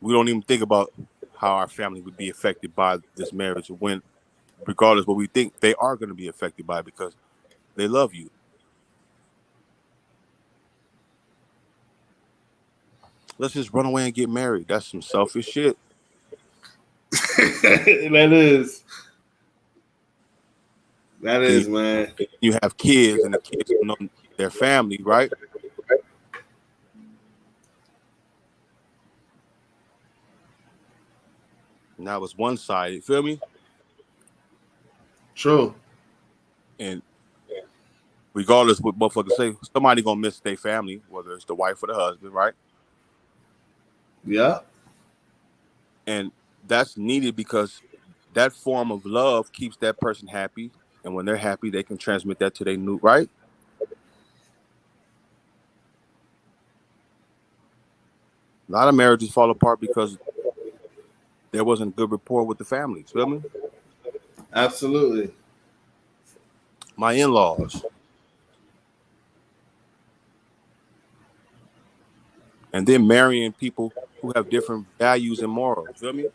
We don't even think about how our family would be affected by this marriage when, regardless what we think, they are going to be affected by it because they love you. Let's just run away and get married. That's some selfish shit. That is, man. You have kids and the kids don't know their family, right? Now it's one-sided, feel me? True. And regardless what motherfuckers say, somebody gonna miss their family, whether it's the wife or the husband, right? Yeah. And that's needed because that form of love keeps that person happy. And when they're happy, they can transmit that to their new, right? A lot of marriages fall apart because there wasn't good rapport with the families, feel me? Absolutely. My in-laws. And then marrying people who have different values and morals, feel me?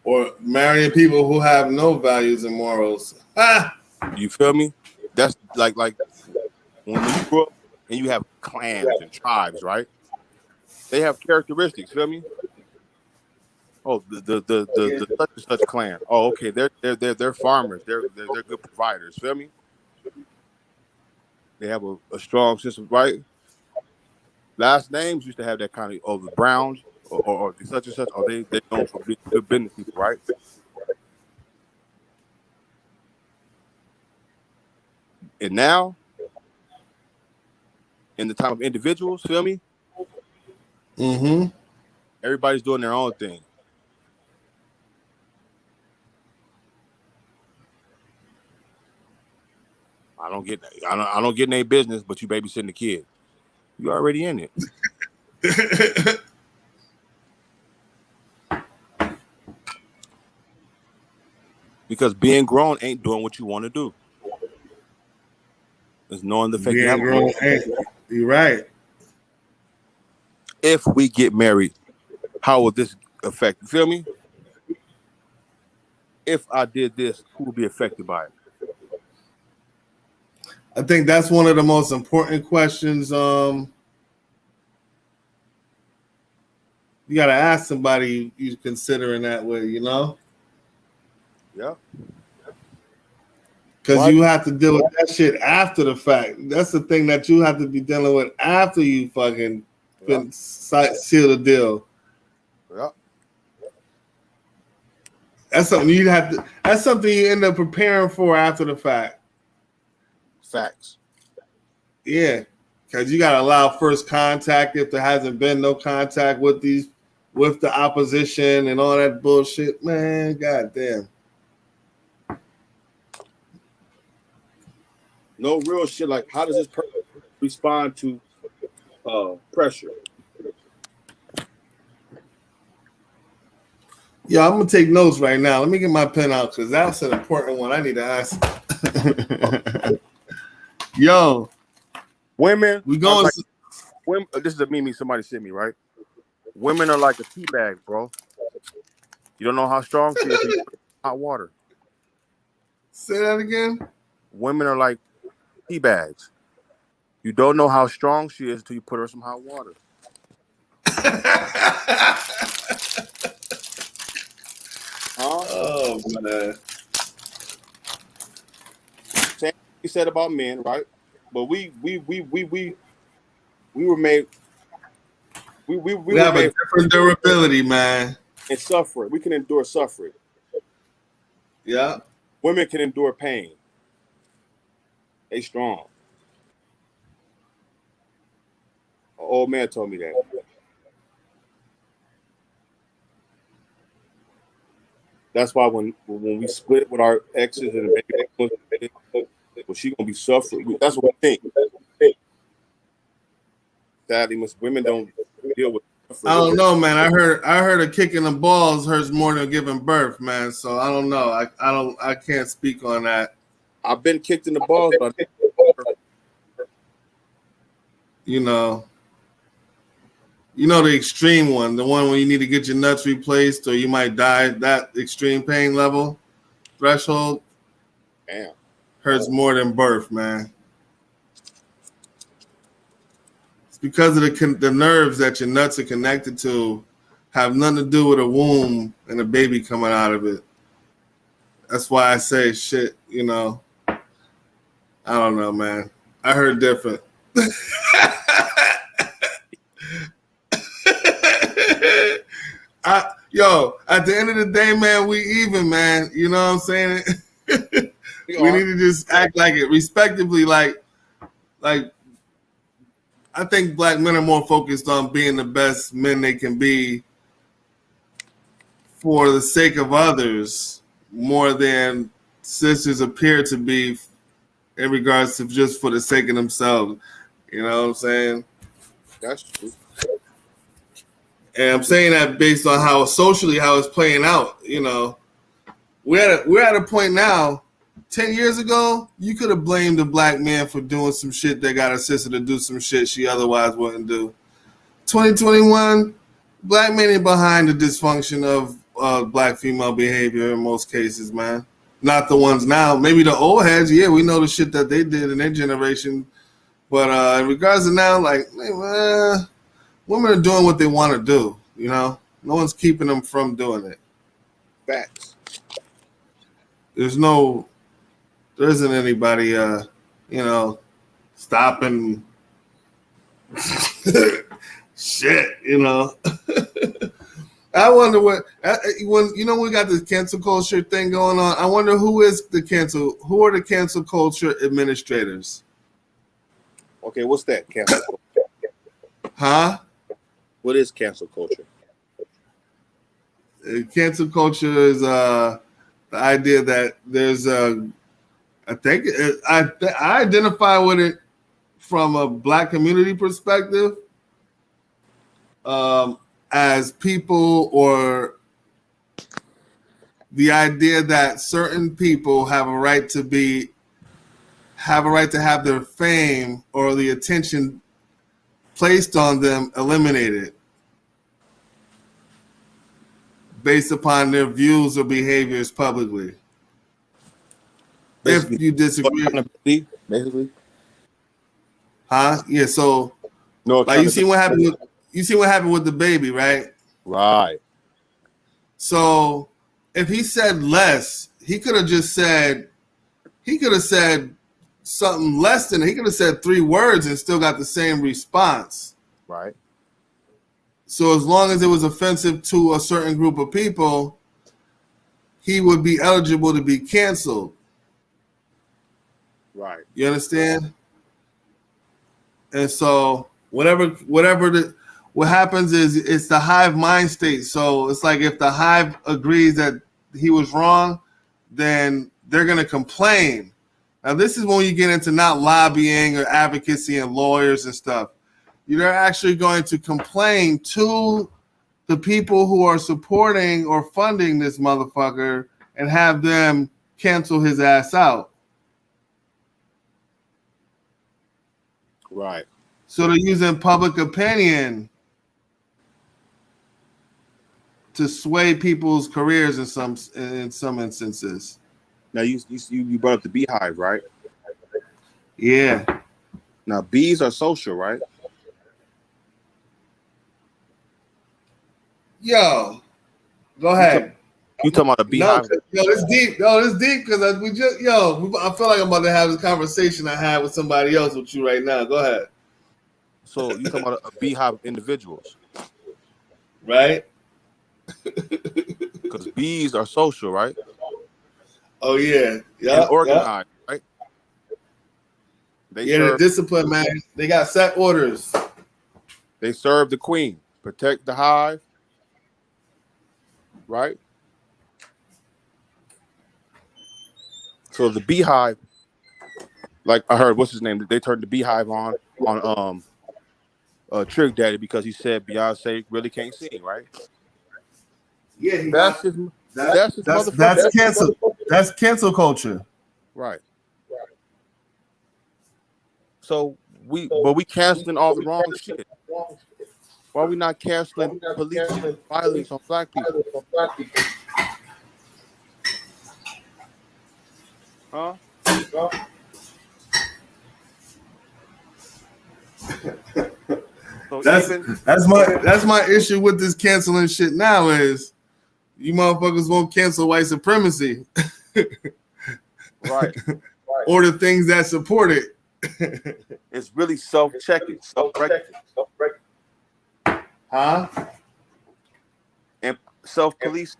Or marrying people who have no values and morals. Ah! You feel me? That's like when you grow up and you have clans and tribes, right? They have characteristics. Feel me? Oh, the such and such clan. Oh, okay. They're farmers. They're good providers. Feel me? They have a strong system, right? Last names used to have that kind of the Browns or the such and such. Or they known for being good business people, right? And now, in the time of individuals, feel me? Mm-hmm. Everybody's doing their own thing. I don't get in their business, but you babysitting the kid. You already in it. Because being grown ain't doing what you want to do. It's knowing the fact you have grown. You're right. If we get married, how will this affect? You feel me? If I did this, who will be affected by it? I think that's one of the most important questions. You got to ask somebody you considering that way, you know? Yeah. Because you have to deal with that shit after the fact. That's the thing that you have to be dealing with after you fucking seal the deal. Yeah. That's something that's something you end up preparing for after the fact. Facts. Yeah. Because you got to allow first contact if there hasn't been no contact with the opposition and all that bullshit. Man, goddamn. No real shit. Like, how does this person respond to pressure? Yeah, I'm gonna take notes right now. Let me get my pen out because that's an important one. I need to ask. Yo, women. We going. Like, women, this is a meme somebody sent me, right? Women are like a tea bag, bro. You don't know how strong she is until you put hot water. Say that again. Women are like tea bags. You don't know how strong she is until you put her some hot water. Oh man. Same he said about men, right? But we were made. We were have made a different durability, man. And suffering. We can endure suffering. Yeah. Women can endure pain. They strong. An old man told me that. That's why when we split with our exes and baby, well, she gonna be suffering. That's what we think. Sadly, most women don't deal with suffering. I don't know, man. I heard a kick in the balls hurts more than giving birth, man. So I don't know. I can't speak on that. I've been kicked in the balls, but you know the extreme one, the one where you need to get your nuts replaced or you might die. That extreme pain level threshold, damn, hurts more than birth, man. It's because of the nerves that your nuts are connected to have nothing to do with a womb and a baby coming out of it. That's why I say shit, I don't know, man. I heard different. At the end of the day, man, we even, man. You know what I'm saying? We need to just act like it, respectively. Like I think black men are more focused on being the best men they can be for the sake of others, more than sisters appear to be in regards to just for the sake of themselves. You know what I'm saying? That's true. And I'm saying that based on how it's playing out. We're at a point now. 10 years ago, you could have blamed a black man for doing some shit that got a sister to do some shit she otherwise wouldn't do. 2021, black men are behind the dysfunction of black female behavior in most cases, man. Not the ones now. Maybe the old heads, yeah, we know the shit that they did in their generation. But in regards to now, like, women are doing what they want to do, you know? No one's keeping them from doing it. Facts. There isn't anybody, stopping shit, you know? I wonder when we got this cancel culture thing going on. I wonder who are the cancel culture administrators? Okay, what's that? Cancel culture. Huh? What is cancel culture? Cancel culture is the idea that there's I identify with it from a Black community perspective, as people, or the idea that certain people have a right to have their fame or the attention placed on them eliminated based upon their views or behaviors publicly. Basically, if you disagree, basically. Huh? Yeah. So, No, like you see what happened with the baby, right? Right. So, if he said less, he could have said something less than. He could have said 3 words and still got the same response. Right. So, as long as it was offensive to a certain group of people, he would be eligible to be canceled. Right. You understand? And so what happens is it's the hive mind state. So it's like if the hive agrees that he was wrong, then they're going to complain. Now this is when you get into not lobbying or advocacy and lawyers and stuff. You're actually going to complain to the people who are supporting or funding this motherfucker and have them cancel his ass out. Right. So they're using public opinion to sway people's careers in some instances. Now you brought up the beehive, right? Yeah. Now bees are social, right? Yo, go ahead. You talking about a beehive? No, it's deep. It's deep because I feel like I'm about to have this conversation I had with somebody else with you right now. Go ahead. So you talking about a beehive of individuals, right? Because bees are social, right? Oh yeah, and organized, right? They're disciplined, man. They got set orders. They serve the queen, protect the hive, right? So the beehive, like I heard, what's his name? They turned the beehive on Trick Daddy because he said Beyonce really can't sing, right? Yeah, that's cancel. That's cancel culture, right? So we canceling all the wrong shit. Why are we not canceling police violence on Black people? Huh? So that's my issue with this canceling shit now is you motherfuckers won't cancel white supremacy. Right. Or the things that support it. It's really self-checking, self-correcting. Huh? And self-police.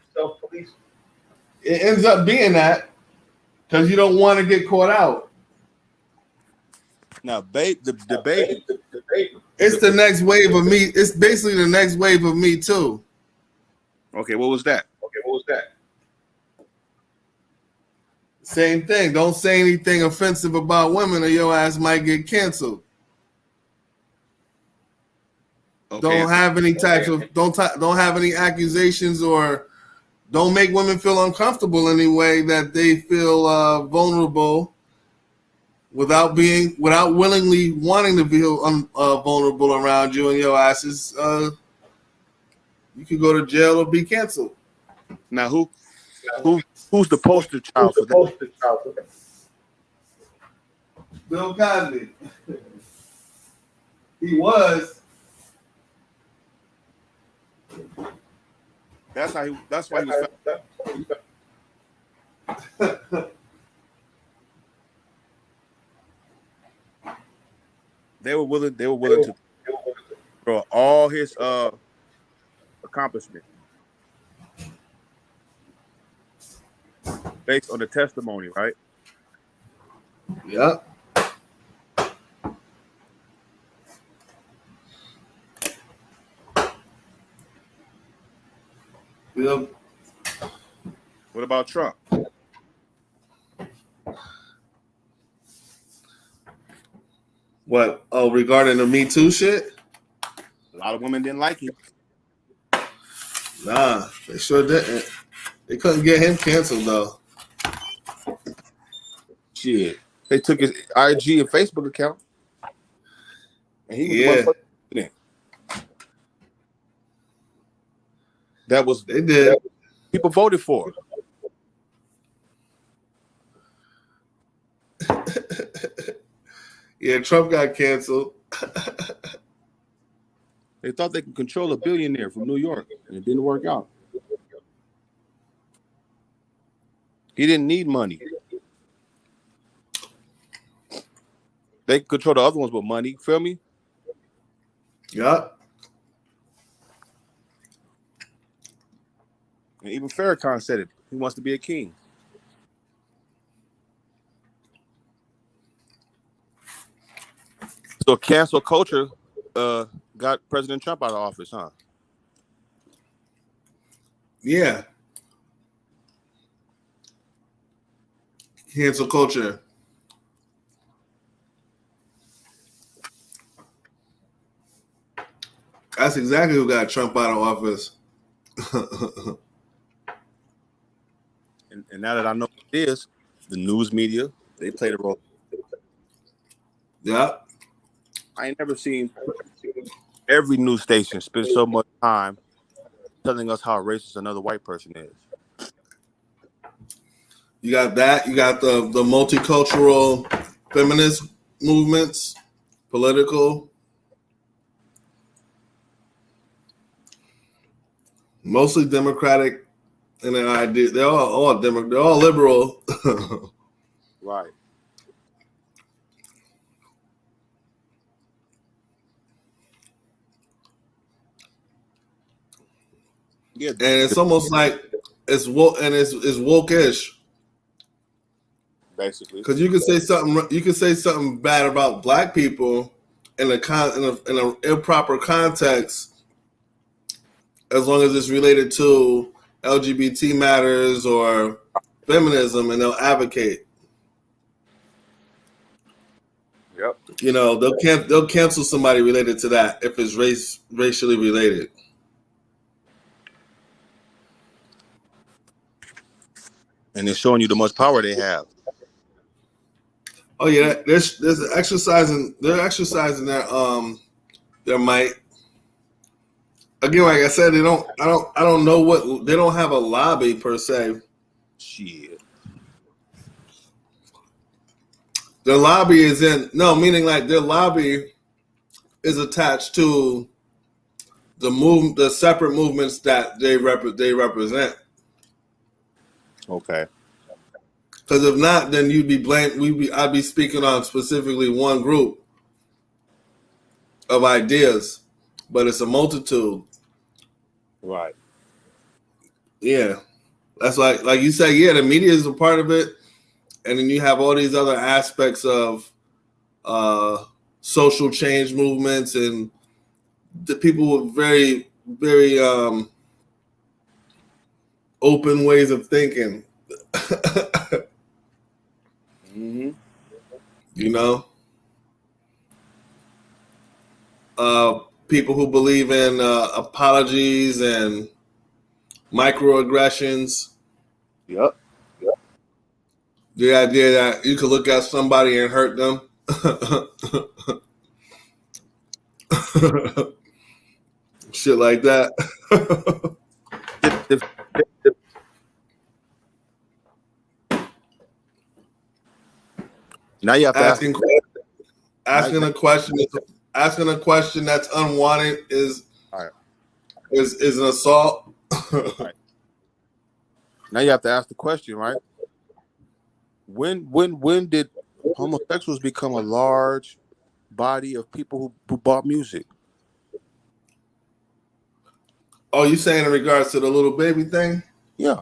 It ends up being that because you don't want to get caught out. Now, the baby. It's the next wave of me. It's basically the next wave of Me Too. Okay, what was that? Same thing. Don't say anything offensive about women or your ass might get canceled. Okay. Don't have any types of don't have any accusations or don't make women feel uncomfortable in any way that they feel vulnerable without willingly wanting to feel vulnerable around you and your asses. You could go to jail or be canceled. Now who Who's the poster child for that? Bill Cosby. He was. That's why he was they were willing to throw all his accomplishments based on the testimony, right? Yep. Bill. What about Trump? What? Oh, regarding the Me Too shit? A lot of women didn't like him. Nah, they sure didn't. They couldn't get him canceled though. Shit. They took his IG and Facebook account. And he was the motherfucker president. That was They did. People voted for. Yeah, Trump got canceled. They thought they could control a billionaire from New York, and it didn't work out. He didn't need money. They could control the other ones with money. Feel me? Yup. And even Farrakhan said it. He wants to be a king. So cancel culture got President Trump out of office, huh? Yeah. Cancel culture. That's exactly who got Trump out of office. And now that I know what it is, the news media, they played a role. Yeah. I ain't never seen every news station spend so much time telling us how racist another white person is. You got that. You got the multicultural feminist movements, political. Mostly Democratic in their idea. They're all They're all liberal. Right. Yeah. And it's almost like it's woke and it's woke-ish. Basically. Because you can say something bad about black people in a improper context, as long as it's related to LGBT matters or feminism, and they'll advocate. Yep. You know, they'll cancel somebody related to that if it's racially related. And they're showing you the much power they have. Oh yeah, there's exercising. They're exercising their might. Again, like I said, I don't know what they don't have a lobby per se. Shit. Their lobby is meaning like their lobby is attached to the separate movements that they represent. Okay. Because if not, then you'd be blamed. I'd be speaking on specifically one group of ideas, but it's a multitude. Right. Yeah, that's like you say. Yeah, the media is a part of it, and then you have all these other aspects of social change movements and the people with very, very open ways of thinking. Mm-hmm. You know, people who believe in apologies and microaggressions. Yep. The idea that you could look at somebody and hurt them. Shit like that. Now you have to ask. Asking a question that's unwanted is Right. is an assault. Right. Now you have to ask the question, right? When did homosexuals become a large body of people who bought music? Oh, you saying in regards to the little baby thing? Yeah.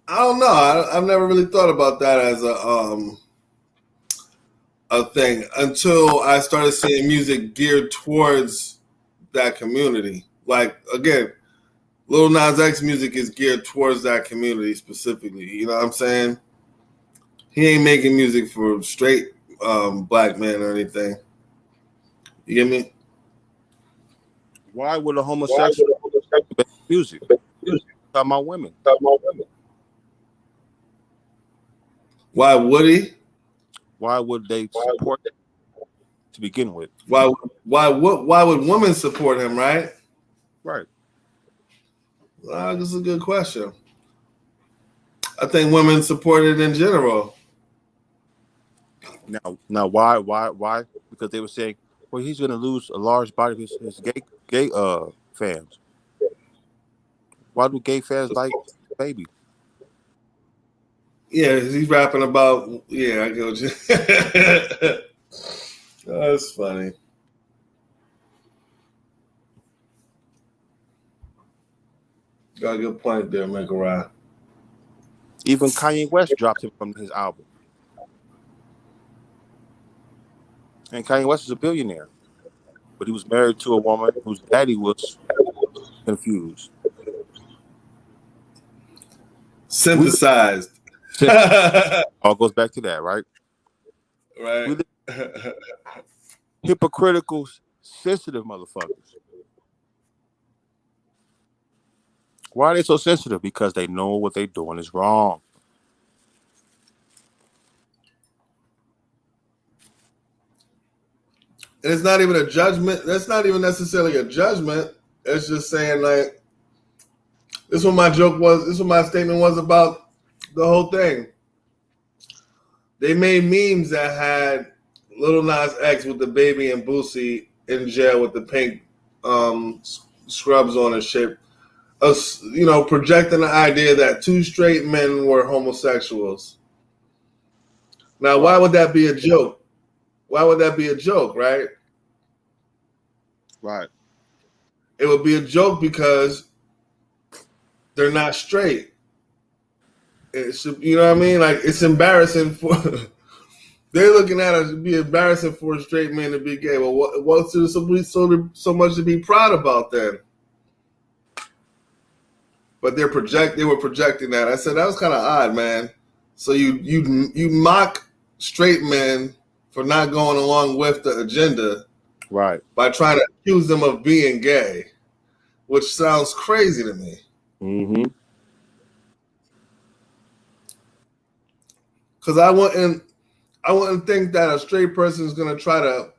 I don't know. I've never really thought about that as a thing until I started seeing music geared towards that community. Like again, Lil Nas X music is geared towards that community specifically. You know what I'm saying? He ain't making music for straight black men or anything. You get me? Why would a homosexual make music? Talking about women. Why would he? Why would they support it to begin with? Why would women support him, right? Right. This is a good question. I think women support it in general. Now, why? Because they were saying, well, he's going to lose a large body of his gay fans. Why do gay fans like Baby? Yeah, he's rapping about. Yeah, I get what you. That's funny. Got a good point there, Mikarai. Even Kanye West dropped him from his album. And Kanye West is a billionaire. But he was married to a woman whose daddy was confused. Synthesized. All goes back to that, right? Right. Hypocritical, sensitive motherfuckers. Why are they so sensitive? Because they know what they're doing is wrong. And it's not even a judgment. That's not even necessarily a judgment. It's just saying like, this is what my joke was. This is what my statement was about the whole thing. They made memes that had Lil Nas X with the baby and Boosie in jail with the pink scrubs on and shit. Projecting the idea that two straight men were homosexuals. Now, why would that be a joke? Why would that be a joke, right? Right. It would be a joke because they're not straight. You know what I mean? Like, it's embarrassing for... They're looking at it to be embarrassing for a straight man to be gay. Well, what's there so much to be proud about then? But they were projecting that. I said that was kind of odd, man. So you mock straight men for not going along with the agenda, right? By trying to accuse them of being gay, which sounds crazy to me. Mm-hmm. Because I wouldn't think that a straight person is going to try to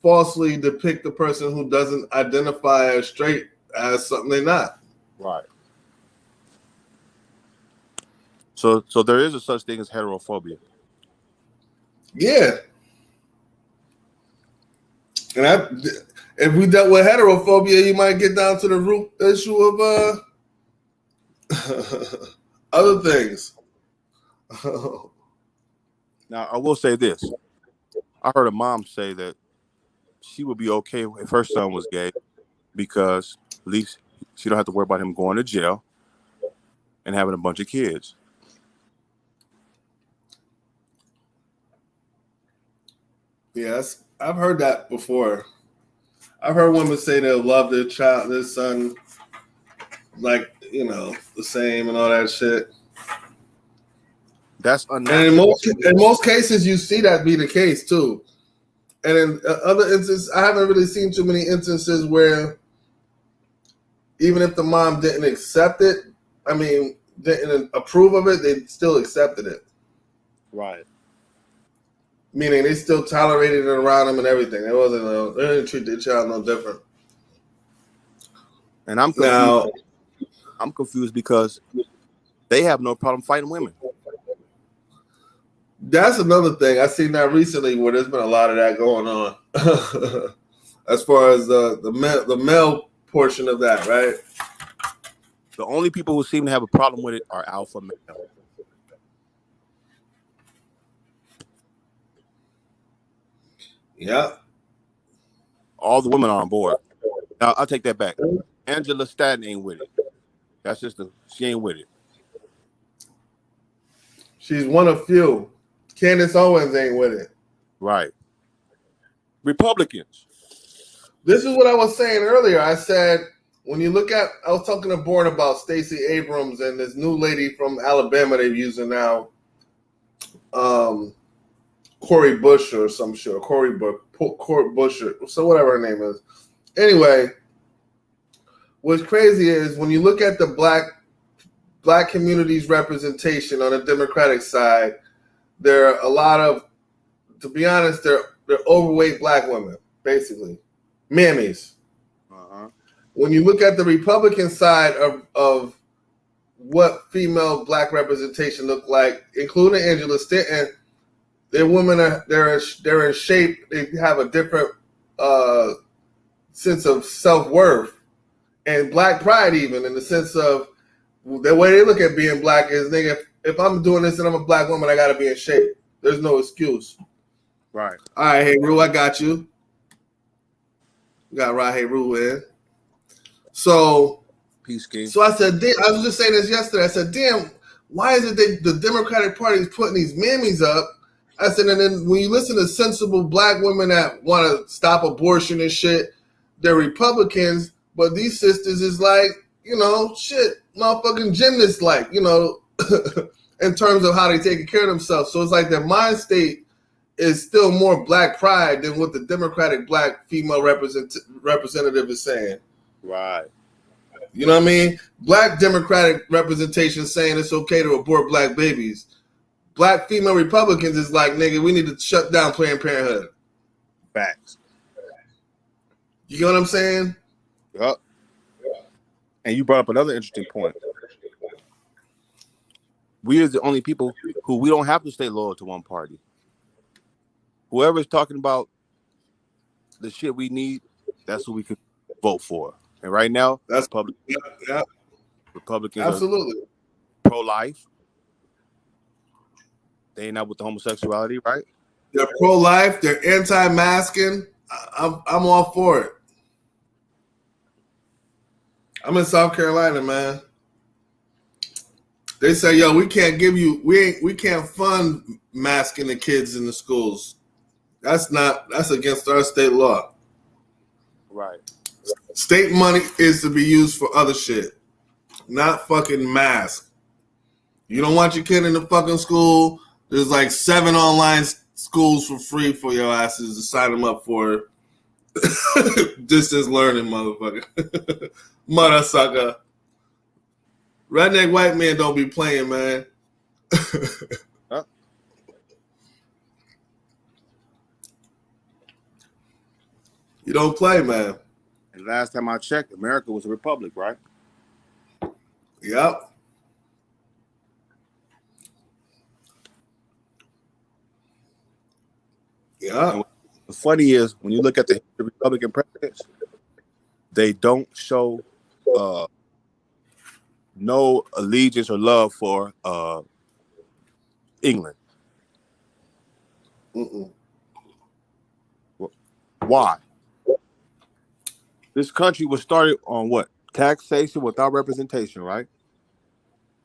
falsely depict the person who doesn't identify as straight as something they're not. Right. So there is a such thing as heterophobia. Yeah. And if we dealt with heterophobia, you might get down to the root issue of other things. Now, I will say this. I heard a mom say that she would be okay if her son was gay because at least she don't have to worry about him going to jail and having a bunch of kids. Yes, I've heard that before. I've heard women say they'll love their son, like, the same and all that shit. That's unnatural. And in most cases, you see that be the case too. And in other instances, I haven't really seen too many instances where even if the mom didn't accept it, didn't approve of it, they still accepted it. Right. Meaning they still tolerated it around them and everything. They didn't treat their child no different. And I'm confused. Now, I'm confused because they have no problem fighting women. That's another thing. I seen that recently where there's been a lot of that going on. As far as the male portion of that, right? The only people who seem to have a problem with it are alpha male. Yeah. All the women are on board. Now, I'll take that back. Angela Stanton ain't with it. That's just she ain't with it. She's one of few. Candace Owens ain't with it. Right. Republicans. This is what I was saying earlier. I said, when you look at, I was talking to Bourne about Stacey Abrams and this new lady from Alabama they're using now, Cori Bush or some shit, or Cori Bush, so whatever her name is. Anyway, what's crazy is when you look at the black community's representation on the Democratic side, there are a lot of, to be honest, they're overweight black women, basically. Mammies. Uh-huh. When you look at the Republican side of what female black representation look like, including Angela Stanton, their women they're in shape. They have a different sense of self-worth and black pride, even in the sense of the way they look at being black is, nigga, if I'm doing this and I'm a black woman, I gotta be in shape. There's no excuse. Right. All right, hey Rue, I got you. We got Rah Hey Rue in. So, Peace King. So I said, I was just saying this yesterday. I said, damn, why is it the Democratic Party is putting these mammies up? I said, and then when you listen to sensible black women that want to stop abortion and shit, they're Republicans, but these sisters is like, shit, motherfucking gymnasts, like, in terms of how they take care of themselves. So it's like their mind state is still more black pride than what the Democratic black female representative is saying. Right. You know what I mean? Black Democratic representation saying it's okay to abort black babies. Black female Republicans is like, nigga, we need to shut down Planned Parenthood. Facts. You know what I'm saying? Yep. And you brought up another interesting point. We are the only people who we don't have to stay loyal to one party. Whoever's talking about the shit we need, that's who we could vote for. And right now, that's Republicans absolutely are pro-life. They ain't out with the homosexuality, right? They're pro-life. They're anti-masking. I'm all for it. I'm in South Carolina, man. They say, yo, we can't fund masking the kids in the schools. That's against our state law. Right. State money is to be used for other shit, not fucking mask. You don't want your kid in the fucking school. There's like 7 online schools for free for your asses to sign them up for. Distance learning, motherfucker. Mother sucker. Redneck white man don't be playing, man. Huh? You don't play, man. And last time I checked, America was a republic, right? Yep. Yeah. And what's funny is when you look at the Republican presidents, they don't show no allegiance or love for England. Mm-mm. Why? This country was started on what? Taxation without representation, right?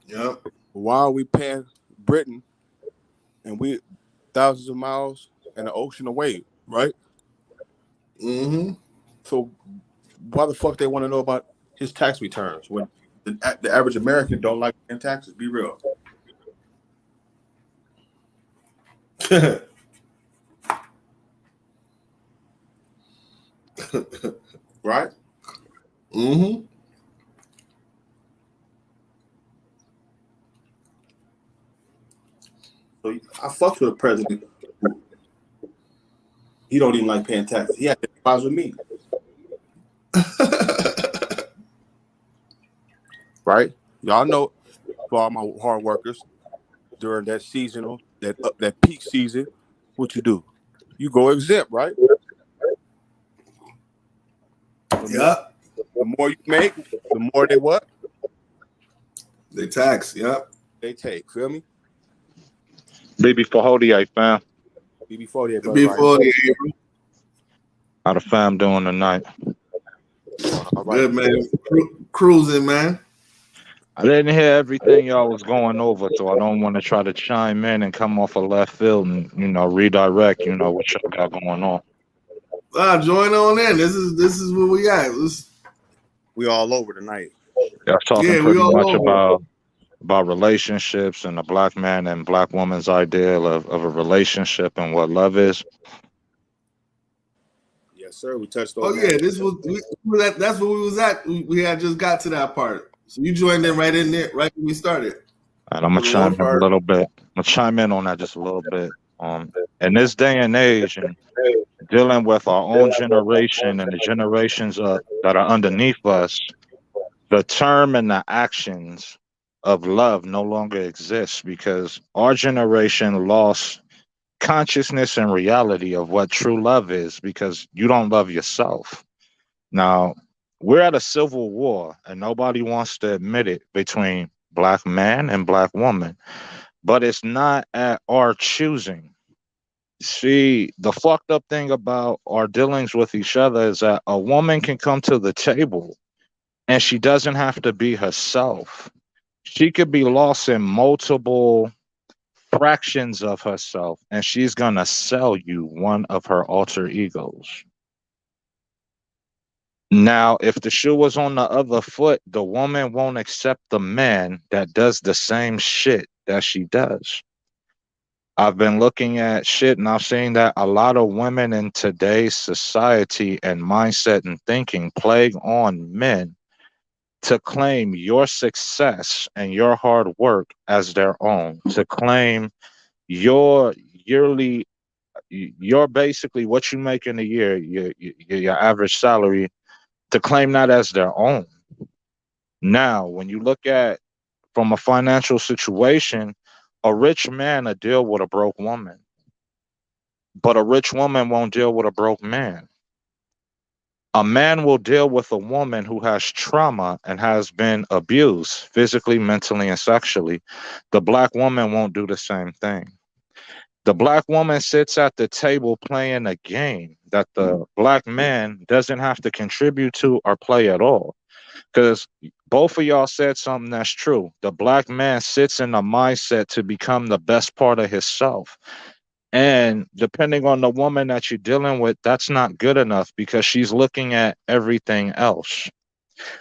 Yep. Why are we paying Britain and we thousands of miles and the ocean away, right? Mm-hmm. So why the fuck they want to know about his tax returns when the average American don't like paying taxes? Be real. Right? Mm-hmm. So I fucked with a president. He don't even like paying taxes. He had to advise with me. Right? Y'all know for all my hard workers during that seasonal that peak season, what you do? You go exempt, right? The more Yep. the more you make, the more they what? They tax. Yep. They take. Feel me? BB for Hodiak, fam. BB48, brother, right? Before the How the fam doing tonight? All right. good man. Cruising, man. I didn't hear everything y'all was going over, so I don't want to try to chime in and come off a left field and redirect. What y'all got going on. Join on in. This is what we got. We all over tonight. Y'all talking Yeah, we pretty all much over. about relationships and the black man and black woman's ideal of a relationship and what love is. Yes, sir. We touched Oh on yeah, that. that's where we was at. We had just got to that part. So you joined in right in there, right when we started. And I'm For gonna the chime most in a part. little bit. I'm gonna chime in on that just a little bit. In this day and age, and dealing with our own generation and the generations that are underneath us, the term and the actions of love no longer exists because our generation lost consciousness and reality of what true love is because you don't love yourself. Now, we're at a civil war and nobody wants to admit it between black man and black woman, but it's not at our choosing. See, the fucked up thing about our dealings with each other is that a woman can come to the table and she doesn't have to be herself. She could be lost in multiple fractions of herself, and she's gonna sell you one of her alter egos. Now, if the shoe was on the other foot, the woman won't accept the man that does the same shit that she does. I've been looking at shit and I've seen that a lot of women in today's society and mindset and thinking plague on men to claim your success and your hard work as their own, to claim your yearly, your basically what you make in a year, your average salary, to claim that as their own. Now, when you look at from a financial situation, a rich man will deal with a broke woman, but a rich woman won't deal with a broke man. A man will deal with a woman who has trauma and has been abused physically, mentally, and sexually. The black woman won't do the same thing. The black woman sits at the table playing a game that the black man doesn't have to contribute to or play at all. Because both of y'all said something that's true. The black man sits in a mindset to become the best part of himself. And depending on the woman that you're dealing with, that's not good enough because she's looking at everything else.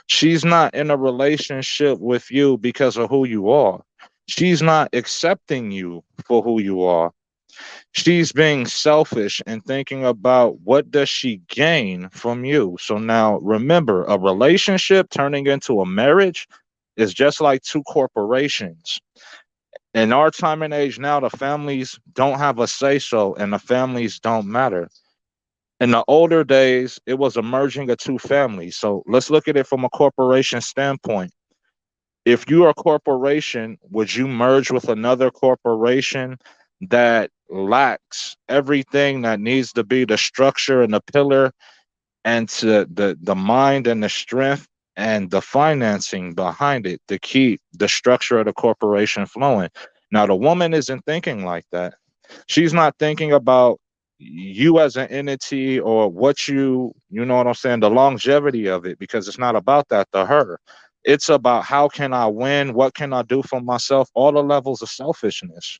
She's not in a relationship with you because of who you are. She's not accepting you for who you are. She's being selfish and thinking about what does she gain from you. So now remember, a relationship turning into a marriage is just like two corporations. In our time and age now, the families don't have a say so and the families don't matter. In the older days, it was a merging of two families. So let's look at it from a corporation standpoint. If you are a corporation, would you merge with another corporation that lacks everything that needs to be the structure and the pillar and to the mind and the strength and the financing behind it to keep the structure of the corporation flowing? Now, the woman isn't thinking like that. She's not thinking about you as an entity or what you know what I'm saying, the longevity of it, because it's not about that to her. It's about how can I win? What can I do for myself? All the levels of selfishness.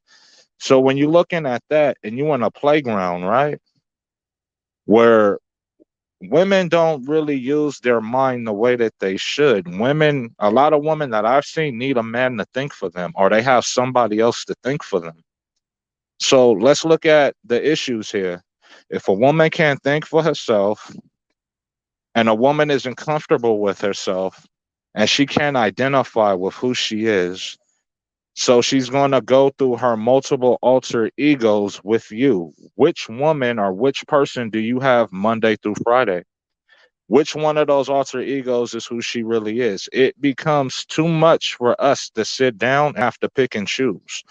So when you're looking at that and you're in a playground, right, where women don't really use their mind the way that they should. Women, a lot of women that I've seen need a man to think for them, or they have somebody else to think for them. So let's look at the issues here. If a woman can't think for herself and a woman isn't comfortable with herself and she can't identify with who she is, so she's going to go through her multiple alter egos with you. Which woman or which person do you have Monday through Friday? Which one of those alter egos is who she really is? It becomes too much for us to sit down and have to pick and choose.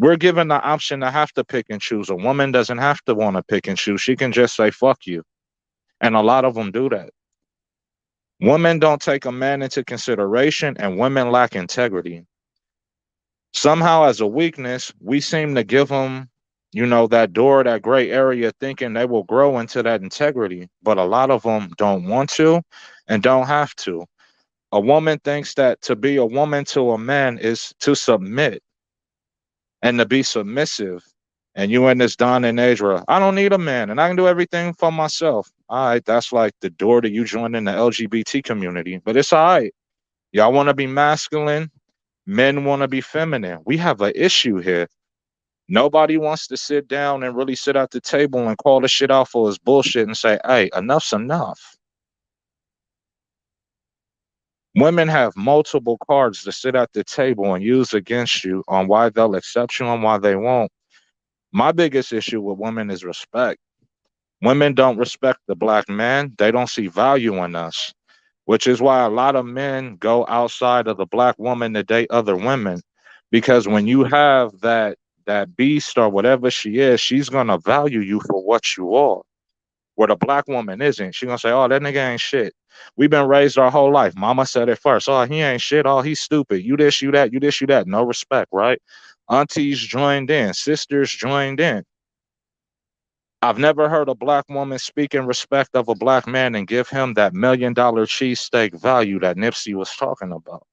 We're given the option to have to pick and choose. A woman doesn't have to want to pick and choose. She can just say, fuck you. And a lot of them do that. Women don't take a man into consideration, and women lack integrity. Somehow, as a weakness, we seem to give them, that door, that gray area, thinking they will grow into that integrity. But a lot of them don't want to and don't have to. A woman thinks that to be a woman to a man is to submit and to be submissive. And you in this Don and age where I don't need a man and I can do everything for myself. All right, that's like the door to you joining the LGBT community. But it's all right. Y'all want to be masculine. Men want to be feminine. We have an issue here. Nobody wants to sit down and really sit at the table and call the shit out for his bullshit and say, hey, enough's enough. Women have multiple cards to sit at the table and use against you on why they'll accept you and why they won't. My biggest issue with women is respect. Women don't respect the black man. They don't see value in us, which is why a lot of men go outside of the black woman to date other women. Because when you have that beast or whatever she is, she's gonna value you for what you are. Where the black woman isn't. She gonna say, oh, that nigga ain't shit. We've been raised our whole life. Mama said it first. Oh, he ain't shit. Oh, he's stupid. You this, you that, you this, you that. No respect, right? Aunties joined in, sisters joined in. I've never heard a black woman speak in respect of a black man and give him that $1 million cheesesteak value that Nipsey was talking about.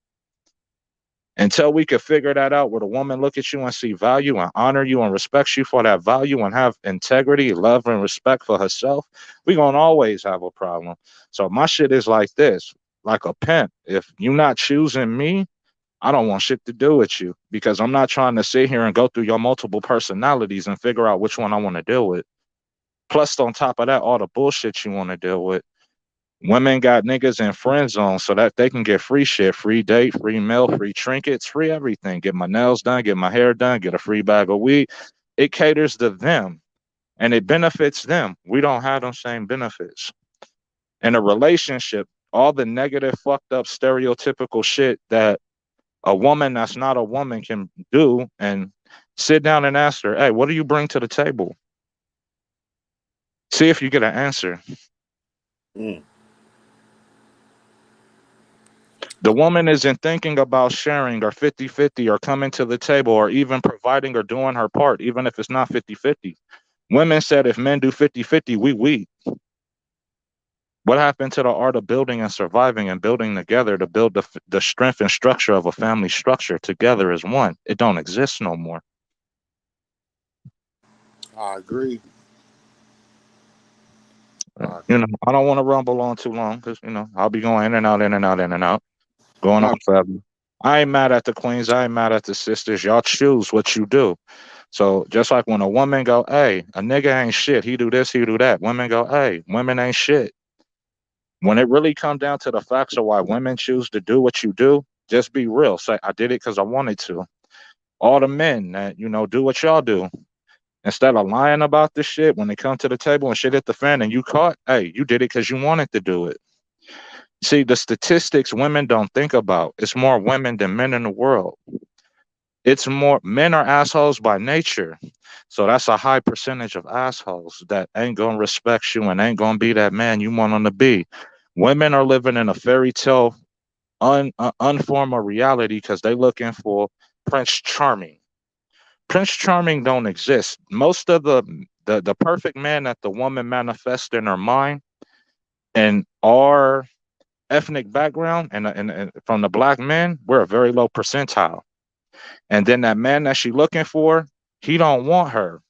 Until we could figure that out, where the woman look at you and see value and honor you and respect you for that value and have integrity, love, and respect for herself, we gonna always have a problem. So my shit is like this, like a pimp. If you not choosing me, I don't want shit to do with you because I'm not trying to sit here and go through your multiple personalities and figure out which one I want to deal with. Plus, on top of that, all the bullshit you want to deal with. Women got niggas in friend zone so that they can get free shit, free date, free meal, free trinkets, free everything. Get my nails done, get my hair done, get a free bag of weed. It caters to them and it benefits them. We don't have those same benefits. In a relationship, all the negative, fucked up, stereotypical shit that a woman that's not a woman can do, and sit down and ask her, hey, what do you bring to the table? See if you get an answer. Mm. The woman isn't thinking about sharing or 50-50 or coming to the table or even providing or doing her part, even if it's not 50-50. Women said if men do 50-50, we weak. What happened to the art of building and surviving and building together to build the strength and structure of a family structure together as one? It don't exist no more. I agree. I don't want to rumble on too long because, I'll be going in and out, in and out, in and out, going on forever. I ain't mad at the queens. I ain't mad at the sisters. Y'all choose what you do. So just like when a woman go, hey, a nigga ain't shit. He do this, he do that. Women go, hey, women ain't shit. When it really comes down to the facts of why women choose to do what you do, just be real. Say, I did it because I wanted to. All the men that, do what y'all do. Instead of lying about this shit, when they come to the table and shit hit the fan and you caught, hey, you did it because you wanted to do it. See, the statistics women don't think about. It's more women than men in the world. It's more men are assholes by nature. So that's a high percentage of assholes that ain't gonna respect you and ain't gonna be that man you want them to be. Women are living in a fairy tale unform of reality because they looking for Prince Charming. Prince Charming don't exist. Most of the perfect man that the woman manifests in her mind and our ethnic background and from the black men, we're a very low percentile. And then that man that she looking for, he don't want her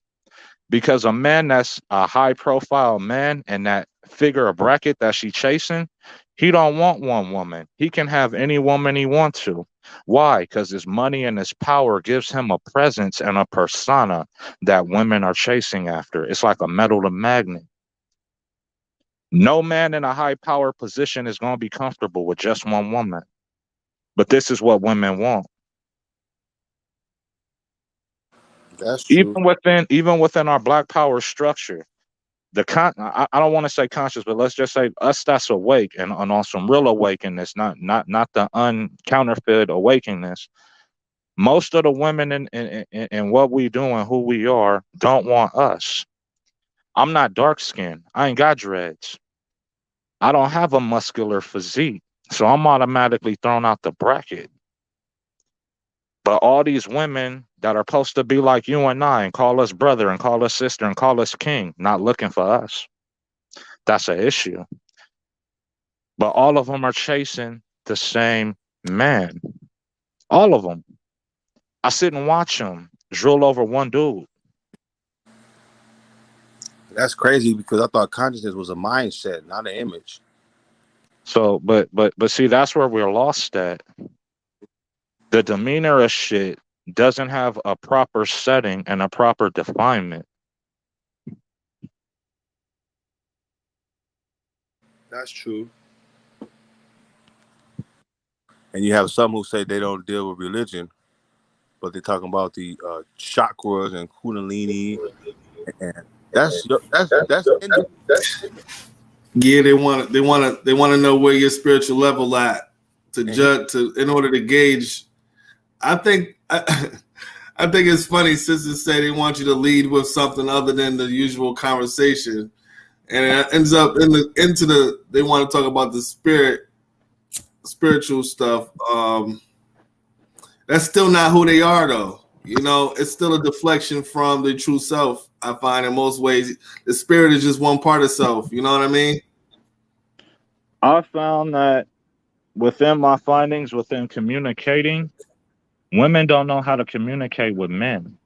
because a man that's a high profile man and that figure of bracket that she chasing, he don't want one woman. He can have any woman he wants to. Why? Because his money and his power gives him a presence and a persona that women are chasing after. It's like a metal to magnet. No man in a high power position is going to be comfortable with just one woman. But this is what women want. That's true. Even within our black power structure, I don't want to say conscious, but let's just say us that's awake and on some real awakeness, not the uncounterfeit awakeness. Most of the women in what we do and who we are don't want us. I'm not dark skinned. I ain't got dreads. I don't have a muscular physique. So I'm automatically thrown out the bracket. But all these women that are supposed to be like you and I and call us brother and call us sister and call us king, not looking for us. That's an issue. But all of them are chasing the same man. All of them. I sit and watch them drool over one dude. That's crazy because I thought consciousness was a mindset, not an image. So, but see, that's where we're lost at. The demeanor of shit doesn't have a proper setting and a proper definement. That's true. And you have some who say they don't deal with religion, but they're talking about the chakras and kundalini, and that's Yeah, they want to know where your spiritual level at to judge in order to gauge. I think I think it's funny. Sisters say they want you to lead with something other than the usual conversation, and it ends up they want to talk about the spiritual stuff. That's still not who they are, though. You know, it's still a deflection from the true self. I find in most ways, the spirit is just one part of self. You know what I mean? I found that within my findings, within communicating, women don't know how to communicate with men.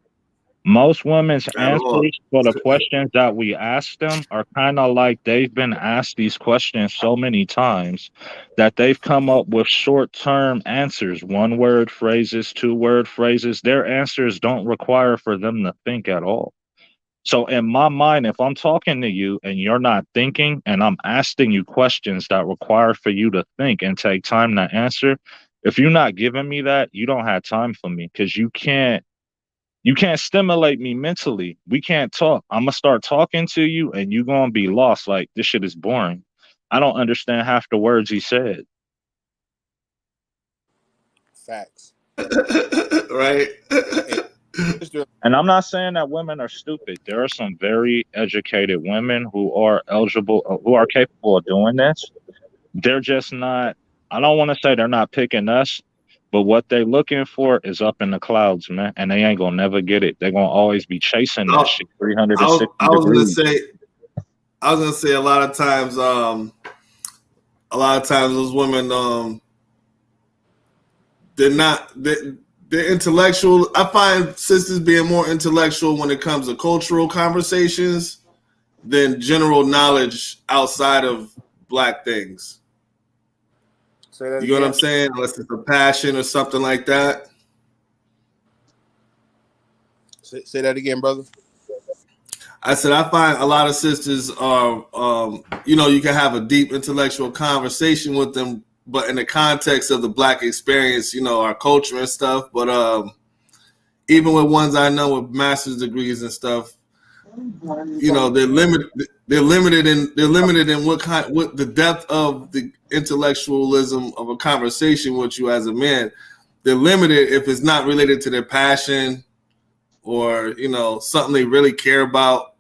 Most women's At all. answers for the questions that we ask them are kind of like they've been asked these questions so many times that they've come up with short term answers, one word phrases, two word phrases. Their answers don't require for them to think at all. So, in my mind, if I'm talking to you and you're not thinking and I'm asking you questions that require for you to think and take time to answer, if you're not giving me that, you don't have time for me because you can't stimulate me mentally. We can't talk. I'm gonna start talking to you and you're gonna be lost. Like this shit is boring. I don't understand half the words he said. facts. Right? Hey, sister, And I'm not saying that women are stupid. There are some very educated women who are eligible, who are capable of doing this. They're just not, I don't want to say they're not picking us, but what they're looking for is up in the clouds, man. And they ain't gonna never get it. They're gonna always be chasing that I, shit 360 I was gonna degrees. say a lot of times those women they're not they're intellectual. I find sisters being more intellectual when it comes to cultural conversations than general knowledge outside of black things. say that You know what again. I'm saying? Unless it's a passion or something like that. Say that again, brother. I said I find a lot of sisters are, you can have a deep intellectual conversation with them, but in the context of the black experience, our culture and stuff. But even with ones I know with master's degrees and stuff, they're limited. They're limited in what the depth of the intellectualism of a conversation with you as a man. They're limited if it's not related to their passion or something they really care about.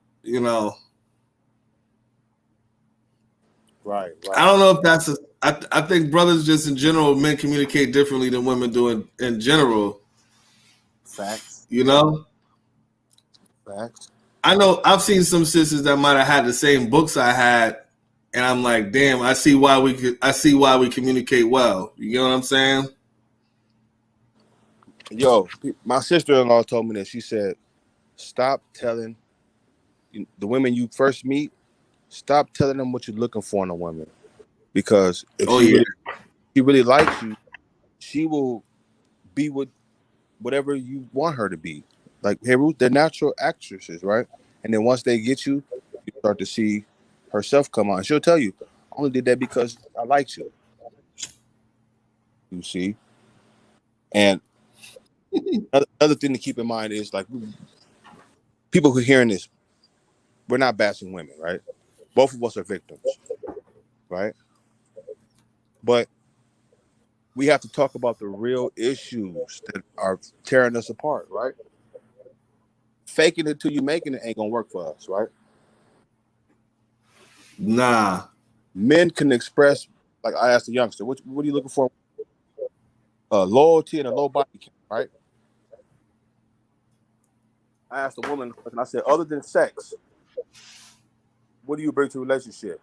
Right. I don't know if that's I think brothers just in general, men communicate differently than women do in general. Facts. You know, Facts. I know I've seen some sisters that might have had the same books I had, and I'm like, damn, I see why we communicate well. You know what I'm saying? Yo, my sister-in-law told me that. She said, "Stop telling the women you first meet. Stop telling them what you're looking for in a woman, because if Oh yeah, she really likes you, she will be with whatever you want her to be. Like, hey, Ruth, they're natural actresses, right? And then once they get you, you start to see herself come on. She'll tell you, I only did that because I liked you. You see? And another thing to keep in mind is, like, people who are hearing this, we're not bashing women, right? Both of us are victims, right? But we have to talk about the real issues that are tearing us apart, right? Faking it till you making it ain't gonna work for us, right? Nah. Men can express, like I asked the youngster, what are you looking for? Loyalty and a low body count, right? I asked the woman, and I said, other than sex, what do you bring to a relationship?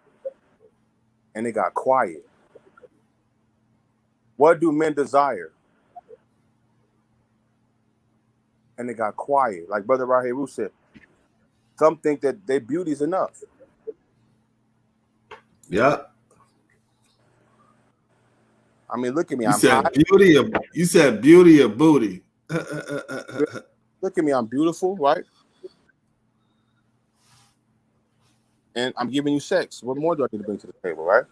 And they got quiet. What do men desire? And they got quiet. Like Brother Raheru said, some think that their beauty is enough. Yeah. I mean, look at me. You I'm said high. beauty or booty. Look at me. I'm beautiful, right? And I'm giving you sex. What more do I need to bring to the table, right?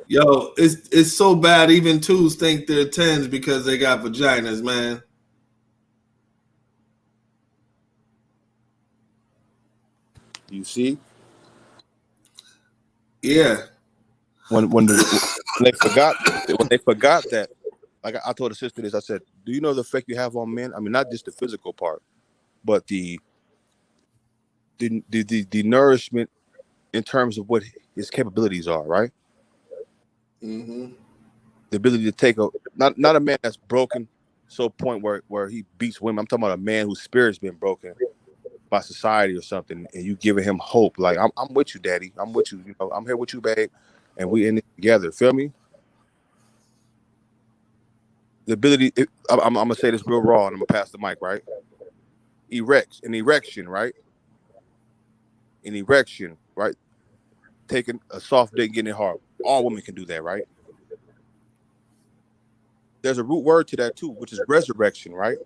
Yo, it's so bad. Even twos think they're tens because they got vaginas, man. You see? Yeah. When they forgot that, like I told the sister this, I said, do you know the effect you have on men? I mean, not just the physical part, but the nourishment in terms of what his capabilities are, right? Mm-hmm. The ability to take not a man that's broken so point where he beats women. I'm talking about a man whose spirit's been broken by society or something, and you giving him hope. Like I'm with you, daddy. I'm with you. You know, I'm here with you, babe, and we in it together. Feel me? The ability. I'm gonna say this real raw, and I'm gonna pass the mic. Right? An erection, right? An erection, right? Taking a soft dick, getting it hard. All women can do that, right? There's a root word to that too, which is resurrection, right?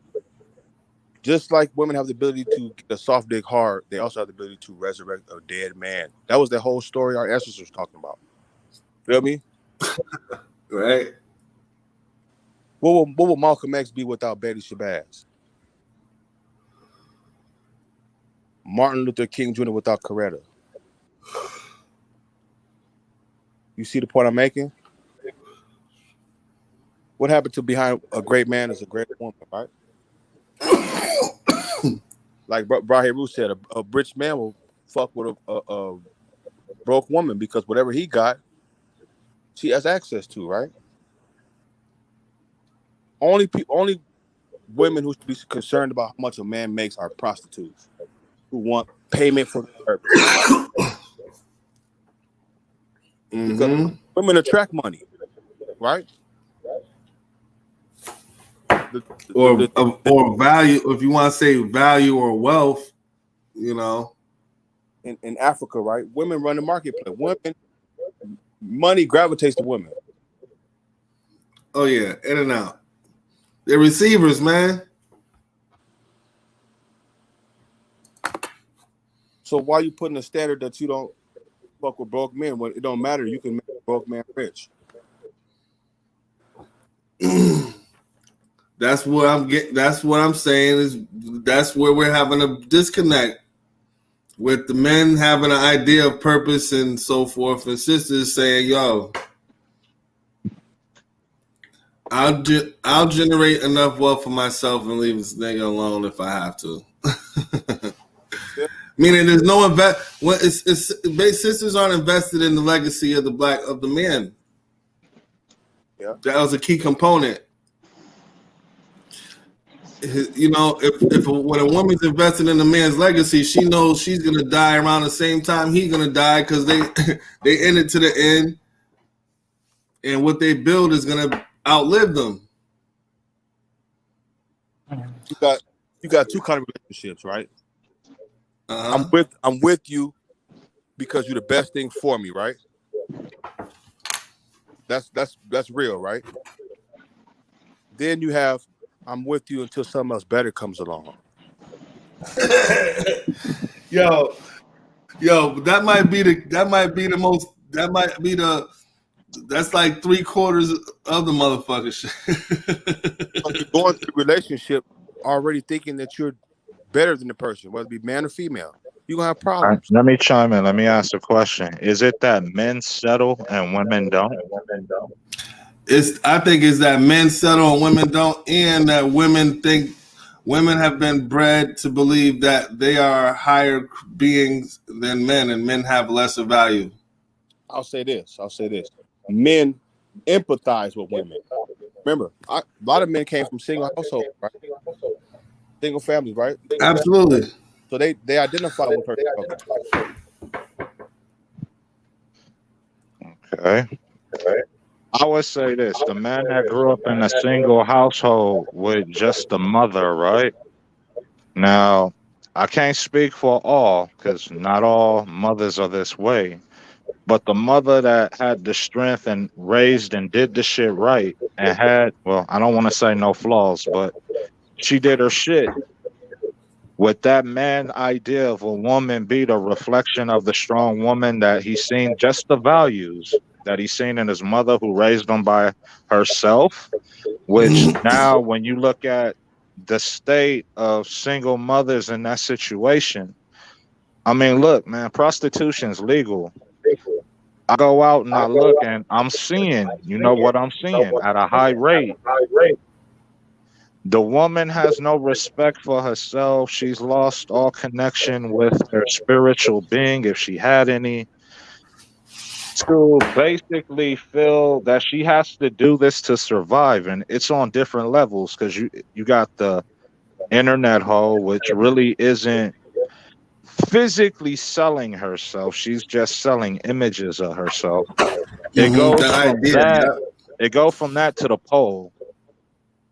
Just like women have the ability to get a soft dick hard, they also have the ability to resurrect a dead man. That was the whole story our ancestors was talking about. Feel me? Right. What will Malcolm X be without Betty Shabazz? Martin Luther King Jr. without Coretta? You see the point I'm making? What happened to behind a great man is a great woman, right? Like Braheru said, a rich man will fuck with a broke woman because whatever he got, she has access to, right? Only women who should be concerned about how much a man makes are prostitutes who want payment for the service. Because women attract money, right? Or value, if you want to say value or wealth, you know. In Africa, right? Women run the marketplace. Money gravitates to women. Oh yeah, in and out. They're receivers, man. So why you putting a standard that you don't fuck with broke men when it don't matter? You can make a broke man rich. That's what I'm getting. That's what I'm saying is that's where we're having a disconnect with the men having an idea of purpose and so forth, and sisters saying, "Yo, I'll generate enough wealth for myself and leave this nigga alone if I have to." Yeah. Meaning, there's no sisters aren't invested in the legacy of the men. Yeah, that was a key component. You know, when a woman's invested in a man's legacy, she knows she's gonna die around the same time he's gonna die because they in it to the end, and what they build is gonna outlive them. You got two kind of relationships, right? Uh-huh. I'm with you because you're the best thing for me, right? That's real, right? Then you have I'm with you until something else better comes along. Yo, that might be the that's like 3/4 of the motherfucker shit. You're going through the relationship already thinking that you're better than the person, whether it be man or female. You're gonna have problems. Let me chime in. Let me ask a question. Is it that men settle and women don't? I think it's that men settle and women don't, and that women have been bred to believe that they are higher beings than men, and men have lesser value. I'll say this. Men empathize with women. Remember, a lot of men came from single households, right? Single families, right? Absolutely. So they identify with her struggle. Okay. I would say this: the man that grew up in a single household with just the mother, right? Now, I can't speak for all because not all mothers are this way. But the mother that had the strength and raised and did the shit right and had, well, I don't want to say no flaws, but she did her shit. With that man idea of a woman be the reflection of the strong woman that he's seen, just the values that he's seen in his mother who raised him by herself, which now when you look at the state of single mothers in that situation, I mean, look, man, prostitution's legal. I go out and I look and I'm seeing, you know what I'm seeing at a high rate. The woman has no respect for herself. She's lost all connection with her spiritual being, if she had any, to basically feel that she has to do this to survive. And it's on different levels because you got the internet hoe, which really isn't physically selling herself. She's just selling images of herself. It The goes from idea, that. yeah. It go from that to the pole.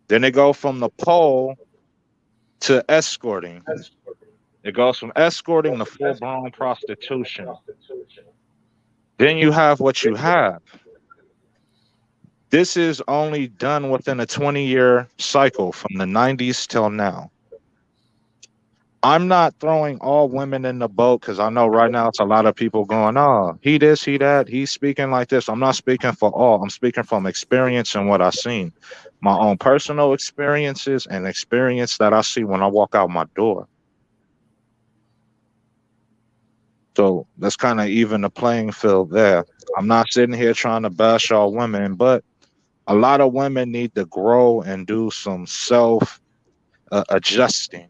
Then it go from the pole to escorting. It goes from escorting to full blown prostitution. Then you have what you have. This is only done within a 20-year cycle from the 90s till now. I'm not throwing all women in the boat because I know right now it's a lot of people going, oh, he this, he that, he's speaking like this. I'm not speaking for all. I'm speaking from experience and what I've seen. My own personal experiences and experience that I see when I walk out my door. So that's kind of even the playing field there. I'm not sitting here trying to bash all women, but a lot of women need to grow and do some self adjusting.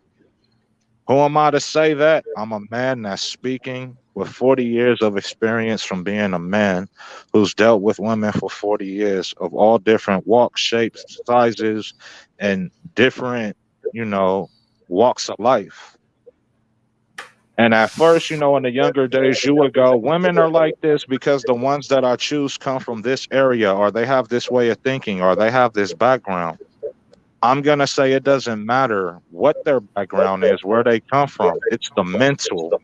Who am I to say that? I'm a man that's speaking with 40 years of experience from being a man who's dealt with women for 40 years of all different walks, shapes, sizes, and different, you know, walks of life. And at first, in the younger days, you would go, women are like this because the ones that I choose come from this area, or they have this way of thinking, or they have this background. I'm going to say it doesn't matter what their background is, where they come from. It's the mental.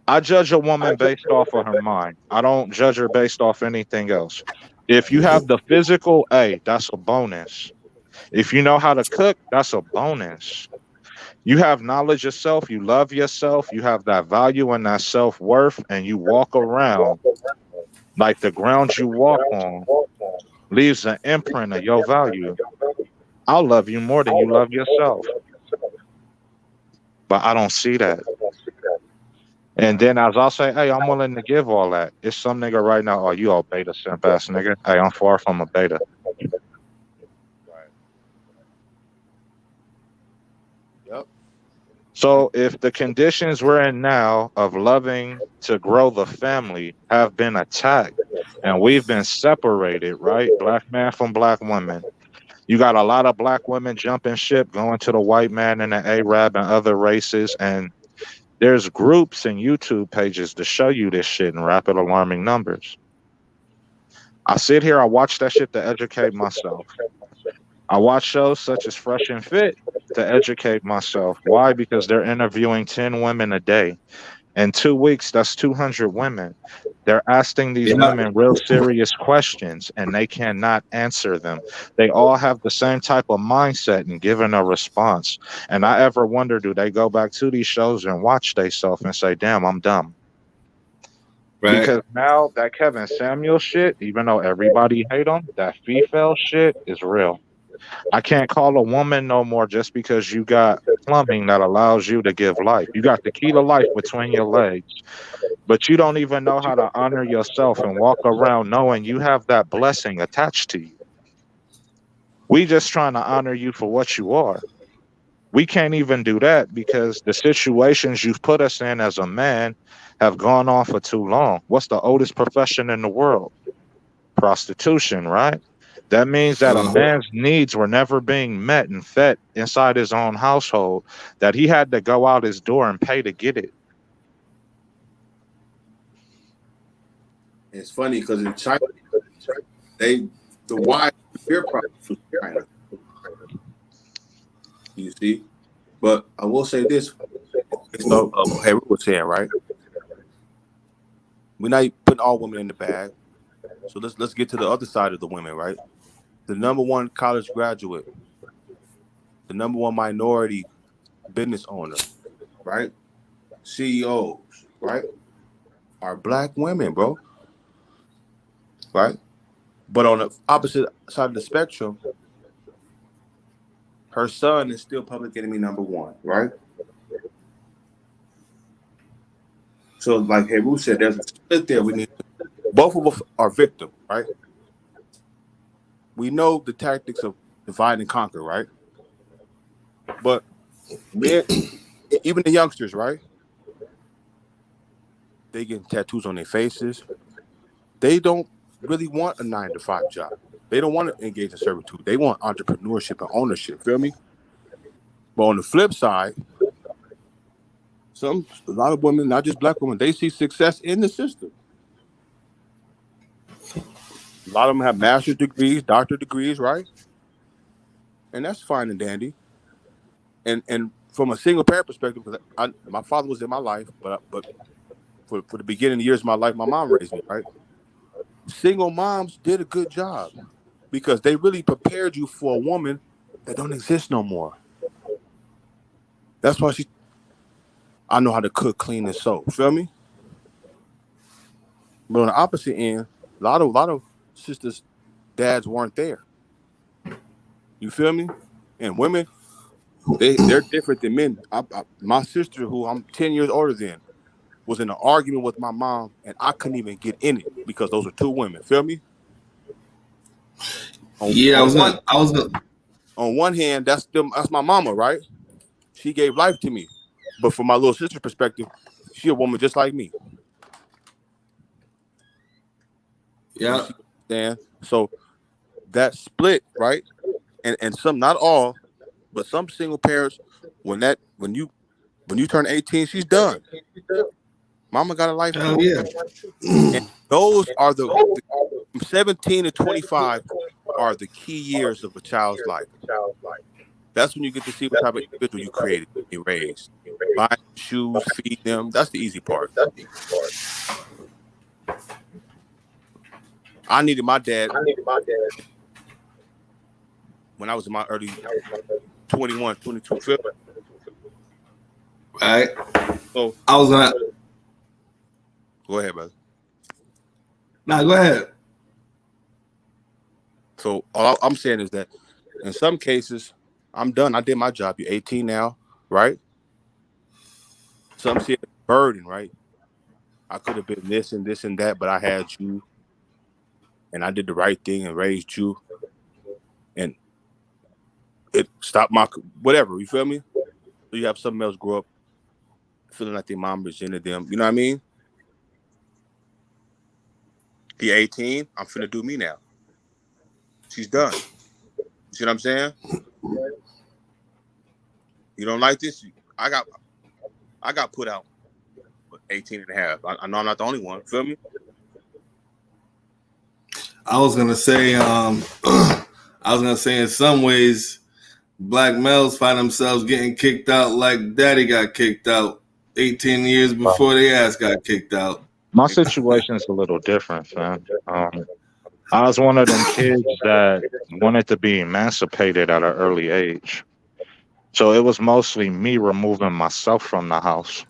I judge a woman based off of her mind. I don't judge her based off anything else. If you have the physical, hey, that's a bonus. If you know how to cook, that's a bonus. You have knowledge of self, you love yourself, you have that value and that self-worth, and you walk around like the ground you walk on leaves an imprint of your value. I'll love you more than you love yourself. But I don't see that. And then as I'll say, hey, I'm willing to give all that. It's some nigga right now, oh, you all beta simp ass nigga. Hey, I'm far from a beta. Right. Yep. So if the conditions we're in now of loving to grow the family have been attacked and we've been separated, right? Black man from black woman. You got a lot of black women jumping ship, going to the white man and the Arab and other races. And there's groups and YouTube pages to show you this shit in rapid alarming numbers. I sit here, I watch that shit to educate myself. I watch shows such as Fresh and Fit to educate myself. Why? Because they're interviewing 10 women a day. In 2 weeks, that's 200 women. They're asking these Yeah. women real serious questions and they cannot answer them. They all have the same type of mindset and giving a response. And I ever wonder, do they go back to these shows and watch themselves and say, damn, I'm dumb? Right. Because now that Kevin Samuel shit, even though everybody hate him, that female shit is real. I can't call a woman no more just because you got plumbing that allows you to give life. You got the key to life between your legs, but you don't even know how to honor yourself and walk around knowing you have that blessing attached to you. We just trying to honor you for what you are. We can't even do that because the situations you've put us in as a man have gone on for too long. What's the oldest profession in the world? Prostitution, right? That means that a man's needs were never being met and fed inside his own household, that he had to go out his door and pay to get it. It's funny because in China, the wide beer prostitution in China. You see, but I will say this: so, hey, we were saying right. We're not putting all women in the bag, so let's get to the other side of the women, right? The number one college graduate, the number one minority business owner, right? CEOs, right? Are black women, bro. Right? But on the opposite side of the spectrum, her son is still public enemy number one, right? So, like Heru said, there's a split there. We need both of us are victims, right? We know the tactics of divide and conquer, right? But men, even the youngsters, right? They get tattoos on their faces. They don't really want a 9-to-5 job. They don't want to engage in servitude. They want entrepreneurship and ownership. Feel me? But on the flip side, a lot of women, not just black women, they see success in the system. A lot of them have master's degrees, doctorate degrees, right? And that's fine and dandy. And from a single parent perspective, because my father was in my life, but for the beginning years of my life, my mom raised me, right? Single moms did a good job because they really prepared you for a woman that don't exist no more. That's why I know how to cook, clean, and sew. Feel me? But on the opposite end, a lot of sisters, dads weren't there. You feel me? And women, they're different than men. My sister, who I'm 10 years older than, was in an argument with my mom, and I couldn't even get in it because those are two women. Feel me? On one hand, that's my mama, right? She gave life to me. But from my little sister's perspective, she a woman just like me. Yeah. So that split, right? And some, not all, but some single parents, when you turn 18, she's done. Mama got a life too. Oh yeah. And those are the from 17 to 25 are the key years of a child's life. That's when you get to see what type of individual you created, you raised. Buy shoes, feed them. That's the easy part. I needed my dad when I was in my early 21, 22. Right. So I was gonna go ahead, brother. Nah, go ahead. So all I'm saying is that in some cases, I'm done. I did my job. You're 18 now, right? Some see it as a burden, right? I could have been this and this and that, but I had you, and I did the right thing and raised you, and it stopped my whatever. You feel me? So you have something else grow up feeling like their mom resented them. You know what I mean? He 18. I'm finna do me now. She's done. You see what I'm saying? You don't like this? I got put out 18 and a half. I know I'm not the only one. Feel me? I was gonna say, in some ways, black males find themselves getting kicked out like daddy got kicked out 18 years before their ass got kicked out. My situation is a little different, man. I was one of them kids that wanted to be emancipated at an early age. So it was mostly me removing myself from the house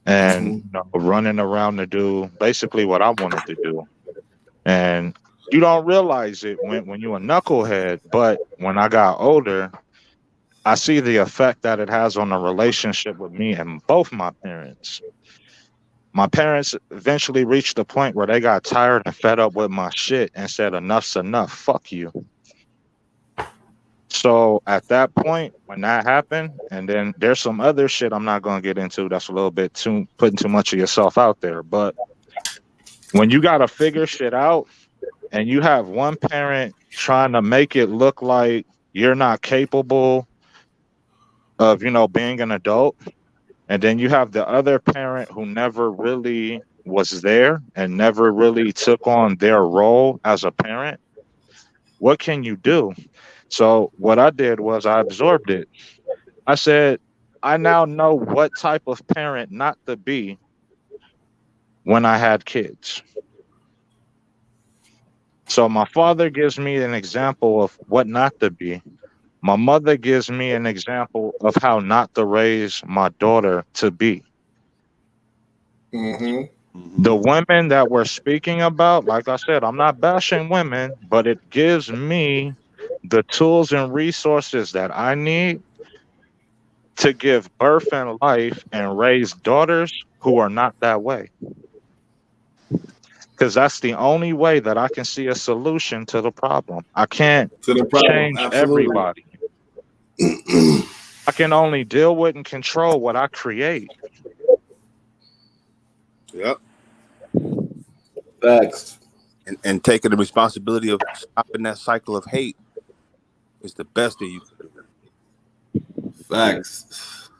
and running around to do basically what I wanted to do. And You don't realize it when you're a knucklehead, but when I got older, I see the effect that it has on the relationship with me and both my parents. My parents eventually reached the point where they got tired and fed up with my shit and said, enough's enough. Fuck you. So at that point, when that happened, and then there's some other shit I'm not going to get into that's a little bit too putting too much of yourself out there. But when you got to figure shit out and you have one parent trying to make it look like you're not capable of, being an adult, and then you have the other parent who never really was there and never really took on their role as a parent, what can you do? So what I did was I absorbed it. I said, I now know what type of parent not to be when I had kids. So my father gives me an example of what not to be. My mother gives me an example of how not to raise my daughter to be. The women that we're speaking about, like I said, I'm not bashing women, but it gives me the tools and resources that I need to give birth and life and raise daughters who are not that way. Because that's the only way that I can see a solution to the problem. I can't To the problem, change absolutely. everybody. I can only deal with and control what I create. Yep. Facts. And taking the responsibility of stopping that cycle of hate is the best thing you can do. Facts.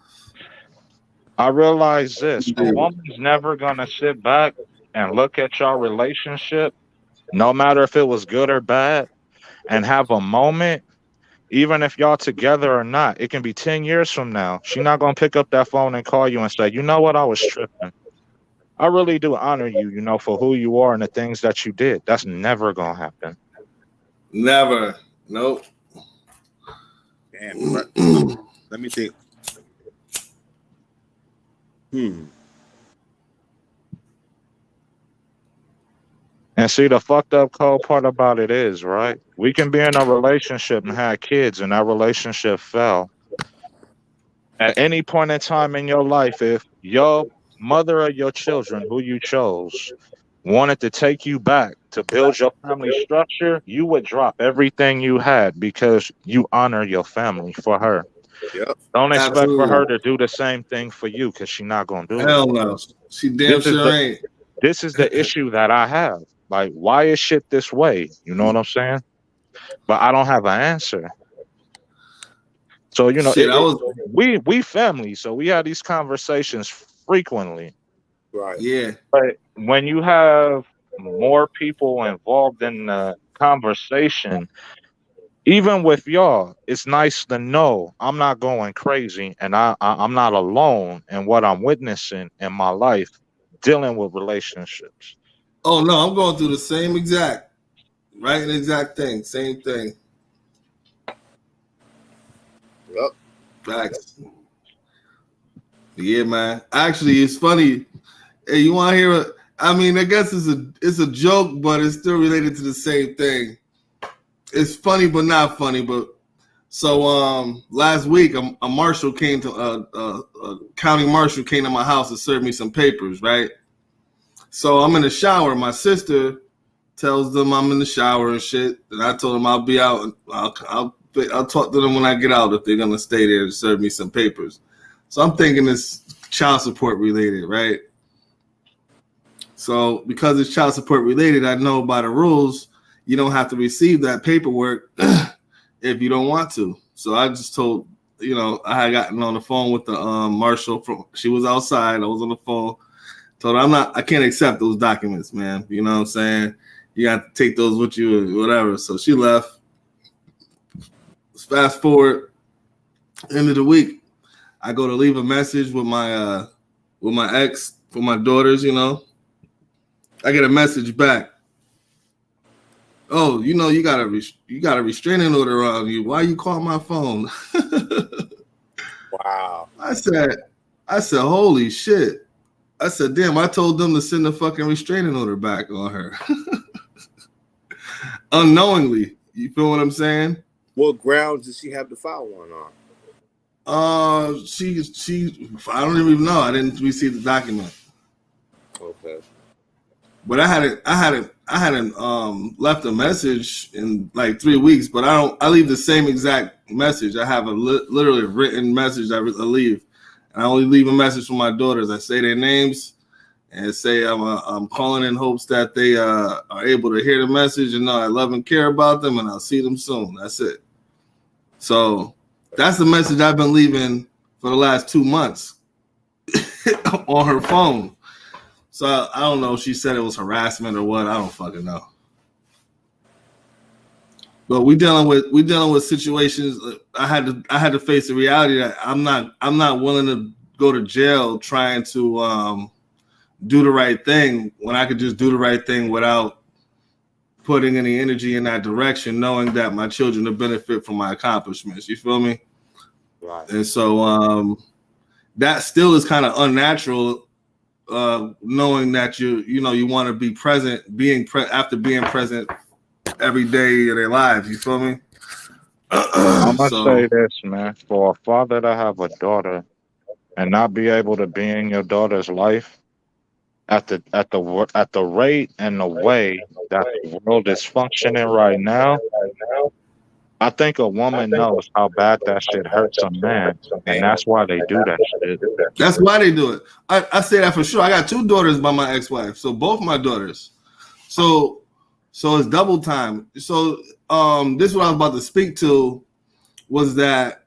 I realize this. A woman's never going to sit back and look at your relationship, no matter if it was good or bad, and have a moment, even if y'all together or not. It can be 10 years from now. She's not going to pick up that phone and call you and say, you know what, I was tripping. I really do honor you, for who you are and the things that you did. That's never going to happen. Never. Nope. Damn. Let me think. And see, the fucked up cold part about it is, right? We can be in a relationship and have kids, and that relationship fell. At any point in time in your life, if your mother or your children, who you chose, wanted to take you back to build your family structure, you would drop everything you had because you honor your family for her. Yep. Don't expect for Absolutely. her to do the same thing for you because she's not going to do Hell it. no. She damn sure ain't. This is the issue that I have. Like, why is shit this way? You know what I'm saying? But I don't have an answer. So, Shit, we family, so we have these conversations frequently. Right. Yeah. But when you have more people involved in the conversation, even with y'all, it's nice to know I'm not going crazy and I'm not alone in what I'm witnessing in my life dealing with relationships. Oh no, I'm going through the same exact thing. Same thing. Yep. Facts. Yeah, man. Actually, it's funny. Hey, you want to hear? I mean, I guess it's a joke, but it's still related to the same thing. It's funny, but not funny. But so last week, a marshal came to a county marshal came to my house to serve me some papers, right? So I'm in the shower. My sister tells them I'm in the shower and shit, and I told them I'll be out. And I'll talk to them when I get out if they're gonna stay there to serve me some papers. So I'm thinking it's child support related, right? So because it's child support related, I know by the rules you don't have to receive that paperwork if you don't want to. So I just told, I had gotten on the phone with the marshal. She was outside. I was on the phone. Told her I can't accept those documents, man. You know what I'm saying? You got to take those with you or whatever. So she left. Fast forward, end of the week, I go to leave a message with my ex for my daughters. I get a message back. Oh, you got a restraining order on you. Why you call my phone? Wow. I said, holy shit. I said, damn, I told them to send the fucking restraining order back on her. unknowingly. You feel what I'm saying? What grounds did she have to file one on? She. I don't even know. I didn't receive the document. Okay. But I hadn't left a message in like 3 weeks. But I leave the same exact message. I have a literally written message that I leave, and I only leave a message for my daughters. I say their names and say I'm calling in hopes that they are able to hear the message and know I love and care about them, and I'll see them soon. That's it. So that's the message I've been leaving for the last 2 months on her phone. So I don't know if she said it was harassment or what. I don't fucking know. But we dealing with situations. I had to face the reality that I'm not willing to go to jail trying to do the right thing when I could just do the right thing without putting any energy in that direction, knowing that my children will benefit from my accomplishments. You feel me? Right. And so that still is kind of unnatural, knowing that you want to be present, after being present every day of their lives. You feel me? I'm gonna say this, man. For a father to have a daughter and not be able to be in your daughter's life at the rate and the way that the world is functioning right now, I think a woman knows how bad that shit hurts a man, and that's why they do that shit. That's why they do it. I say that for sure. I got 2 daughters by my ex-wife, so both my daughters. So it's double time. So this is what I was about to speak to, was that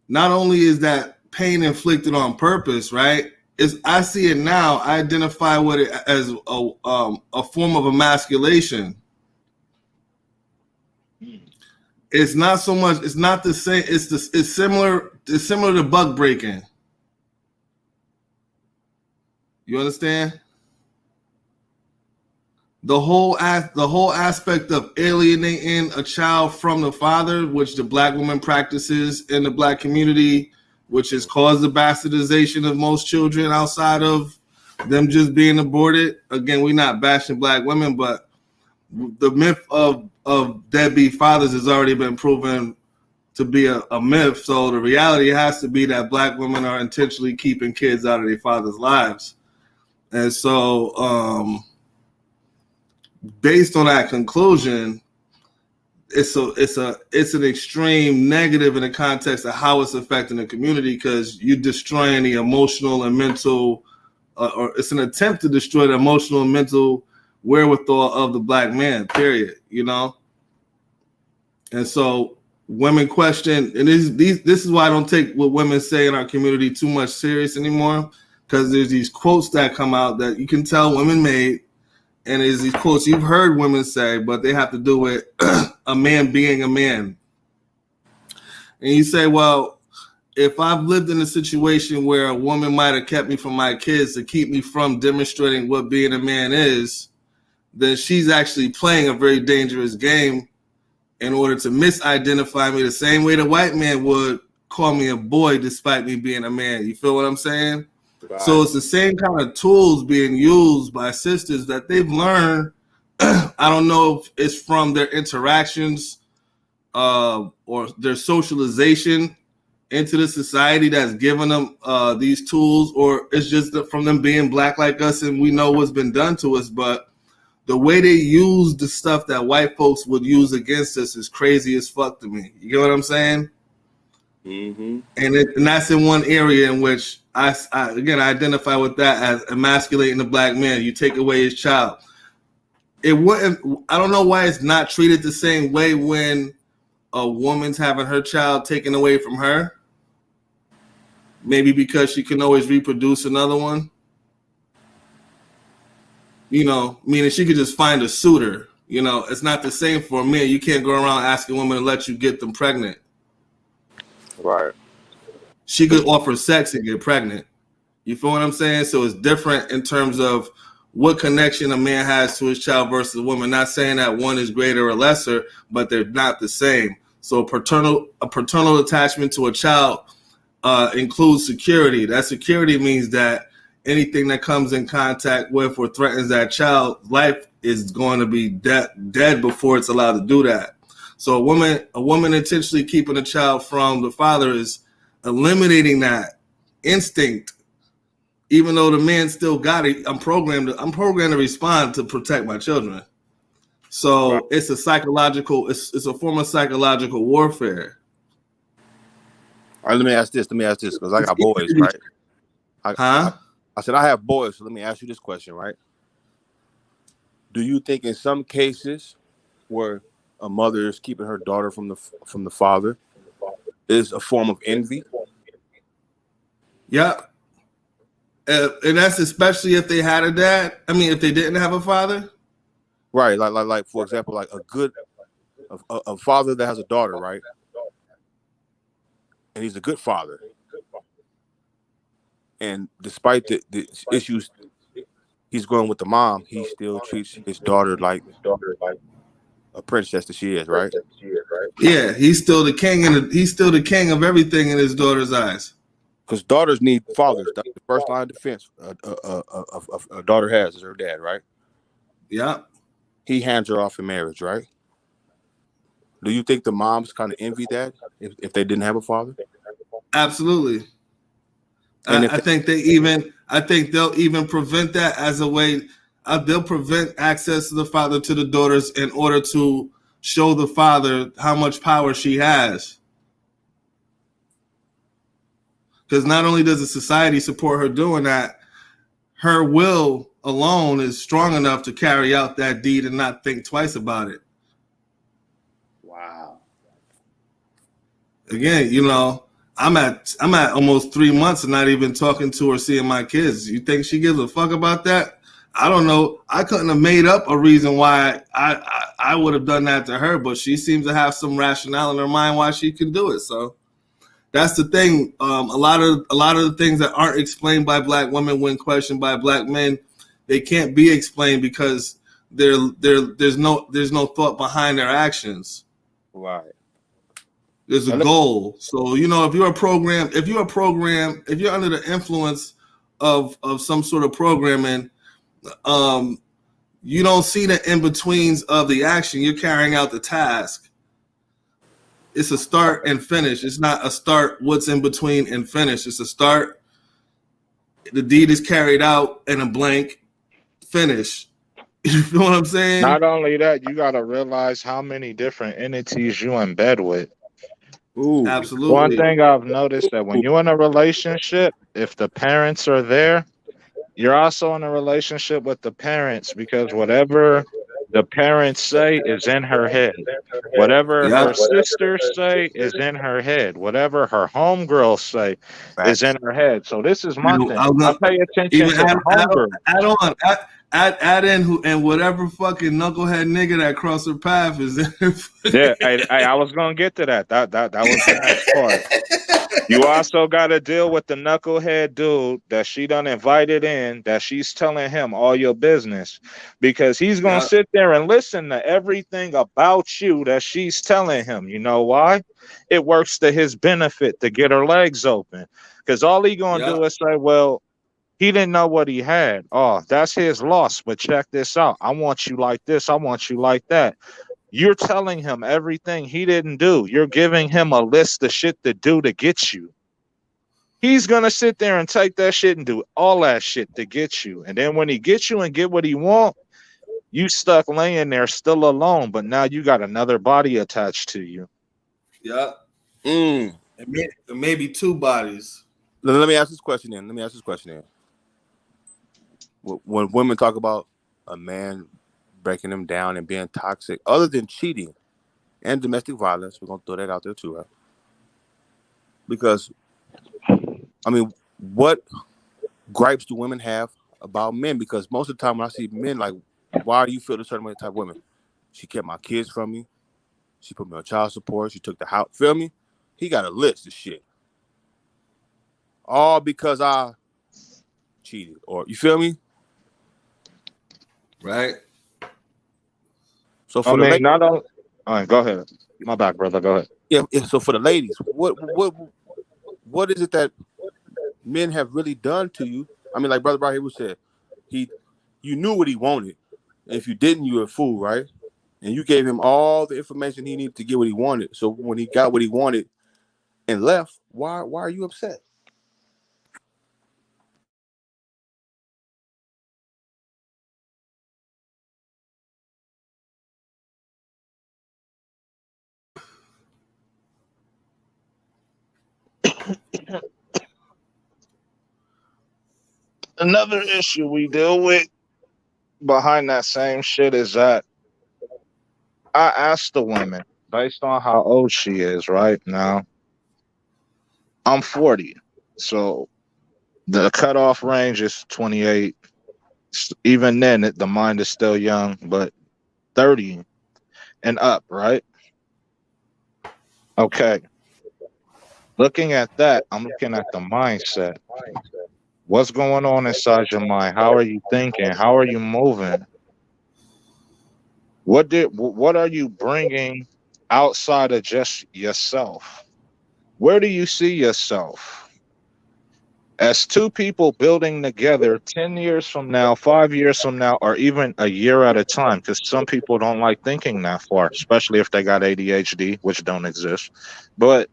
not only is that pain inflicted on purpose, right? I see it now. I identify with it as a form of emasculation. It's not so much. It's not the same. It's similar. It's similar to buck breaking. You understand? The whole aspect of alienating a child from the father, which the black woman practices in the black community, which has caused the bastardization of most children outside of them just being aborted. Again, we're not bashing black women, but the myth of deadbeat fathers has already been proven to be a myth. So the reality has to be that black women are intentionally keeping kids out of their father's lives. And so based on that conclusion, it's an extreme negative in the context of how it's affecting the community, because you're destroying the emotional and mental, or it's an attempt to destroy the emotional and mental wherewithal of the black man, period, you know? And so women question, and this is why I don't take what women say in our community too much serious anymore, because there's these quotes that come out that you can tell women made, and there's these quotes you've heard women say, but they have to do with a man being a man. And you say, well, if I've lived in a situation where a woman might have kept me from my kids to keep me from demonstrating what being a man is, then she's actually playing a very dangerous game in order to misidentify me the same way the white man would call me a boy despite me being a man. You feel what I'm saying? Right. So it's the same kind of tools being used by sisters that they've learned. I don't know if it's from their interactions or their socialization into the society that's given them these tools, or it's just from them being black like us and we know what's been done to us. But the way they use the stuff that white folks would use against us is crazy as fuck to me. You get what I'm saying? Mm-hmm. And that's in one area in which I identify with that as emasculating the black man. You take away his child. It wouldn't. I don't know why it's not treated the same way when a woman's having her child taken away from her. Maybe because she can always reproduce another one. You know, meaning she could just find a suitor. You know, it's not the same for a man. You can't go around asking women to let you get them pregnant. Right. She could offer sex and get pregnant. You feel what I'm saying? So it's different in terms of what connection a man has to his child versus a woman. Not saying that one is greater or lesser, but they're not the same. So a paternal attachment to a child includes security. That security means that anything that comes in contact with or threatens that child's life is going to be dead before it's allowed to do that. So a woman intentionally keeping a child from the father is eliminating that instinct. Even though the man still got it, I'm programmed to respond to protect my children. So Right. it's a form of psychological warfare. All right, let me ask this, because I got boys, right? I said I have boys, so let me ask you this question, right? Do you think in some cases where a mother is keeping her daughter from the father is a form of envy? Yeah. And that's especially if they had a dad. I mean, if they didn't have a father. Right, like for example, like a father that has a daughter, right? And he's a good father. And despite the issues he's going with the mom, he still treats his daughter like a princess that she is, right? Yeah, he's still the king, he's still the king of everything in his daughter's eyes. Because daughters need fathers. That's the first line of defense a daughter has is her dad, right? Yeah. He hands her off in marriage, right? Do you think the moms kind of envy that if they didn't have a father? Absolutely. And I think they'll even prevent that as a way. They'll prevent access to the father to the daughters in order to show the father how much power she has. Because not only does the society support her doing that, her will alone is strong enough to carry out that deed and not think twice about it. Wow. Again, I'm at almost 3 months and not even talking to or seeing my kids. You think she gives a fuck about that? I don't know. I couldn't have made up a reason why I would have done that to her, but she seems to have some rationale in her mind why she can do it. So that's the thing. A lot of the things that aren't explained by black women when questioned by black men, they can't be explained because there's no thought behind their actions. Right. There's a goal. So, if you're under the influence of some sort of programming, you don't see the in-betweens of the action. You're carrying out the task. It's a start and finish. It's not a start, what's in between and finish. It's a start. The deed is carried out and a blank finish. You feel what I'm saying? Not only that, you got to realize how many different entities you in bed with. Ooh. Absolutely. One thing I've noticed that when you're in a relationship, if the parents are there, you're also in a relationship with the parents because whatever the parents say is in her head. Whatever her sisters say is in her head. Whatever her homegirls say is in her head. So this is my thing. I pay attention to the homegirl. Add in who and whatever fucking knucklehead nigga that crossed her path is in. Yeah, I was gonna get to that. That was the next part. You also got to deal with the knucklehead dude that she done invited in, that she's telling him all your business, because he's going to sit there and listen to everything about you that she's telling him. You know why? It works to his benefit to get her legs open, because all he going to do is say, well, he didn't know what he had. Oh, that's his loss. But check this out. I want you like this. I want you like that. You're telling him everything he didn't do. You're giving him a list of shit to do to get you. He's going to sit there and take that shit and do all that shit to get you. And then when he gets you and get what he want, you stuck laying there still alone. But now you got another body attached to you. Yeah. It may be two bodies. Let me ask this question then. When women talk about a man breaking them down and being toxic, other than cheating and domestic violence, we're going to throw that out there too, right? Because, I mean, what gripes do women have about men? Because most of the time when I see men, like, why do you feel a certain way type of women? She kept my kids from me. She put me on child support. She took the house. Feel me? He got a list of shit. All because I cheated. Or, you feel me? Right. So for the ladies, not only. All right, go ahead. My bad, brother. Go ahead. Yeah. So for the ladies, what is it that men have really done to you I mean, like Brother Right here said, you knew what he wanted. If you didn't, you were a fool, right? And you gave him all the information he needed to get what he wanted. So when he got what he wanted and left, why are you upset? Another issue we deal with behind that same shit is that I asked the woman based on how old she is right now. I'm 40. So the cutoff range is 28. Even then, the mind is still young, but 30 and up, right? Okay. Looking at that, I'm looking at the mindset. What's going on inside your mind? How are you thinking? How are you moving? What are you bringing outside of just yourself? Where do you see yourself as two people building together 10 years from now, 5 years from now, or even a year at a time? Because some people don't like thinking that far, especially if they got ADHD, which don't exist. But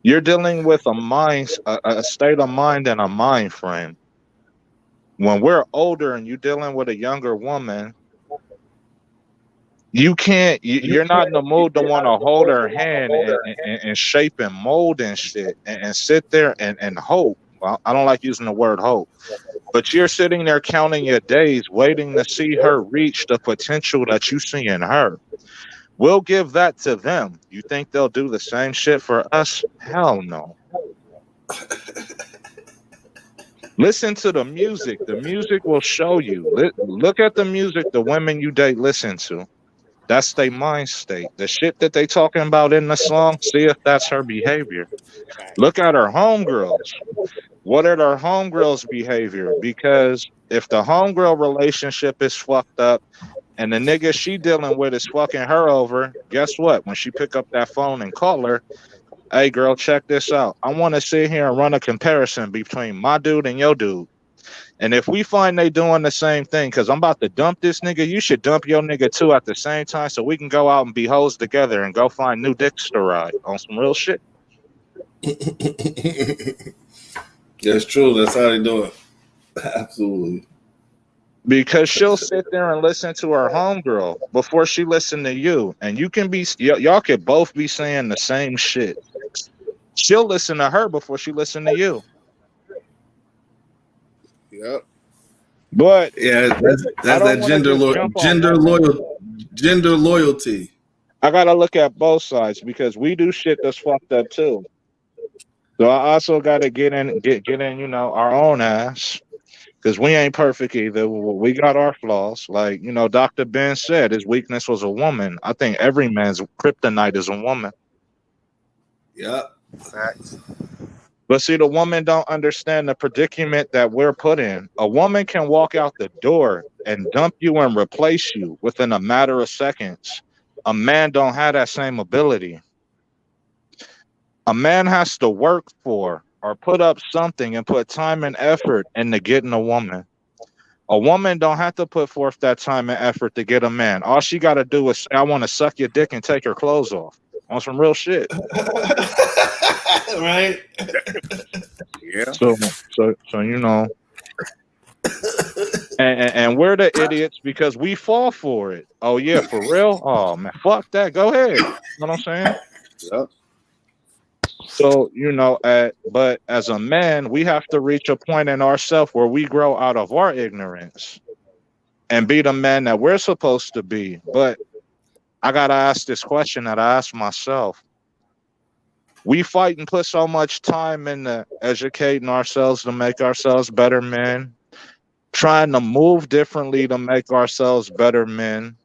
you're dealing with a state of mind and a mind frame. When we're older and you're dealing with a younger woman, you can't you're not in the mood to want to hold her hand and shape and mold and shit and sit there and hope. Well, I don't like using the word hope, but you're sitting there counting your days waiting to see her reach the potential that you see in her. We'll give that to them. You think they'll do the same shit for us? Hell no. Listen to the music. The music will show you. Look at the music the women you date listen to. That's their mind state. The shit that they talking about in the song, see if that's her behavior. Look at her homegirls. What are their homegirls' behavior? Because if the homegirl relationship is fucked up and the nigga she dealing with is fucking her over, guess what? When she pick up that phone and call her, hey girl, check this out. I want to sit here and run a comparison between my dude and your dude. And if we find they doing the same thing, because I'm about to dump this nigga, you should dump your nigga too at the same time so we can go out and be hoes together and go find new dicks to ride on some real shit. That's true. That's how they do it. Absolutely. Because she'll sit there and listen to her homegirl before she listen to you. And you can be, y'all could both be saying the same shit. She'll listen to her before she listen to you. Yep. But yeah, that's that gender loyalty. I gotta look at both sides because we do shit that's fucked up too. So I also gotta get in, our own ass because we ain't perfect either. We got our flaws. Like Dr. Ben said, his weakness was a woman. I think every man's kryptonite is a woman. Yeah. Facts. But see, the woman don't understand the predicament that we're put in. A woman can walk out the door and dump you and replace you within a matter of seconds. A man don't have that same ability. A man has to work for or put up something and put time and effort into getting a woman. A woman don't have to put forth that time and effort to get a man. All she got to do is say, I want to suck your dick and take her clothes off. On some real shit. Right? Yeah. So and we're the idiots because we fall for it. Oh yeah, for real? Oh man, fuck that. Go ahead. You know what I'm saying? Yep. So, but as a man, we have to reach a point in ourselves where we grow out of our ignorance and be the man that we're supposed to be. But I gotta ask this question that I ask myself. We fight and put so much time into educating ourselves to make ourselves better men, trying to move differently to make ourselves better men,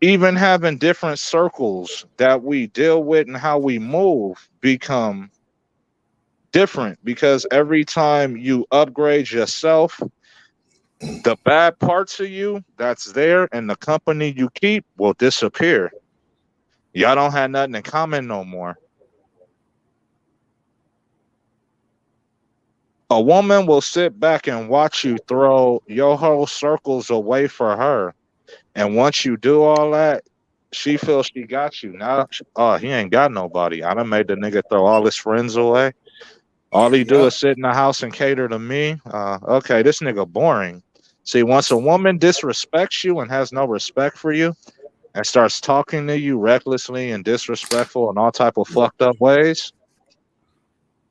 even having different circles that we deal with and how we move become different because every time you upgrade yourself, the bad parts of you that's there and the company you keep will disappear. Y'all don't have nothing in common no more. A woman will sit back and watch you throw your whole circles away for her. And once you do all that, she feels she got you. Now, oh, he ain't got nobody. I done made the nigga throw all his friends away. All he do Yep. is sit in the house and cater to me. Okay, this nigga boring. See, once a woman disrespects you and has no respect for you and starts talking to you recklessly and disrespectful in all type of fucked up ways,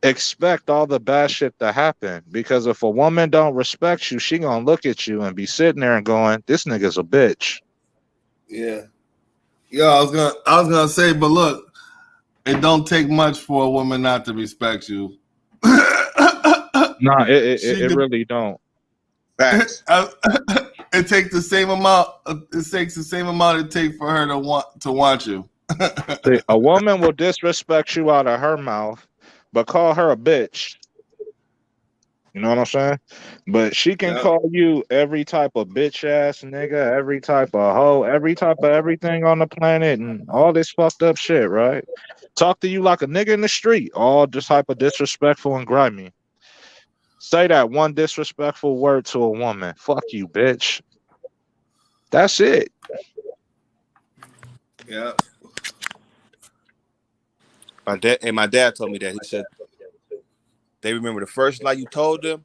expect all the bad shit to happen. Because if a woman don't respect you, she gonna look at you and be sitting there and going, "This nigga's a bitch." Yeah. Yeah, I was gonna say, but look, it don't take much for a woman not to respect you. Nah, She it could, really don't. Facts. it takes the same amount. It takes the same amount it takes for her to want you. See, a woman will disrespect you out of her mouth, but call her a bitch. You know what I'm saying? But she can Yeah. call you every type of bitch ass nigga, every type of hoe, every type of everything on the planet, and all this fucked up shit, right? Talk to you like a nigga in the street, all this type of disrespectful and grimy. Say that one disrespectful word to a woman. Fuck you, bitch. That's it. Yeah. My dad told me that. He said they remember the first lie you told them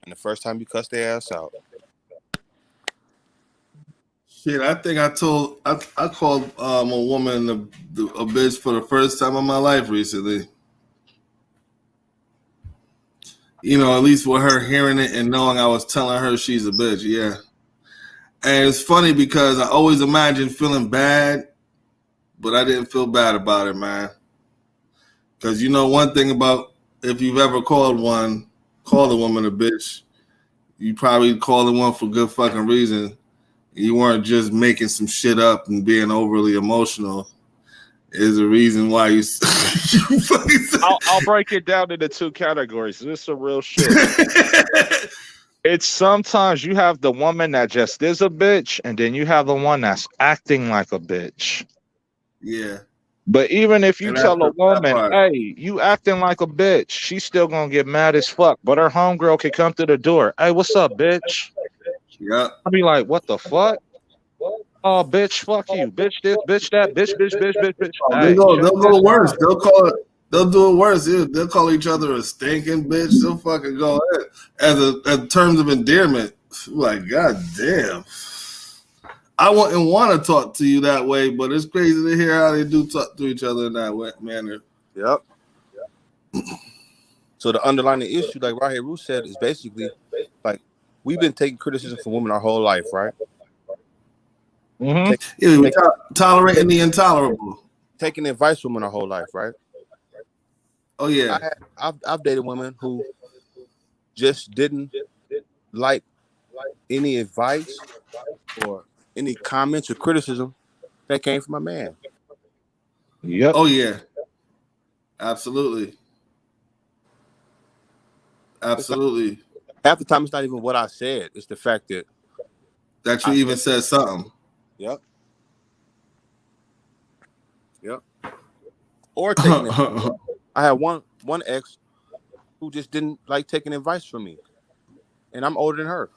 and the first time you cussed their ass out. Shit, I think I called a woman a bitch for the first time in my life recently. You know, at least with her hearing it and knowing I was telling her she's a bitch. Yeah. And it's funny because I always imagined feeling bad, but I didn't feel bad about it, man. Because you know one thing about if you've ever called a woman a bitch, you probably called one for good fucking reason. You weren't just making some shit up and being overly emotional. Is a reason why you, you fucking I'll break it down into two categories. This is a real shit. It's sometimes you have the woman that just is a bitch, and then you have the one that's acting like a bitch. Yeah. But even if you And that's tell a that woman, part. hey, you acting like a bitch, she's still gonna get mad as fuck. But her homegirl can come to the door. Hey, what's up, bitch? Yeah. I'll be like, what the fuck? Oh, bitch, fuck you. Bitch this, bitch that, bitch. Oh, Hey, check they'll this go worse. out. They'll call it. They'll do it worse. They'll call each other a stinking bitch. They'll fucking go as terms of endearment. Like, god damn. I wouldn't want to talk to you that way, but it's crazy to hear how they do talk to each other in that manner. Yep. So the underlying issue, like Rahir Roo said, is basically like we've been taking criticism from women our whole life, right? Mm-hmm. Yeah, we're tolerating the intolerable. Taking advice from women our whole life, right? Oh yeah. I've dated women who just didn't like any advice or any comments or criticism that came from my man. Yep. Oh yeah. Absolutely. Absolutely. Half the time, it's not even what I said; it's the fact that That you even said something. Yep. Or taking it. I had one ex who just didn't like taking advice from me, and I'm older than her.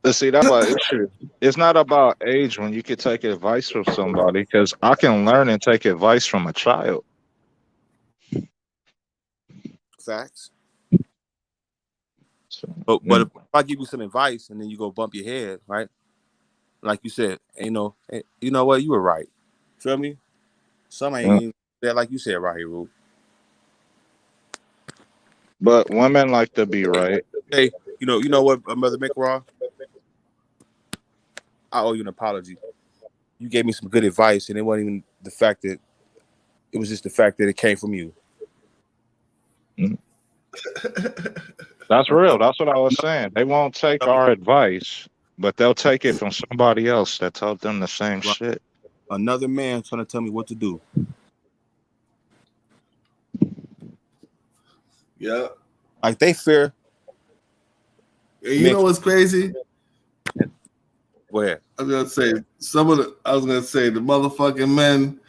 But see, that's my issue. It's not about age when you can take advice from somebody, because I can learn and take advice from a child. Facts. So, But if I give you some advice and then you go bump your head, right? Like you said, you know what, you were right. Feel me? Some ain't even that, like you said, right here, Rube. but women like to be right. Hey, you know what, Mother McRaw? I owe you an apology. You gave me some good advice, and it wasn't even the fact that it was just the fact that it came from you. That's real. That's what I was saying. They won't take our advice, but they'll take it from somebody else that told them the same shit. Another man trying to tell me what to do. Yeah. Like they fear. And you know what's crazy? Where? I was gonna say the motherfucking men,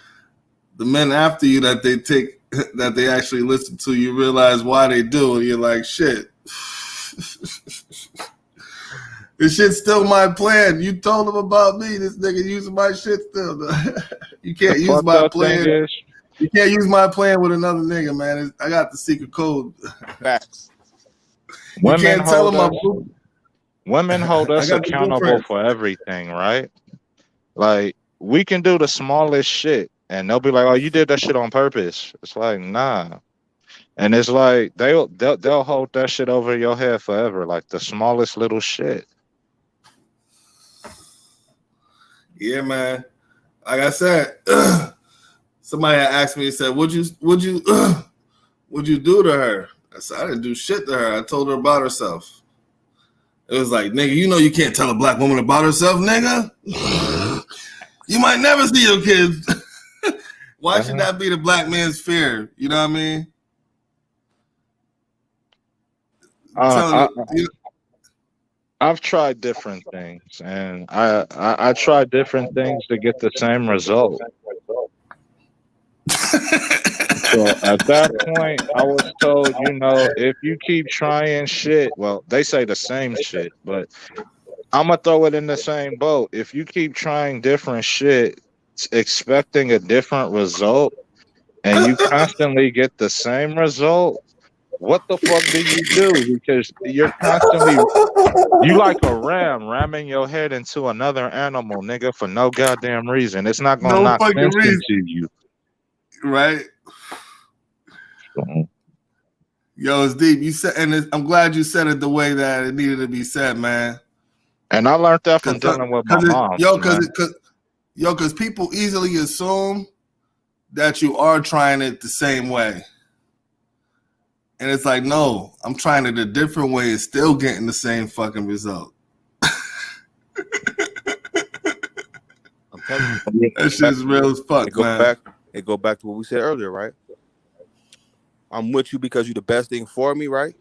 the men after you that they take that they actually listen to, you realize why they do, and you're like, shit. This shit's still my plan. You told them about me. This nigga using my shit still. You can't use my plan. You can't use my plan with another nigga, man. I got the secret code. Facts. You can't tell them women hold us accountable for everything, right? Like, we can do the smallest shit, and they'll be like, "Oh, you did that shit on purpose." It's like, nah. And it's like they'll hold that shit over your head forever, like the smallest little shit. Yeah, man. Like I said, somebody had asked me, he said, would you do to her? I said, I didn't do shit to her. I told her about herself. It was like, nigga, you know you can't tell a black woman about herself, nigga. You might never see your kids. Why should that be the black man's fear? You know what I mean? I've tried different things, and I tried different things to get the same result. So at that point, I was told, you know, if you keep trying shit, well, they say the same shit, but I'm gonna throw it in the same boat. If you keep trying different shit, expecting a different result, and you constantly get the same result, what the fuck do you do? Because you're constantly, you like a ram ramming your head into another animal, nigga, for no goddamn reason. It's not gonna knock sense into you, right? Yo, it's deep. You said, and I'm glad you said it the way that it needed to be said, man. And I learned that from dealing with my mom. Because people easily assume that you are trying it the same way. And it's like, no, I'm trying it a different way and still getting the same fucking result. I'm telling you, that shit is real as fuck, man. It go back to what we said earlier, right? I'm with you because you're the best thing for me, right?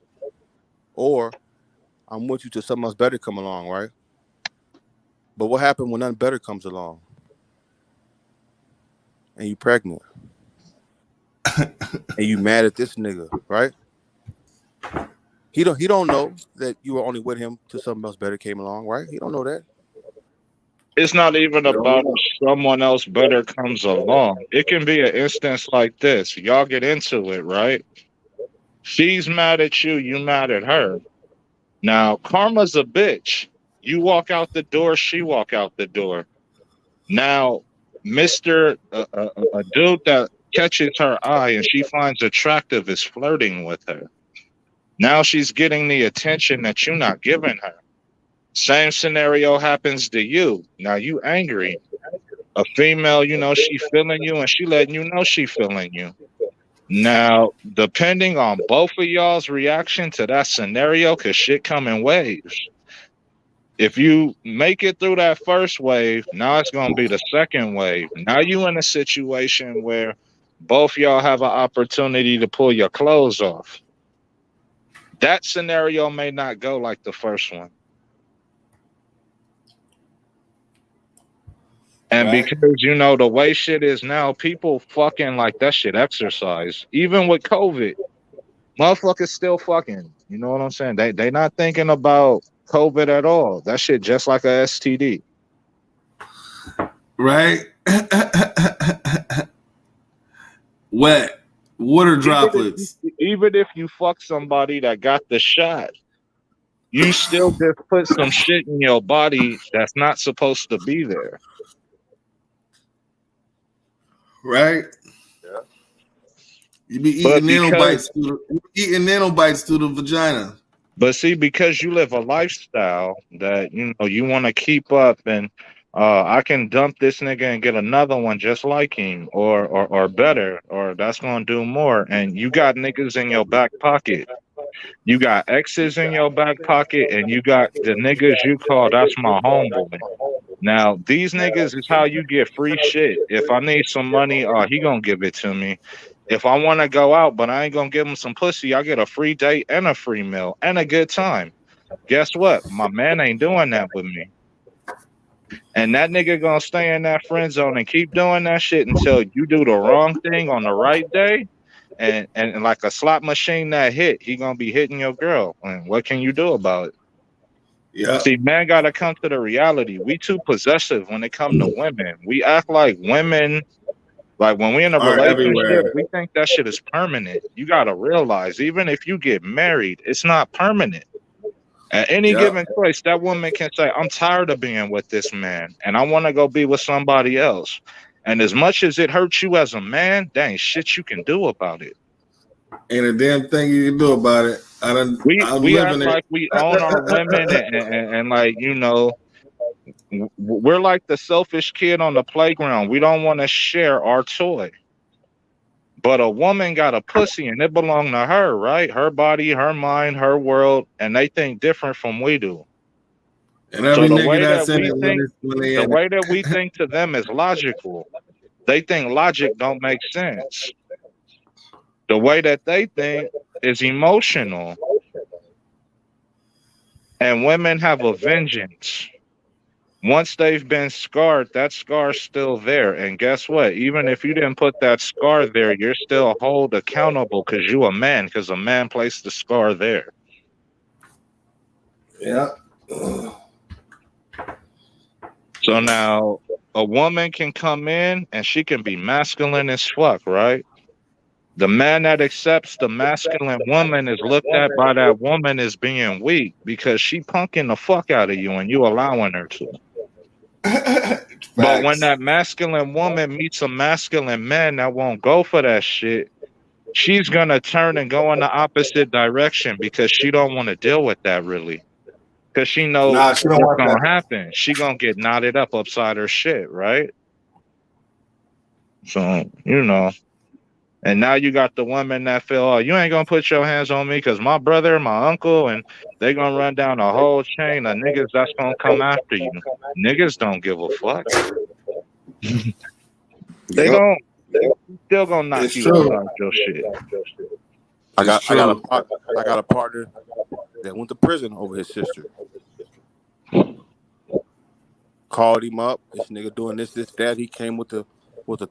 Or I'm with you till something else better come along, right? But what happened when nothing better comes along? And you pregnant. And you mad at this nigga, right? He don't know that you were only with him till something else better came along, right? He don't know that. It's not even about if someone else better comes along. It can be an instance like this. Y'all get into it, right? She's mad at you, you mad at her. Now, karma's a bitch. You walk out the door, she walk out the door. Now, Mr. A dude that catches her eye and she finds attractive is flirting with her. Now she's getting the attention that you're not giving her. Same scenario happens to you. Now you angry. A female, you know, she feeling you and she letting you know she feeling you. Now, depending on both of y'all's reaction to that scenario, because shit come in waves. If you make it through that first wave, now it's going to be the second wave. Now you in a situation where both y'all have an opportunity to pull your clothes off. That scenario may not go like the first one. And because, you know, the way shit is now, people fucking like that shit exercise. Even with COVID, motherfuckers still fucking. You know what I'm saying? They not thinking about COVID at all. That shit just like a STD. Right? Wet. Water droplets. Even if you fuck somebody that got the shot, you still just put some shit in your body that's not supposed to be there. Right? Yeah. You be eating nanobites through the vagina. But see, because you live a lifestyle that, you know, you want to keep up, and I can dump this nigga and get another one just like him or better, or that's going to do more. And you got niggas in your back pocket. You got exes in your back pocket, and you got the niggas you call, that's my homeboy. Now, these niggas is how you get free shit. If I need some money, he gonna give it to me. If I want to go out, but I ain't gonna give him some pussy, I get a free date and a free meal and a good time. Guess what? My man ain't doing that with me. And that nigga gonna stay in that friend zone and keep doing that shit until you do the wrong thing on the right day. and like a slot machine that hit, he gonna be hitting your girl. And what can you do about it? Yeah. See, man, gotta come to the reality. We too possessive when it come to women. We act like women. Like when we in a Are relationship, everywhere. we think that shit is permanent. You gotta realize, even if you get married, it's not permanent. At any Yeah. given choice, that woman can say, I'm tired of being with this man and I want to go be with somebody else. And as much as it hurts you as a man, there ain't shit you can do about it. Ain't a damn thing you can do about it. I'm We act living it. like we own our women and like, we're like the selfish kid on the playground. We don't want to share our toy. But a woman got a pussy and it belonged to her, right? Her body, her mind, her world, and they think different from we do. And So every nigga that's in it when they the in it. way that we think to them is logical. They think logic don't make sense. The way that they think is emotional. And women have a vengeance. Once they've been scarred, that scar's still there. And guess what? Even if you didn't put that scar there, you're still held accountable because you a man, because a man placed the scar there. Yeah. So now a woman can come in and she can be masculine as fuck, right? The man that accepts the masculine woman is looked at by that woman as being weak because she punking the fuck out of you and you allowing her to. But when Facts. that masculine woman meets a masculine man that won't go for that shit, she's gonna turn and go in the opposite direction because she don't want to deal with that really. Because she know Nah, she don't what's want gonna that. happen. She gonna get knotted up upside her shit, right? So, and now you got the women that feel, oh, you ain't gonna put your hands on me because my brother, my uncle, and they gonna run down a whole chain of niggas that's gonna come after you. Niggas don't give a fuck. They Yep. don't. Still gonna knock It's you true. upside your shit. I It's got I got a true. I got a partner that went to prison over his sister. Called him up. This nigga doing this, that. He came with the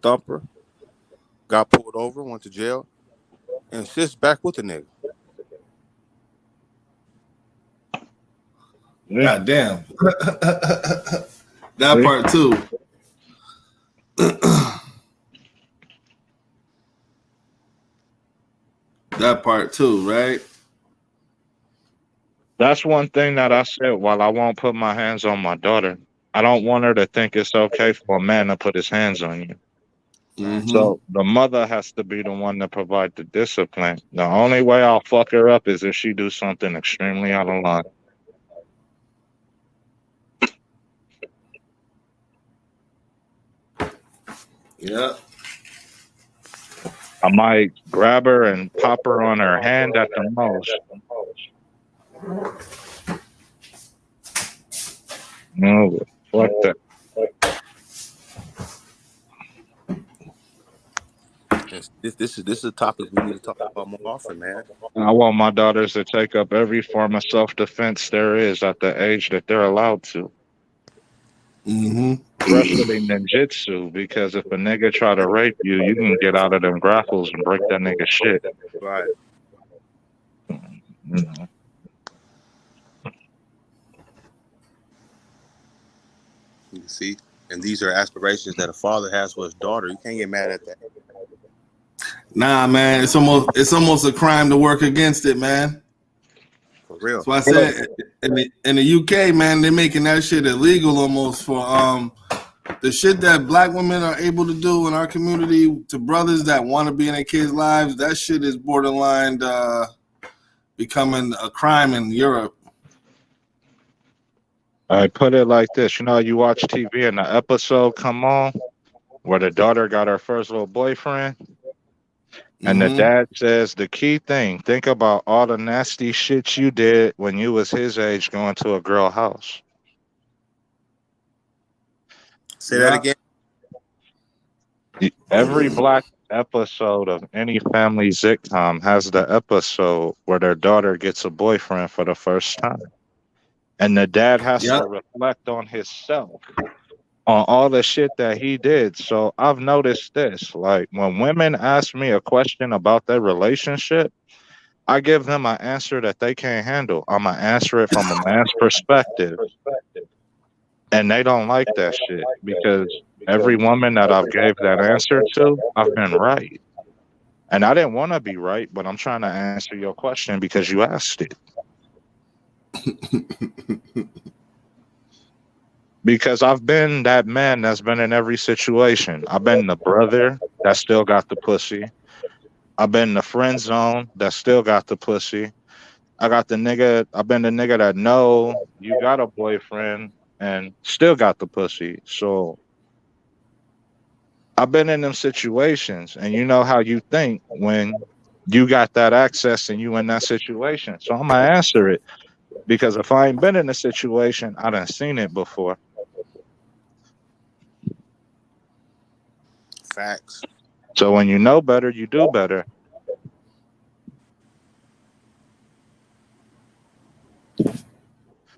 thumper. Got pulled over, went to jail, and sis back with the nigga. Yeah. God damn. That part too. That part too, right? That's one thing that I said while I won't put my hands on my daughter. I don't want her to think it's okay for a man to put his hands on you. Mm-hmm. So the mother has to be the one to provide the discipline. The only way I'll fuck her up is if she do something extremely out of line. Yeah. I might grab her and pop her on her hand at the most. No, fuck that. This is a topic we need to talk about more often, man. I want my daughters to take up every form of self-defense there is at the age that they're allowed to. Mm-hmm. Especially ninjutsu, because if a nigga try to rape you, you can get out of them grapples and break that nigga shit. Right. You know. You see, and these are aspirations that a father has for his daughter. You can't get mad at that. Nah, man, it's almost a crime to work against it, man. For real. That's why I said in the UK, man, they're making that shit illegal almost for the shit that black women are able to do in our community to brothers that want to be in their kids' lives. That shit is borderline becoming a crime in Europe. I put it like this. You watch TV and the episode come on where the daughter got her first little boyfriend. And the Mm-hmm. dad says the key thing, think about all the nasty shit you did when you was his age going to a girl house. Say that again. Every black episode of any family sitcom has the episode where their daughter gets a boyfriend for the first time. And the dad has Yep. to reflect on himself. on all the shit that he did. So I've noticed this. Like when women ask me a question about their relationship, I give them an answer that they can't handle. I'm gonna answer it from a man's perspective. And they don't like that shit because every woman that I've gave that answer to, I've been right. And I didn't want to be right, but I'm trying to answer your question because you asked it. Because I've been that man that's been in every situation. I've been the brother that still got the pussy. I've been the friend zone that still got the pussy. I've been the nigga that know you got a boyfriend and still got the pussy. So I've been in them situations and you know how you think when you got that access and you in that situation. So I'm gonna answer it because if I ain't been in a situation, I done seen it before. Facts. So when you know better, you do better.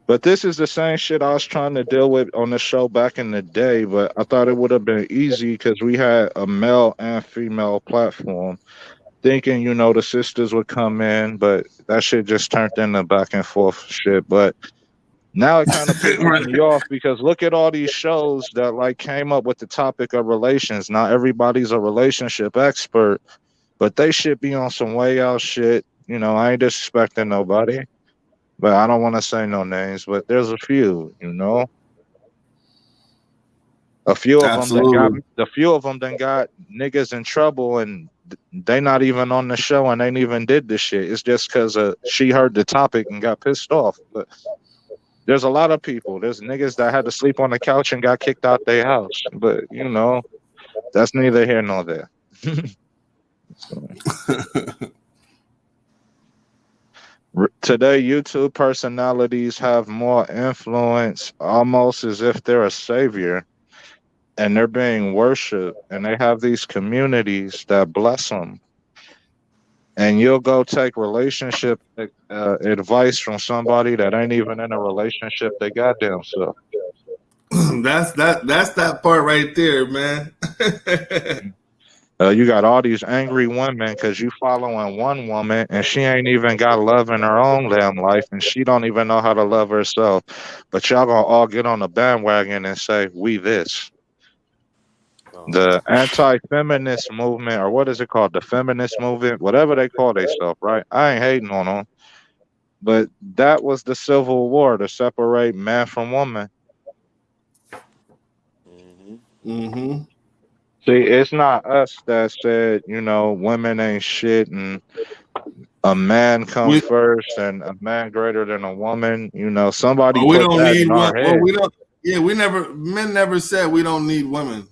But this is the same shit I was trying to deal with on the show back in the day, but I thought it would have been easy because we had a male and female platform. Thinking, the sisters would come in, but that shit just turned into back and forth shit. But now it kind of pisses Right. me off because look at all these shows that like came up with the topic of relations. Not everybody's a relationship expert, but they should be on some way out shit. I ain't disrespecting nobody, but I don't want to say no names, but there's a few. A few of them then got Absolutely. the few of them then got niggas in trouble, and they not even on the show, and they ain't even did this shit. It's just because she heard the topic and got pissed off. But there's a lot of people. There's niggas that had to sleep on the couch and got kicked out their house. But that's neither here nor there. So, today, YouTube personalities have more influence, almost as if they're a savior, and they're being worshipped, and they have these communities that bless them. And you'll go take relationship advice from somebody that ain't even in a relationship they goddamn self. That's that part right there, man. You got all these angry women because you following one woman and she ain't even got love in her own damn life and she don't even know how to love herself. But y'all gonna all get on the bandwagon and say we this. The anti-feminist movement, or what is it called? The feminist movement, whatever they call themselves, right? I ain't hating on them. But that was the Civil War to separate man from woman. Mm-hmm. Mm-hmm. See, it's not us that said, women ain't shit and a man come We first and a man greater than a woman. Somebody we put don't that need in one. our Well, head. we don't. Yeah, men never said we don't need women.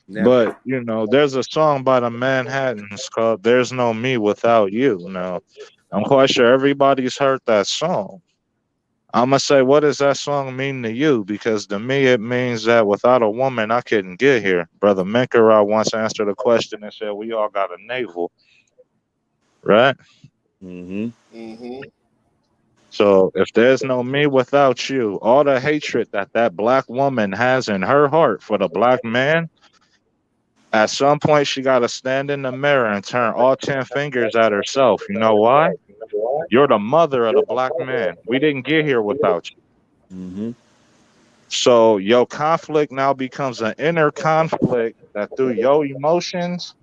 Never. But, there's a song by the Manhattans called There's No Me Without You. Now, I'm quite sure everybody's heard that song. I'm going to say, what does that song mean to you? Because to me, it means that without a woman, I couldn't get here. Brother Menkaure once answered a question and said, we all got a navel, right? Mm-hmm. Mm-hmm. So if there's no me without you, all the hatred that black woman has in her heart for the black man, at some point she got to stand in the mirror and turn all 10 fingers at herself. You know why? You're the mother of the black man. We didn't get here without you. Mm-hmm. So your conflict now becomes an inner conflict that through your emotions,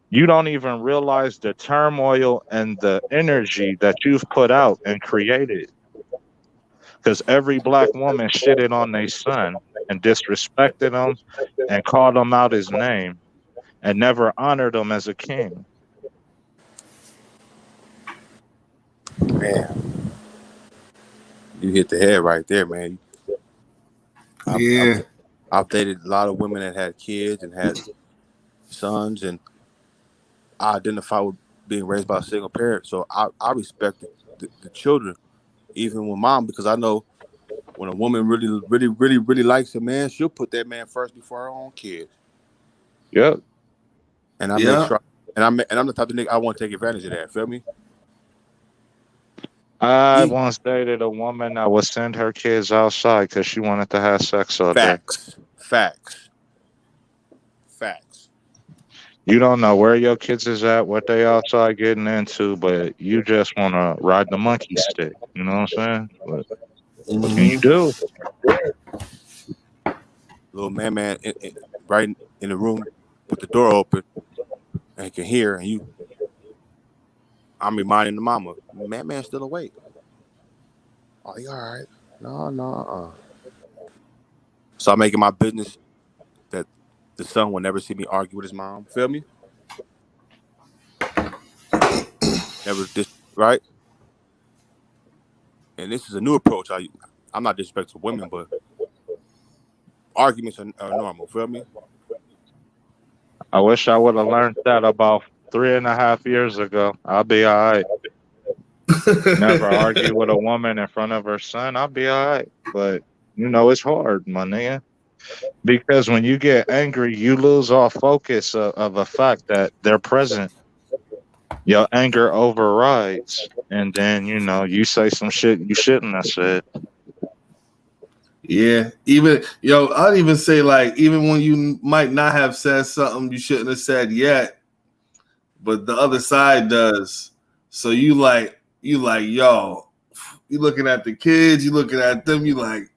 you don't even realize the turmoil and the energy that you've put out and created. Because every black woman shitted on their son and disrespected him and called him out his name and never honored him as a king. Man, you hit the head right there, man. I've, I've, Yeah. I've dated a lot of women that had kids and had sons, and I identify with being raised by a single parent. So I respect the children, even with mom, because I know when a woman really, really, really, really likes a man, she'll put that man first before her own kids. Yep. And I make Yeah. sure, and I'm the type of nigga I want to take advantage of that. Feel me? I You, once dated a woman that would send her kids outside because she wanted to have sex all day. Facts. You don't know where your kids is at, what they outside getting into, but you just want to ride the monkey stick. You know what I'm saying? What can you mhm. do? Little man, right in the room with the door open and can hear, and you. I'm reminding the mama, man, still awake. Oh, you all right? No, no. So I'm making my business that the son will never see me argue with his mom. Feel me? Never right? And this is a new approach. I'm not disrespectful to women, but arguments are normal. Feel me? I wish I would have learned that about 3.5 years ago. I'll be all right. Never argue with a woman in front of her son. I'll be all right. But, it's hard, my nigga. Because when you get angry, you lose all focus of the fact that they're present. Your anger overrides. And then, you say some shit you shouldn't have said. Yeah, even I'd even say like even when you might not have said something you shouldn't have said yet, but the other side does. So you like yo, you looking at the kids, you looking at them, you like,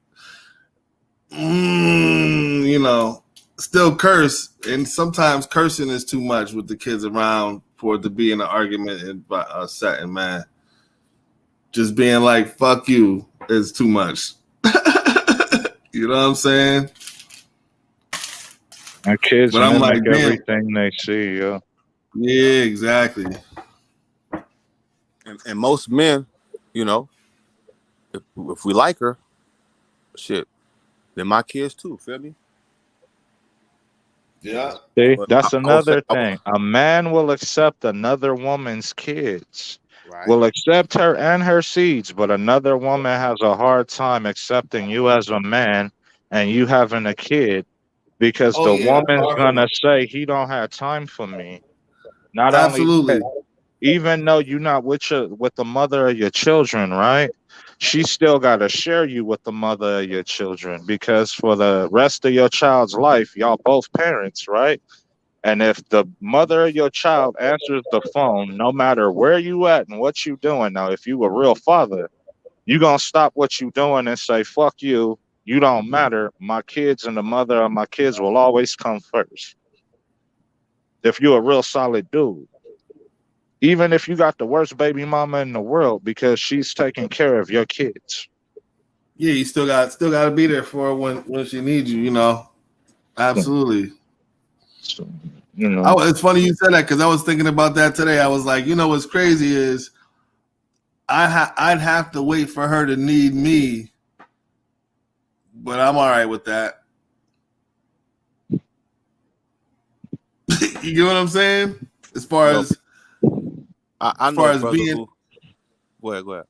still curse, and sometimes cursing is too much with the kids around for it to be in an argument and setting, man. Just being like "fuck you" is too much. You know what I'm saying? And kids But I'm mimic like, damn. everything they see, yo. Yeah, exactly. And most men, if we like her, shit, they're my kids too. Feel me? Yeah. See, But that's I would say, another thing. A man will accept another woman's kids, right. will accept her and her seeds, but another woman has a hard time accepting you as a man and you having a kid because Oh the yeah, that's woman's hard for gonna me. say he don't have time for me. Not only that, Absolutely. even though you're not with the mother of your children, right? She still got to share you with the mother of your children because for the rest of your child's life, y'all both parents, right? And if the mother of your child answers the phone, no matter where you at and what you doing, now if you a real father, you gonna stop what you doing and say, "Fuck you, you don't matter. My kids and the mother of my kids will always come first." If you a real solid dude, even if you got the worst baby mama in the world because she's taking care of your kids. Yeah, you still got to be there for her when she needs you. Absolutely. So, you know, It's funny you said that because I was thinking about that today. I was like, what's crazy is I'd have to wait for her to need me, but I'm all right with that. You get what I'm saying? As far You know, as I as know far a as brother being who. Go ahead.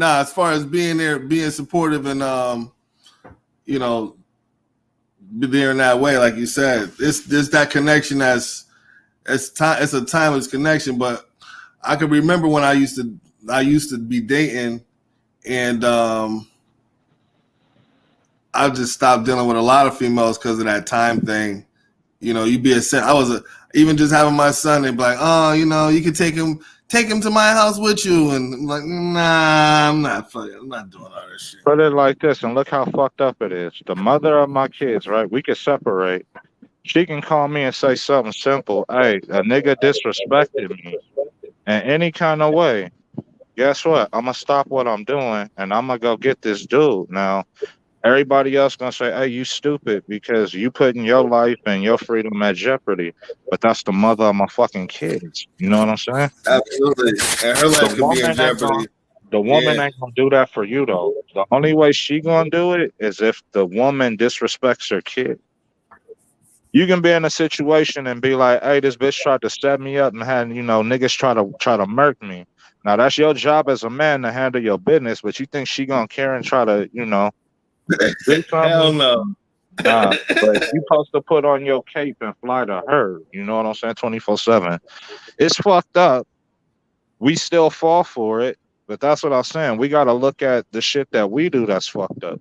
as far as being there, being supportive, and you know, be there in that way, like you said, it's that connection it's a timeless connection. But I can remember when I used to be dating, and I just stopped dealing with a lot of females because of that time thing. You be I was even just having my son, they'd be like, oh, you can take him to my house with you, and I'm like, nah, I'm not doing all this shit. put it like this, and look how fucked up it is. The mother of my kids, right? We could separate. She can call me and say something simple. Hey, a nigga disrespected me in any kind of way. Guess what? I'm gonna stop what I'm doing and I'm gonna go get this dude. Now, everybody else gonna say, "Hey, you stupid because you putting your life and your freedom at jeopardy." But that's the mother of my fucking kids. You know what I'm saying? Absolutely, and her The life could be in woman ain't gonna. jeopardy. The Yeah, woman ain't gonna do that for you though. The only way she gonna do it is if the woman disrespects her kid. You can be in a situation and be like, "Hey, this bitch tried to set me up and had niggas try to murk me." Now that's your job as a man to handle your business, but you think she gonna care and try to do hell something? no. Nah, but you supposed to put on your cape and fly to her. You know what I'm saying? 24/7. It's fucked up. We still fall for it. But that's what I'm saying. We got to look at the shit that we do that's fucked up.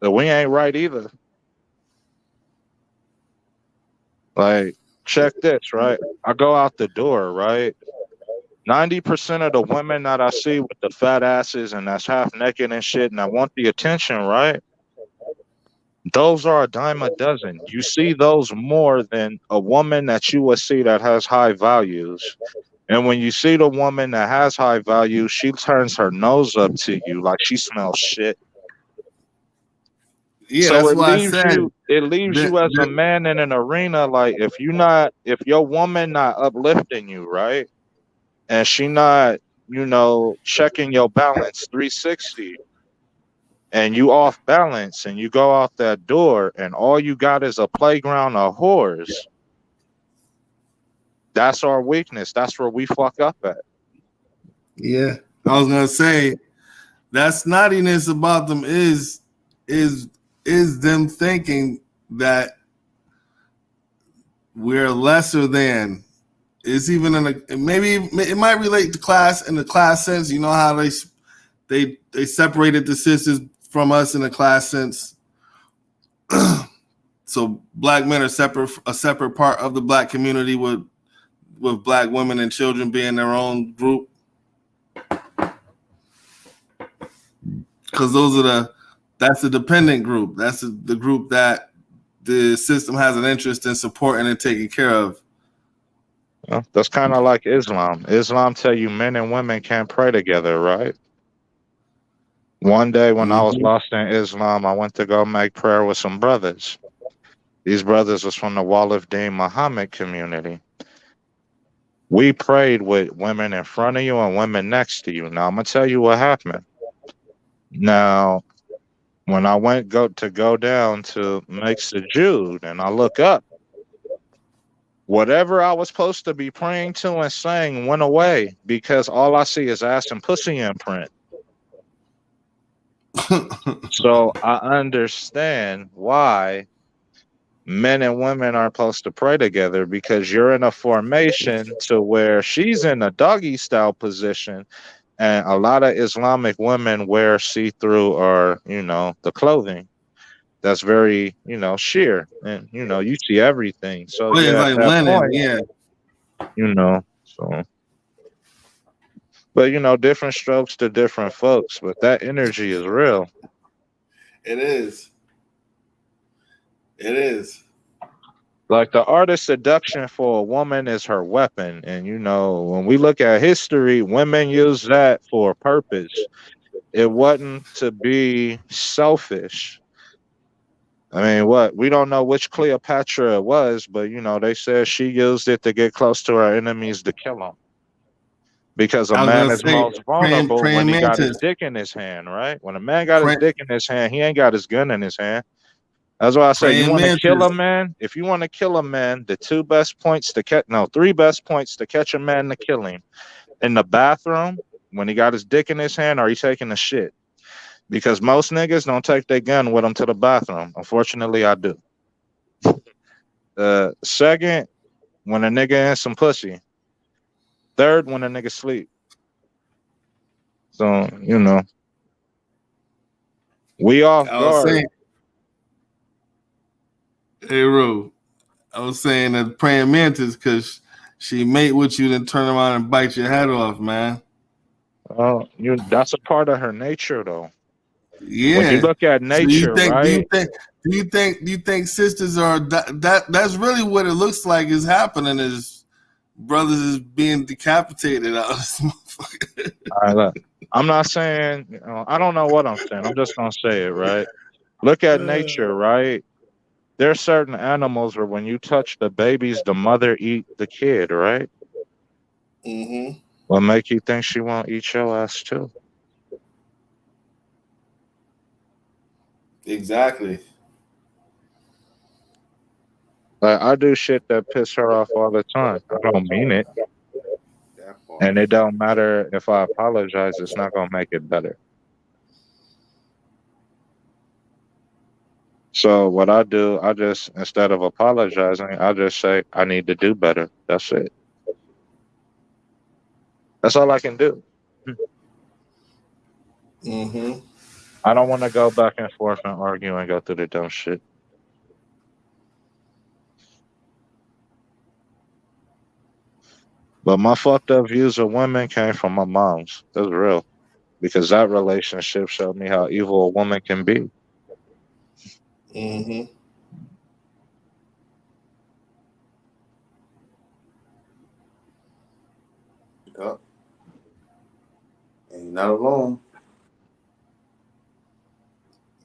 That we ain't right either. Like, check this, right? I go out the door, right? 90% of the women that I see with the fat asses and that's half naked and shit, and I want the attention, right? Those are a dime a dozen. You see those more than a woman that you would see that has high values. And when you see the woman that has high values, she turns her nose up to you like she smells shit. Yeah, So that's it why I leaves said you it leaves that. you as a man in an arena like if your woman not uplifting you, right? And she not, checking your balance 360 and you off balance and you go out that door and all you got is a playground of whores. That's our weakness. That's where we fuck up at. Yeah, I was gonna say that snottiness about them is them thinking that we're lesser than. It's even in a maybe it might relate to class in the class sense. You know how they separated the sisters from us in the class sense. So black men are a separate part of the black community with black women and children being their own group. Because that's the dependent group. That's the group that the system has an interest in supporting and taking care of. That's kind of like Islam. Islam tell you men and women can't pray together, right? One day when I was Mm-hmm. lost in Islam, I went to go make prayer with some brothers. These brothers was from the Wall of Deen Muhammad community. We prayed with women in front of you and women next to you. Now I'm gonna tell you what happened. Now, when I went go down to make sujood and I look up, whatever I was supposed to be praying to and saying went away because all I see is ass and pussy imprint. So I understand why men and women aren't supposed to pray together because you're in a formation to where she's in a doggy style position and a lot of Islamic women wear see-through or, the clothing that's very, sheer and, you see everything. So Oh, yeah, it's yeah, at like that Lenin. point, Yeah, so, but different strokes to different folks, but that energy is real. it is. It is. Like the art of seduction for a woman is her weapon. And when we look at history, women use that for a purpose. It wasn't to be selfish. I mean, what? We don't know which Cleopatra it was, but they said she used it to get close to her enemies to kill them. Because a I was man gonna is say most vulnerable when praying he got his mantis. dick in his hand, right? When a man got his Pray, dick in his hand, he ain't got his gun in his hand. That's why I say you praying want to kill a mantis. man. If you want to kill a man, the three best points to catch a man to kill him in the bathroom when he got his dick in his hand, or he taking a shit. Because most niggas don't take their gun with them to the bathroom. Unfortunately, I do. Second, when a nigga in some pussy. Third, when a nigga sleep. So we off I was guard. saying, hey, Ru, I was saying that praying mantis because she mate with you, then turn around and bite your head off, man. That's a part of her nature, though. When you Yeah. look at So you nature, think? right? Do you think sisters are that's really what it looks like is happening is brothers is being decapitated out of this motherfucker. All right, look. I'm not saying, I don't know what I'm saying. I'm just gonna say it, right? Look at nature, right? There are certain animals where when you touch the babies, the mother eat the kid, right? Mm-hmm. What make you think she won't eat your ass too? Exactly. Like I do shit that piss her off all the time. I don't mean it, That part. and it don't matter if I apologize. It's not gonna make it better. So what I do, I just instead of apologizing, I just say I need to do better. That's it. That's all I can do. Mm-hmm. I don't want to go back and forth and argue and go through the dumb shit. But my fucked up views of women came from my mom's. That's real. Because that relationship showed me how evil a woman can be. Mm-hmm. Yup. And you're not alone.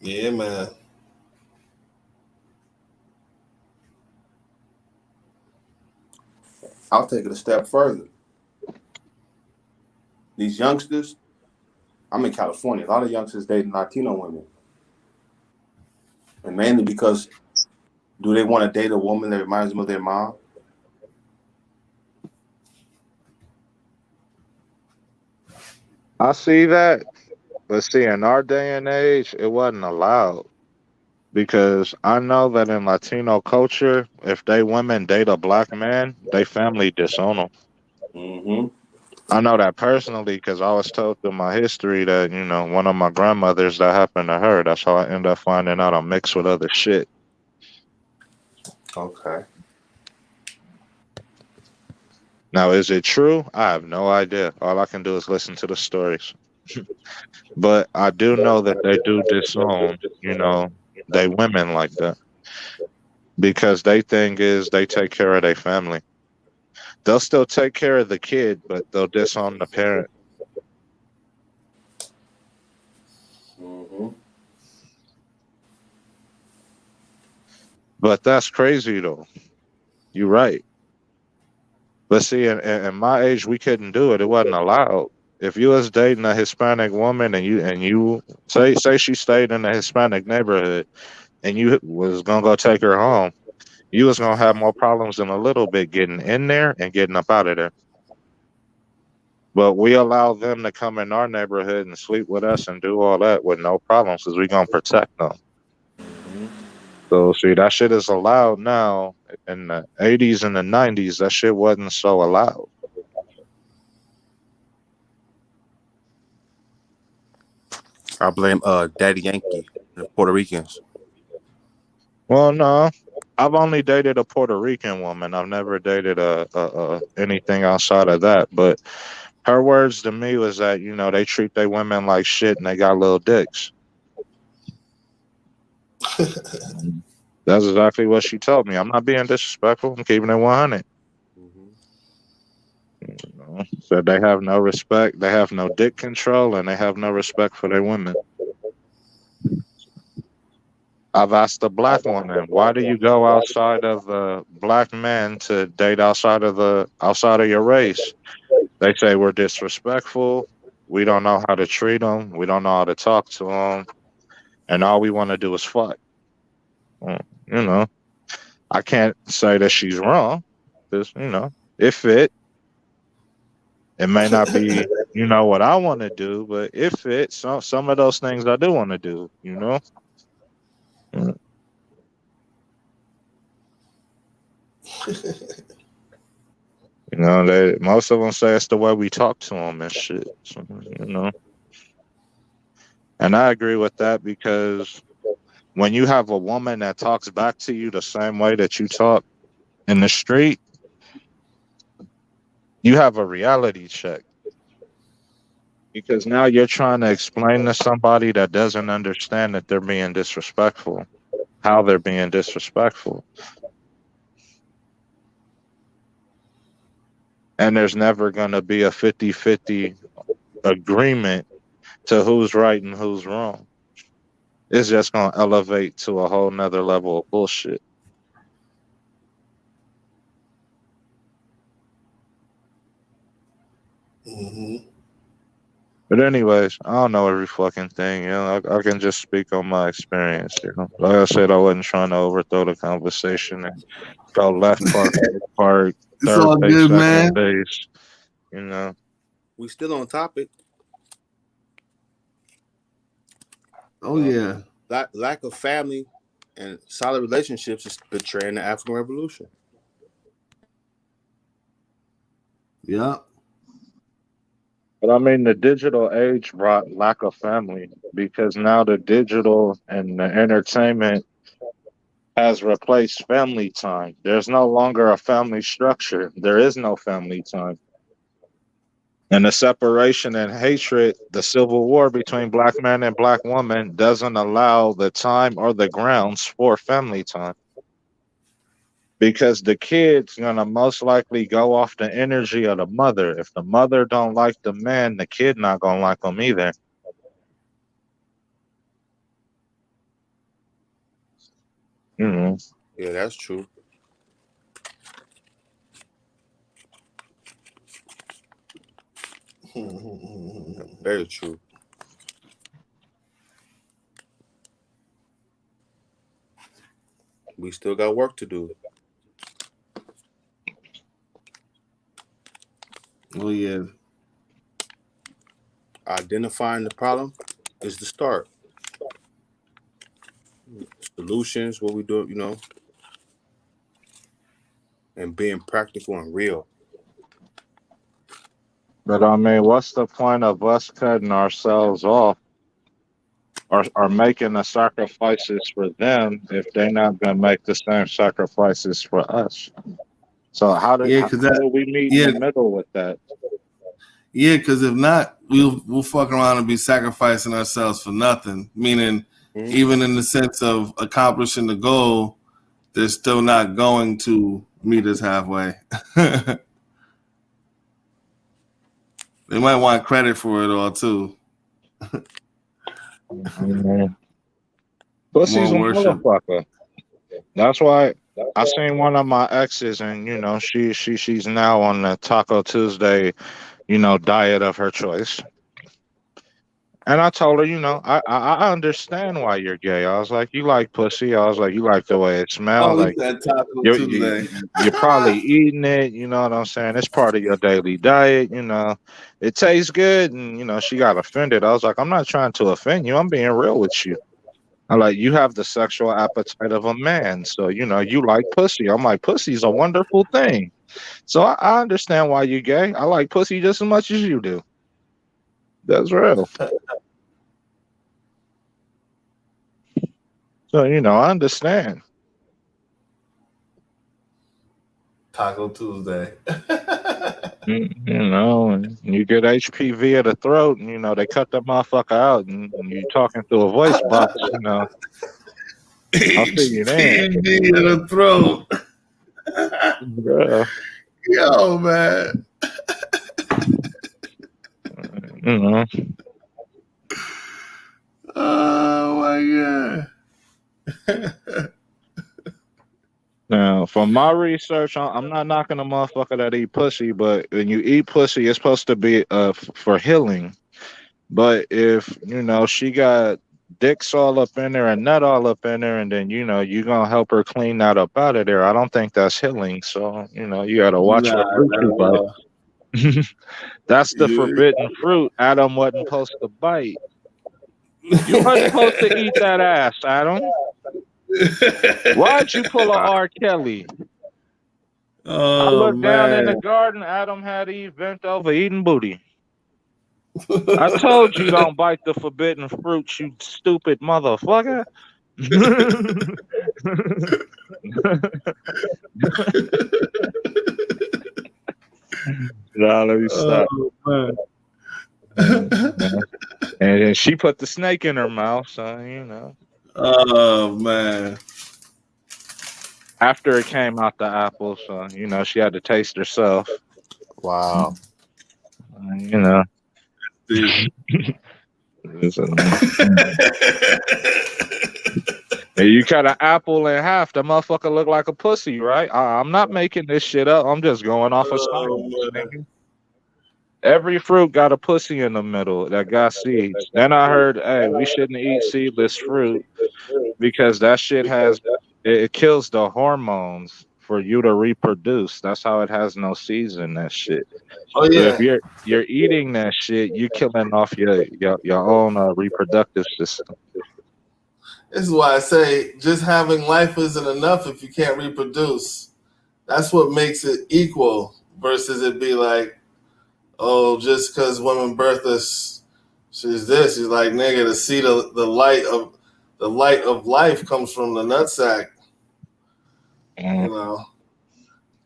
Yeah, man. I'll take it a step further. These youngsters, I'm in California. A lot of youngsters dating Latino women, and mainly because do they want to date a woman that reminds them of their mom? I see that. But see, in our day and age, it wasn't allowed. Because I know that in Latino culture, if they women date a black man, they family disown them. Mm-hmm. I know that personally because I was told through my history that, one of my grandmothers that happened to her. That's how I ended up finding out I'm mixed with other shit. Okay. Now, is it true? I have no idea. All I can do is listen to the stories. But I do know that they do disown, they women like that because they thing is they take care of their family. They'll still take care of the kid, but they'll disown the parent. Mm-hmm. But that's crazy though. You're right. But see, in my age, we couldn't do it. It wasn't allowed. If you was dating a Hispanic woman and you say she stayed in a Hispanic neighborhood and you was gonna go take her home, you was gonna have more problems than a little bit getting in there and getting up out of there. But we allow them to come in our neighborhood and sleep with us and do all that with no problems because we gonna protect them. So see, that shit is allowed now. In the '80s and the '90s, that shit wasn't so allowed. I blame Daddy Yankee, the Puerto Ricans. Well, no, I've only dated a Puerto Rican woman. I've never dated a anything outside of that. But her words to me was that they treat their women like shit and they got little dicks. That's exactly what she told me. I'm not being disrespectful. I'm keeping it 100. Mm-hmm. Said they have no respect, they have no dick control, and they have no respect for their women. I've asked a black woman, why do you go outside of the black men to date outside of your race? They say we're disrespectful. We don't know how to treat them. We don't know how to talk to them, and all we want to do is fuck. Well, I can't say that she's wrong, because it fit. It may not be, what I want to do, but it fits. Some of those things I do want to do. Mm, they most of them say it's the way we talk to them and shit. So, and I agree with that because when you have a woman that talks back to you the same way that you talk in the street, you have a reality check because now you're trying to explain to somebody that doesn't understand that they're being disrespectful, how they're being disrespectful. And there's never going to be a 50-50 agreement to who's right and who's wrong. It's just going to elevate to a whole nother level of bullshit. Mm-hmm. But anyways, I don't know every fucking thing. I can just speak on my experience. Like I said, I wasn't trying to overthrow the conversation and go left part, right part, It's third all base, good, second man. base. You know, We still on topic. Oh Uh, yeah. lack of family and solid relationships is betraying the African Revolution. Yep. But I mean, the digital age brought lack of family because now the digital and the entertainment has replaced family time. There's no longer a family structure. There is no family time. And the separation and hatred, the civil war between black man and black woman doesn't allow the time or the grounds for family time. Because the kid's gonna most likely go off the energy of the mother. If the mother don't like the man, the kid not gonna like him either. You know. Yeah, that's true. Very true. We still got work to do. Oh yeah. Identifying the problem is the start. Solutions, what we do, and being practical and real. But I mean, what's the point of us cutting ourselves off or making the sacrifices for them if they're not gonna make the same sacrifices for us? So Yeah, how because do we meet in yeah, the middle with that? yeah, because if not, we'll fuck around and be sacrificing ourselves for nothing. Meaning, Mhm. even in the sense of accomplishing the goal, they're still not going to meet us halfway. They might want credit for it all too. Mhm. Pussy's a More worship. motherfucker. That's why I seen one of my exes, and she's now on the Taco Tuesday, diet of her choice. And I told her, I understand why you're gay. I was like, you like pussy. I was like, you like the way it smells. Oh, we Like said Taco you're Tuesday. you're probably eating it. You know what I'm saying? It's part of your daily diet. It tastes good. And she got offended. I was like, I'm not trying to offend you. I'm being real with you. I'm like, you have the sexual appetite of a man, so you like pussy. I'm like, pussy's a wonderful thing. So I understand why you're gay. I like pussy just as much as you do. That's real. So I understand. Taco Tuesday. And you get HPV of the throat, and they cut that motherfucker out, and you talking through a voice box. I'll see you then. HPV in the throat. Yeah. Yo, man. You know. Oh my god. Now, from my research, I'm not knocking a motherfucker that eat pussy, but when you eat pussy, it's supposed to be for healing. But if she got dicks all up in there and nut all up in there, and then you gonna help her clean that up out of there, I don't think that's healing. So you gotta watch Nah, what fruit you bite. That's the you, forbidden fruit. Adam wasn't supposed to bite. You weren't supposed to eat that ass, Adam. Why'd you pull a R. Kelly? I Oh looked down in the man. garden. Adam had Eve bent over eating booty. I told you don't bite the forbidden fruit, you stupid motherfucker. Nah, let me stop. Oh man. And then she put the snake in her mouth, so Oh man. after it came out the apple, so she had to taste herself. Wow. You know. See. And you cut an apple in half, the motherfucker look like a pussy, right? I'm not making this shit up. I'm just going off of science, Oh, nigga. Every fruit got a pussy in the middle that got seeds. Then I heard, hey, we shouldn't eat seedless fruit because that shit it kills the hormones for you to reproduce. That's how it has no seeds in that shit. oh So if yeah. you're eating that shit, you're killing off your own reproductive system. This is why I say just having life isn't enough if you can't reproduce. That's what makes it equal versus it be like, oh, just because women birth us, she's this. She's like, nigga, to see the light of life comes from the nutsack, you know.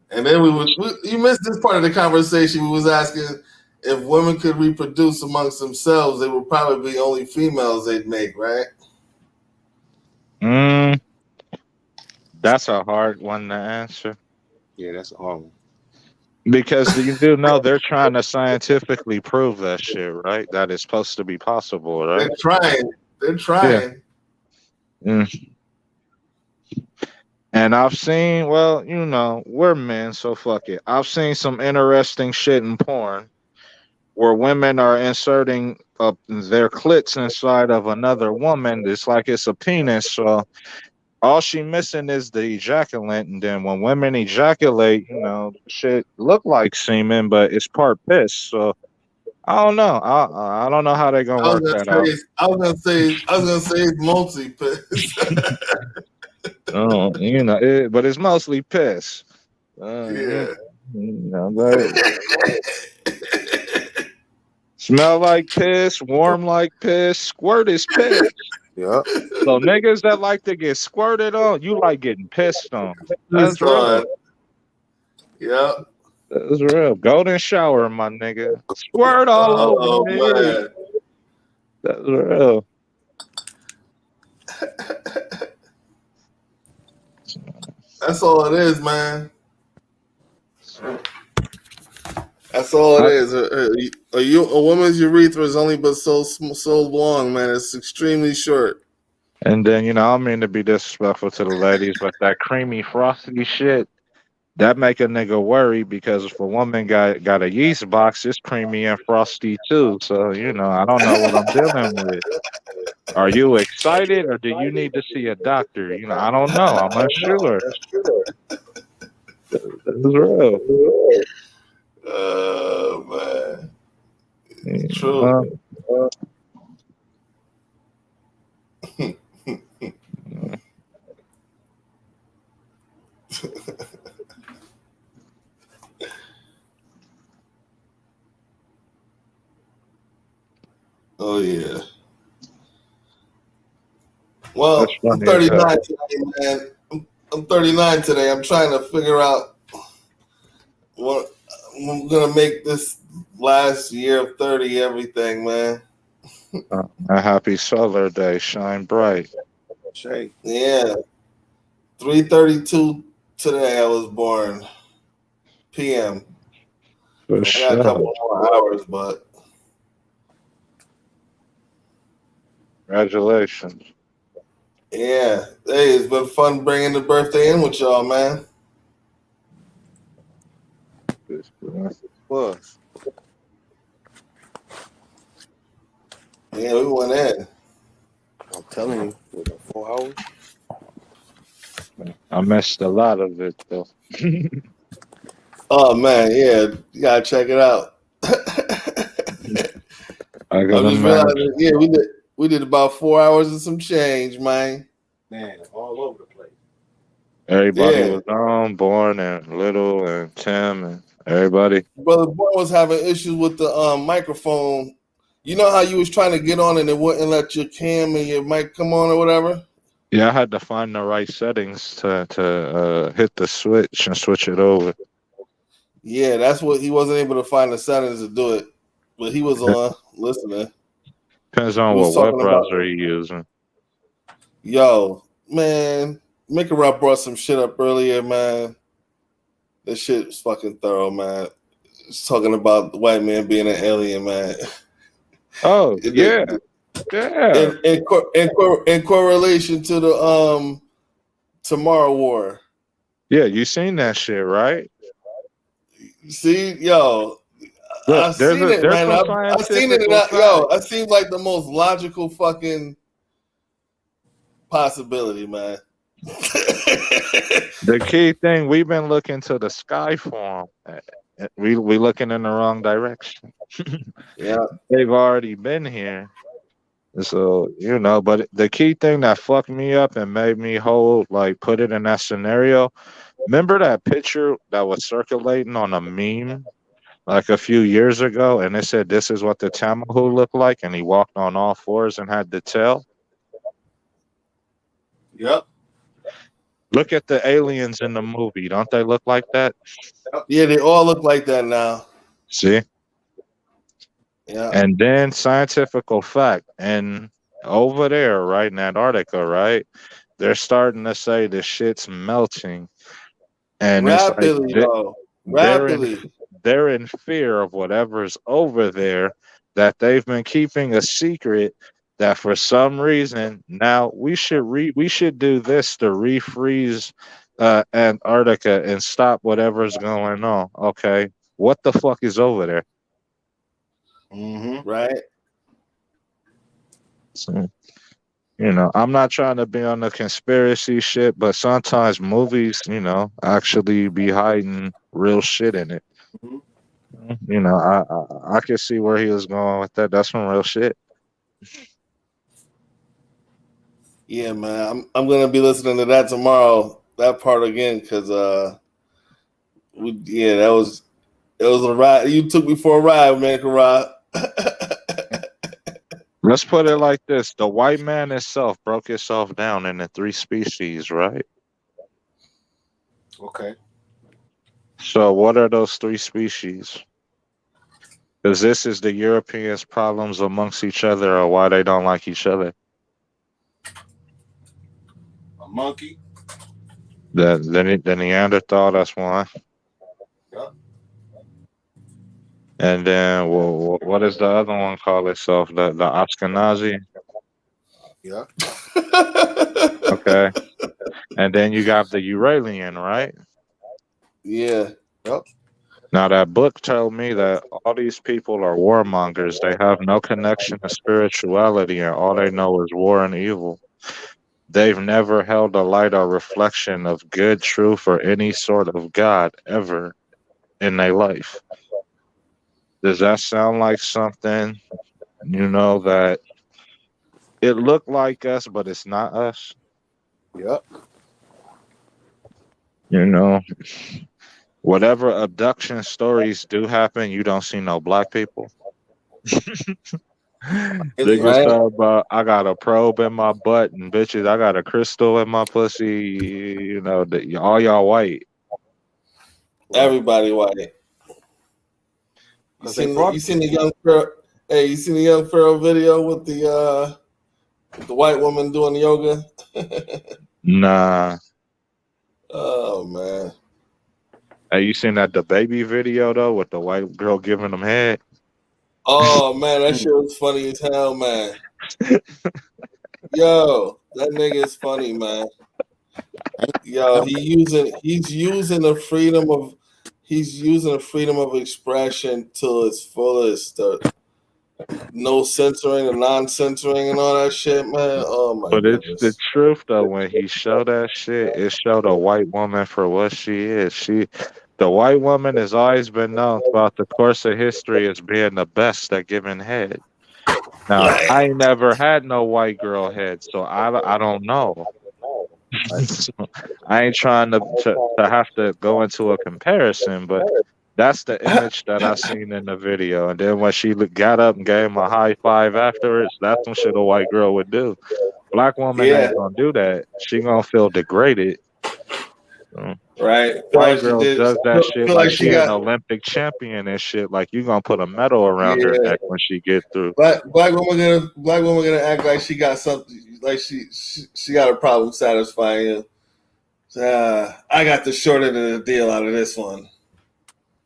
And then you missed this part of the conversation. We was asking if women could reproduce amongst themselves, they would probably be only females they'd make, right? That's a hard one to answer. Yeah, that's a hard one. Because you do know they're trying to scientifically prove that shit, right? That it's supposed to be possible, right? They're trying. They're Yeah. trying. And I've seen, well, you know, we're men, so fuck it. I've seen some interesting shit in porn where women are inserting their clits inside of another woman. It's like it's a penis. So all she missing is the ejaculant. And then when women ejaculate, you know, shit look like semen, but it's part piss. So I don't know. I don't know how they're gonna work that out. I was gonna say it's mostly piss. Oh, you know, but it's mostly piss. Yeah. You know, but smell like piss, warm like piss, squirt is piss. Yeah. So niggas that like to get squirted on, you like getting pissed on. That's real. Yeah. That's real. Golden shower, my nigga. Squirt all over me. Man. That's real. That's all it is, man. That's all it is. A woman's urethra is only but so long, man. It's extremely short. And then, you know, I don't mean to be disrespectful to the ladies, but that creamy, frosty shit, that make a nigga worry because if a woman got a yeast box, it's creamy and frosty too. So, you know, I don't know what I'm dealing with. Are you excited or do you need to see a doctor? You know, I don't know. I'm unsure. That's real. Oh, man. True. Oh, yeah. Well, I'm 39 today, man. I'm 39 today. I'm trying to figure out what I'm gonna make this last year of 30 everything, man. A happy solar day. Shine bright. Shay. Yeah. 3:32 today I was born. PM. For I sure. got a couple more hours, but Congratulations. yeah. Hey, it's been fun bringing the birthday in with y'all, man. It was. Yeah, we went in. I'm telling you, within 4 hours. I missed a lot of it though. Oh man, yeah, you gotta check it out. I I'm gotta just realizing, yeah, we did about 4 hours and some change, man. Man, all over the place. Everybody was on, Born and Little and Tim and everybody. Brother Boy was having issues with the microphone. You know how you was trying to get on and it wouldn't let your cam and your mic come on or whatever? Yeah, I had to find the right settings to hit the switch and switch it over. Yeah, that's what he wasn't able to find the settings to do it. But he was on listening. Depends on what web browser you're using. Yo, man, Maker Rock brought some shit up earlier, man. This shit was fucking thorough, man. It's talking about the white man being an alien, man. Oh, yeah. Yeah. In correlation to the Tomorrow War. Yeah, you seen that shit, right? See, yo, Look, I've seen it, man. I've seen it. It seems like the most logical fucking possibility, man. The key thing, we've been looking to the sky for them. We looking in the wrong direction. Yeah, they've already been here. So, you know, but the key thing that fucked me up and made me put it in that scenario. Remember that picture that was circulating on a meme like a few years ago, and it said this is what the Tamahu looked like, and he walked on all fours and had the tail. Yep. Look at the aliens in the movie. Don't they look like that? Yeah, they all look like that now. See? Yeah. And then scientifical fact. And over there, right in Antarctica, right? They're starting to say the shit's melting. And it's like Rapidly, though. they're in Rapidly. they're in fear of whatever's over there that they've been keeping a secret, that for some reason now we should do this to refreeze Antarctica and stop whatever's going on. Okay, what the fuck is over there? Mm-hmm. Right? So, I'm not trying to be on the conspiracy shit, but sometimes movies, actually be hiding real shit in it. Mm-hmm. I could see where he was going with that. That's some real shit. Yeah, man. I'm gonna be listening to that tomorrow. That part again, because that was a ride. You took me for a ride, man, Karad. Let's put it like this: the white man itself broke itself down into three species, right? Okay. So, what are those three species? Because this is the Europeans' problems amongst each other, or why they don't like each other. A monkey. The Neanderthal, that's one. Yep. And then, well, what does the other one call itself? The Ashkenazi. Yeah. Okay. And then you got the Uralian, right? Yeah. Yep. Now that book told me that all these people are warmongers. They have no connection to spirituality, and all they know is war and evil. They've never held a light or reflection of good, truth, or any sort of God ever in their life. Does that sound like something, that it looked like us, but it's not us? Yep. You know, whatever abduction stories do happen, you don't see no black people. Aliens. Niggas Right? talk about I got a probe in my butt and bitches, I got a crystal in my pussy. All y'all white. Right. Everybody white. Because they brought. You seen the young Pharaoh? Hey, you seen the young Pharaoh video with the white woman doing yoga? Nah. Oh man. Hey, you seen that the baby video though with the white girl giving them head? Oh man, that shit was funny as hell, man. Yo, that nigga is funny, man. Yo, he's using the freedom of expression to its fullest. No censoring and non-censoring and all that shit, man. Oh my But it's the goodness. truth though. When he showed that shit, it showed a white woman for what she is. The white woman has always been known throughout the course of history as being the best at giving head. Now, Right. I ain't never had no white girl head, so I don't know. So, I ain't trying to have to go into a comparison, but that's the image that I seen in the video. And then when she got up and gave him a high five afterwards, that's some shit a white girl would do. Black woman Yeah. ain't gonna do that. She gonna feel degraded. So, Right. Feel white like she girl did. does that shit Feel like like she she an got. Olympic champion and shit. Like you gonna put a medal around her Yeah. neck when she get through. Black woman gonna act like she got something, like she got a problem satisfying you. I got the short end of the deal out of this one.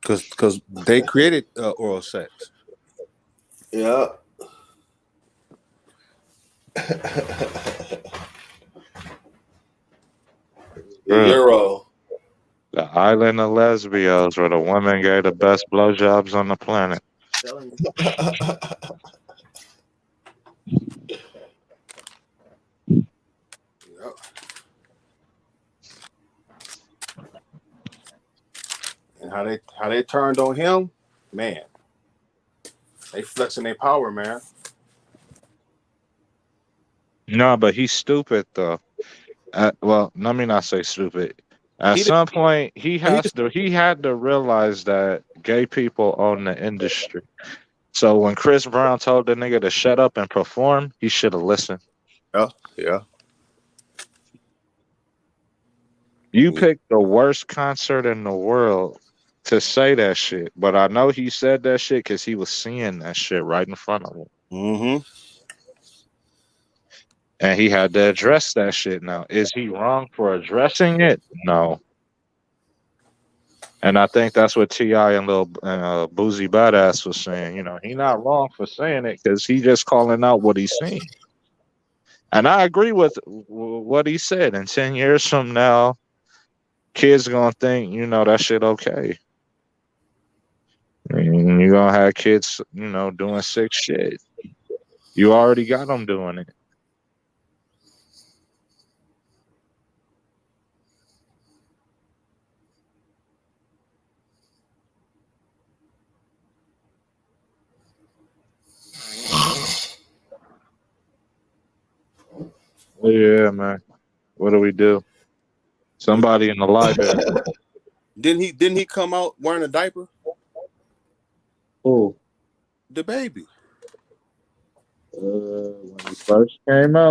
Because they created oral sex. Yeah. The Bruh. Euro. The island of Lesbios, where the women gave the best blowjobs on the planet. Telling you. Yep. And how they turned on him, man. They flexing their power, man. No, but he's stupid though. Well, let me not say stupid. At He some point, he didn't. had to realize that gay people own the industry. So when Chris Brown told the nigga to shut up and perform, he should have listened. Yeah. You Yeah. picked the worst concert in the world to say that shit, but I know he said that shit because he was seeing that shit right in front of him, Mm-hmm. and he had to address that shit. Now, is he wrong for addressing it? No. And I think that's what T.I. and Lil Boozy Badass was saying. You know, he not wrong for saying it because he just calling out what he's seen. And I agree with what he said. In 10 years from now, kids gonna think, you know, that shit okay. And you're gonna have kids, you know, doing sick shit. You already got them doing it. Well, yeah, man. What do we do? Somebody in the library. Didn't he come out wearing a diaper? Who? The baby. When he first came out.